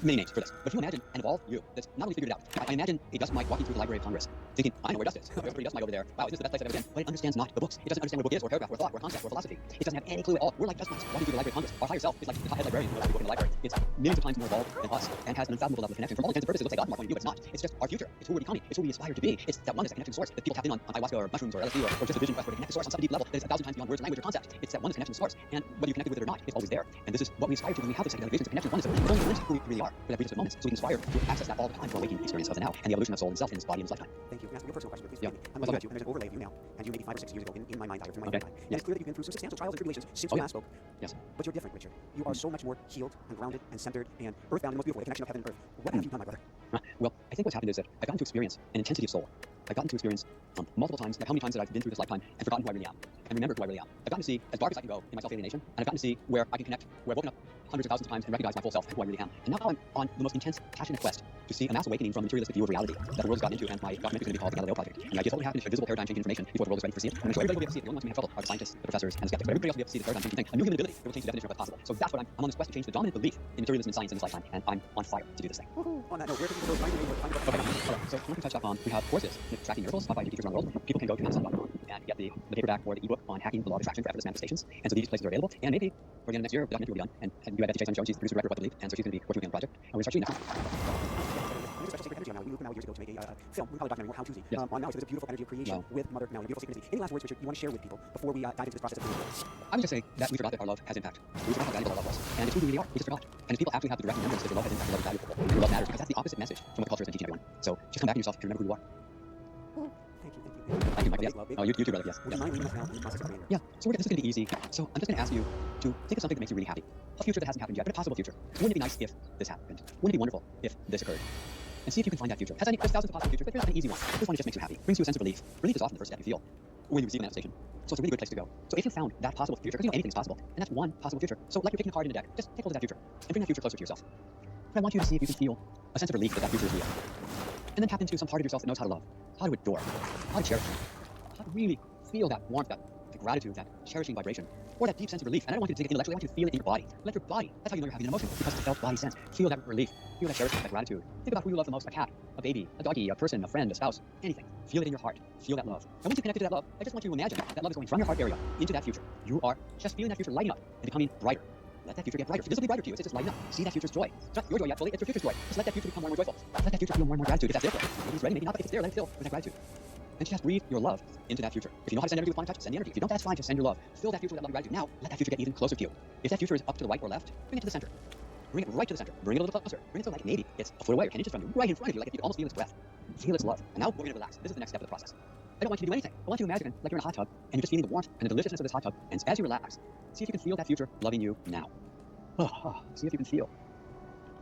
many names for this. But if you imagine an evolved you that's not only figured it out, I imagine a dust mite walking through the Library of Congress, thinking, I know where dust is. There's a pretty dust mite over there. Wow, isn't this the best place I've ever been? But it understands not the books. It doesn't understand what a book is, or paragraph, or thought, or concept, or philosophy. It doesn't have any clue at all. We're like dust mites walking through the Library of Congress. Our higher self is like the top head librarian who knows every book in the library. It's millions of times more evolved than us, and has an unfathomable level of connection. From all intents and purposes, it looks like God from our point of view, but it's not. It's just our future. It's who we're becoming. It's who we aspire to be. It's that oneness, that connection to source that people tap in on ayahuasca or mushrooms or LSD or just a vision quest where they connect to source on some deep level that is 1,000 times beyond words, language, or concept. It's that oneness connection to source, and whether you're connected with it or not, it's always there. And this is what we aspire to when we have this psychedelic visions of connection to oneness. It only glimpses who we really are for that brief moments, so we can aspire to access that all the time for our waking experience of the now and the evolution of soul and self in this body and this lifetime. Thank you. Ask me your personal question, please. Yeah. I'm looking at you, and there's an overlay of you now, and you maybe 5 or 6 years ago in my mind, through my mind. And it's clear that you've been through some substantial trials and tribulations since we last spoke. Yes. But you're different, Richard. You are so much more healed and grounded and centered and earthbound in the most beautiful way, the connection of heaven and earth. What have you done, my brother? Well, I think what's happened is that I've gotten to experience an intensity of soul. I've gotten to experience multiple times, like how many times that I've been through this lifetime and forgotten who I really am, and remembered who I really am. I've gotten to see as dark as I can go in my self-alienation, and I've gotten to see where I can connect, where I've woken up hundreds of thousands of times and recognize my full self and who I really am. And now I'm on the most intense, passionate quest to see a mass awakening from the materialistic view of reality that the world has gotten into, and my documentary is going to be called The Galileo Project. And the idea is what would happen is a visible paradigm-changing information before the world is ready to see it. I'm going to show everybody will be able to see it. The only ones who may have trouble are the scientists, the professors, and the skeptics. But everybody else will be able to see the paradigm-changing thing, a new human ability that will change the definition of what's possible. So that's what I'm on this quest to change the dominant belief in materialism and science in this lifetime, and I'm on fire to do this thing. On that note, where can people go? Find your name, Okay. So one can touch upon, we have courses in tracking miracles taught by teachers around the world. People can go to Amazon.com and get the paperback or the ebook on hacking the law of attraction for effortless manifestations. And so these places are available. And maybe for the end of next year, the documentary will be done. And you have Betty Chase on the show. She's the producer director of What to Believe, and so she's going to be working on the project. And we're going to start shooting next time. There's a special sacred energy on now. We moved from now years ago to make a film. We call it documentary, more how-to-y. Yes. On now, so there's a beautiful energy of creation with Mother now, a beautiful sacred energy. Any last words, Richard, you want to share with people before we dive into this process of creation? I would just say that we forgot that our love has impact. We forgot how valuable our love was. And it's who we really are. We just forgot. And if people actually have the direct remembrance that your love has impact, your love is valuable, and your love matters, because that's the opposite message from what the culture has been teaching everyone. So just come back to yourself and remember who you are. Thank you, Michael. Yes. Oh, you too, brother. Yes. Would you mind leading us now in the process of creating? Yeah. So this is going to be easy. So I'm just going to ask you to think of something that makes you really happy. A future that hasn't happened yet, but a possible future. Wouldn't it be nice if this happened? Wouldn't it be wonderful if this occurred? And see if you can find that future. There's thousands of possible futures, but here's an easy one. This one just makes you happy. Brings you a sense of relief. Relief is often the first step you feel when you receive a manifestation. So it's a really good place to go. So if you found that possible future, because you know anything's possible, and that's one possible future. So like you're picking a card in a deck, just take hold of that future and bring that future closer to yourself. And I want you to see if you can feel a sense of relief that that future is real. And then tap into some part of yourself that knows how to love, how to adore, how to cherish, how to really feel that warmth, that gratitude, that cherishing vibration, or that deep sense of relief. And I don't want you to think it intellectually, I want you to feel it in your body. Let your body, that's how you know you're having an emotion, because it's a felt body sense. Feel that relief, feel that cherishing, that gratitude. Think about who you love the most, a cat, a baby, a doggy, a person, a friend, a spouse, anything. Feel it in your heart, feel that love. And once you connect to that love, I just want you to imagine that love is going from your heart area into that future. You are just feeling that future lighting up and becoming brighter. Let that future get brighter. This will be brighter to you. It's just lighting up. See that future's joy. It's not your joy yet fully, it's your future's joy. Just let that future become more and more joyful. Let that future feel more and more gratitude if that's there for it. Maybe it's ready, maybe not, but if it's there, let it fill with that gratitude. And just breathe your love into that future. If you know how to send energy with quantum touch, send the energy. If you don't, that's fine. Just send your love. Fill that future with that love and gratitude. Now, let that future get even closer to you. If that future is up to the right or left, bring it to the center. Bring it right to the center. Bring it a little closer. Bring it so like maybe it's a foot away or 10 inches from you, right in front of you, like you can almost feel its breath. Feel its love. And now we're going to relax. This is the next step of the process. I don't want you to do anything. I want you to imagine like you're in a hot tub and you're just feeling the warmth and the deliciousness of this hot tub. And as you relax, see if you can feel that future loving you now. See if you can feel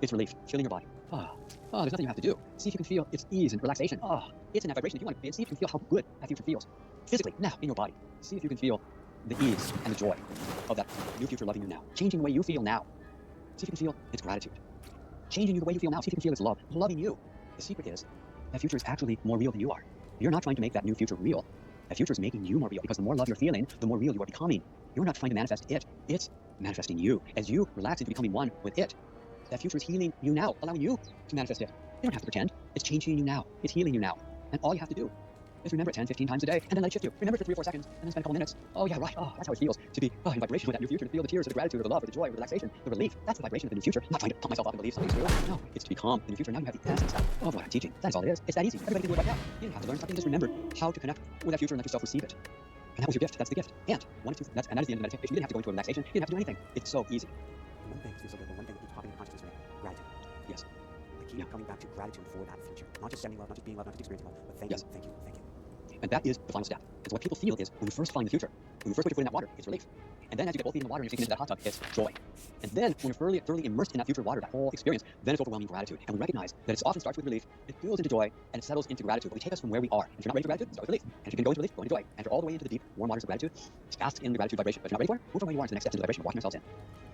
its relief filling your body. There's nothing you have to do. See if you can feel its ease and relaxation. It's in that vibration. If you want to see if you can feel how good that future feels. Physically, now, in your body. See if you can feel the ease and the joy of that new future loving you now. Changing the way you feel now. See if you can feel its gratitude. Changing you the way you feel now. See if you can feel its love, loving you. The secret is that future is actually more real than you are. You're not trying to make that new future real. That future is making you more real, because the more love you're feeling, the more real you are becoming. You're not trying to manifest it. It's manifesting you. As you relax into becoming one with it, that future is healing you now, allowing you to manifest it. You don't have to pretend. It's changing you now. It's healing you now. And all you have to do is remember it 10, 15 times a day, and then let it shift you. Remember it for 3 or 4 seconds, and then spend a couple minutes. Oh, yeah, right. That's how it feels to be in vibration with that new future, to feel the tears or the gratitude or the love or the joy or the relaxation, the relief. That's the vibration of the new future. I'm not trying to pump myself up and believe something's real. No, it's to become the new future. Now you have the essence of what I'm teaching. That's all it is. It's that easy. Everybody can do it right now. You don't have to learn something. Just remember how to connect with that future and let yourself receive it. And that was your gift. That's the gift. And one of two. That is the end of meditation. You didn't have to go into a relaxation. You didn't have to do anything. It's so easy. One thing feels so good, but one thing that keeps popping in consciousness for me, gratitude. Yes. I keep coming back to gratitude for that future. Not just sending love, not just being love, not just experiencing love, but thank Yes. you, thank you, thank you. And that is the final step. Because what people feel is when you first find the future, when you first put your foot in that water, it's relief. And then as you get both feet in the water and you're sinking into that hot tub, it's joy. And then when you're thoroughly immersed in that future water, that whole experience, then it's overwhelming gratitude. And we recognize that it often starts with relief, it builds into joy, and it settles into gratitude. But we take us from where we are. And if you're not ready for gratitude, start with relief. And if you can go into relief, go into joy. Enter all the way into the deep, warm waters of gratitude. Bask in the gratitude vibration. But if you're not ready for it, move from where you are to the next step into the vibration of walking yourselves in.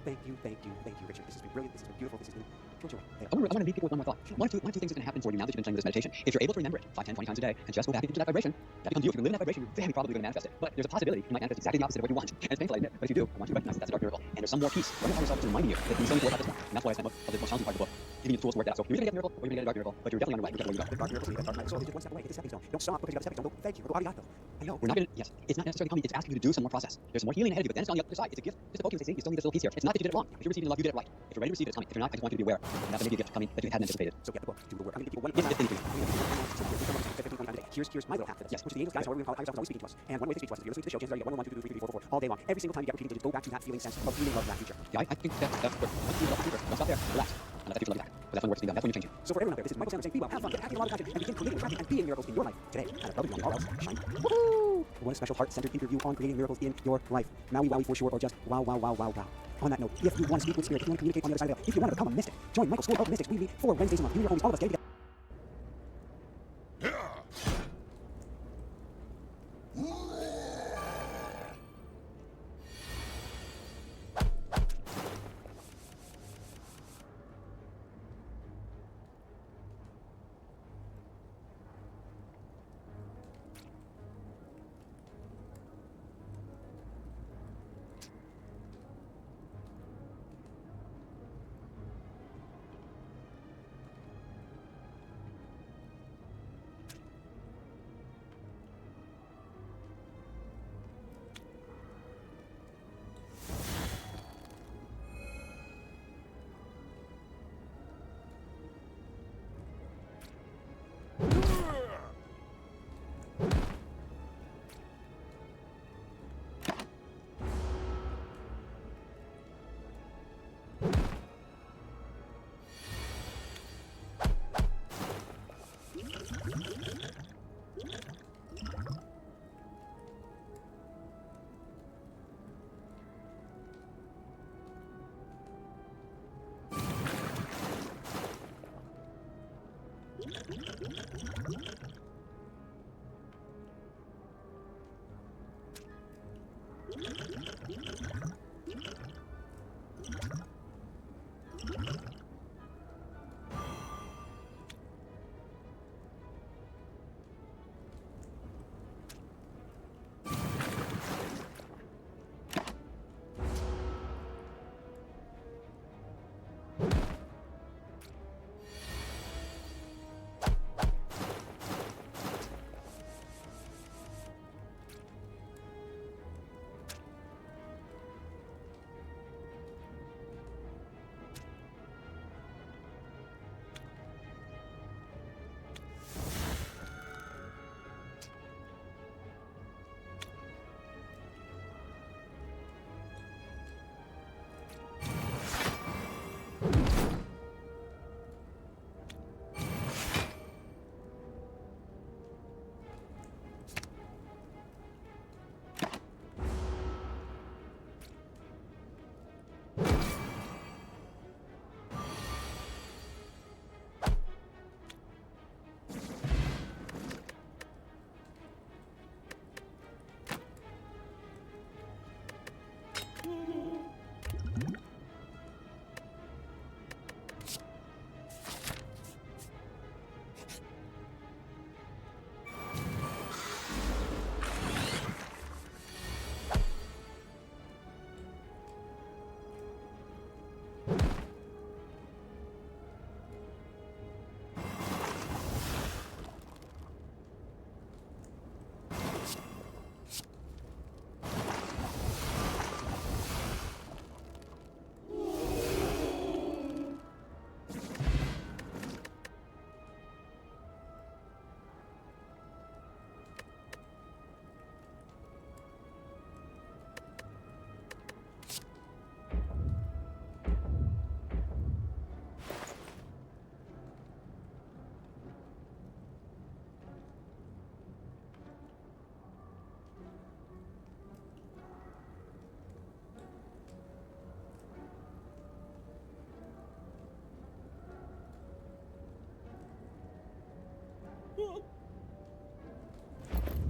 Thank you, thank you, thank you, Richard. This has been brilliant, this has been beautiful, this has been pure joy. I want to leave people with one more thought. One or two things that's going to happen for you now that you've been playing with this meditation. If you're able to remember it 5, 10, 20 times a day and just go back into that vibration, that becomes you. If you can live in that vibration, you're very probably going to manifest it. But there's a possibility you might manifest exactly the opposite of what you want. And it's painful, I admit. But if you do, I want you to recognize that that's a dark miracle. And there's some more peace. Remember yourself to reminding you that you still need to work out this one. And that's why I spent most of the most challenging part of the book giving you the tools to work that out. So you're going to get a miracle, or you're going to get a dark miracle, but you're definitely on your way. You're definitely The dark miracle, the dark night. So it's just one step away. It's a stepping stone. Don't stop because you got a stepping stone. Don't thank you. Go out though. I know. We're not going to, yes, it's not necessarily coming, it's asking you to do some more process. There's some more healing ahead of you, but then it's on the other side. It's a gift. Just to poke you and say, see, you still need this little piece here. It's not that you did it wrong. If you're receiving the love, you did it right. If you're ready to receive it, it's coming. If you're not, I just want you to be aware that may be a gift coming that you hadn't anticipated. So get the book, do the work. I'm going to give you one Yes, yes, thank you. Here's my little half of this. Yes. Which the angels, guys, however we call it, is always speaking to us. And one way they speak to us is if you're listening to the show, chances are you get 1, 1, 2, 3, 4, 4, 4 all day long. Every single time you get repeating digits, go back to that feeling sense of feeling love that future. Yeah, I think that's good. Once you love the future, don't stop there. Relax. And let that future love you back. Because that's when work's being done. That's when you're changing. So for everyone out there, this is Michael Sandler saying, be well, have fun, get happy, a lot of passion, and begin creating, attracting, and being miracles in your life today. And above and beyond all else, shine. Woohoo! What a special heart-centered interview on creating miracles in your life. Maui wowie for sure, or just wow, wow, wow, wow, wow. On that note, if you want to speak with spirit, if you want to communicate on the other side of the veil, if you want to become a mystic, join Michael's School of Mystics. We meet 4 Wednesdays a month. You and your homies, all of us getting together.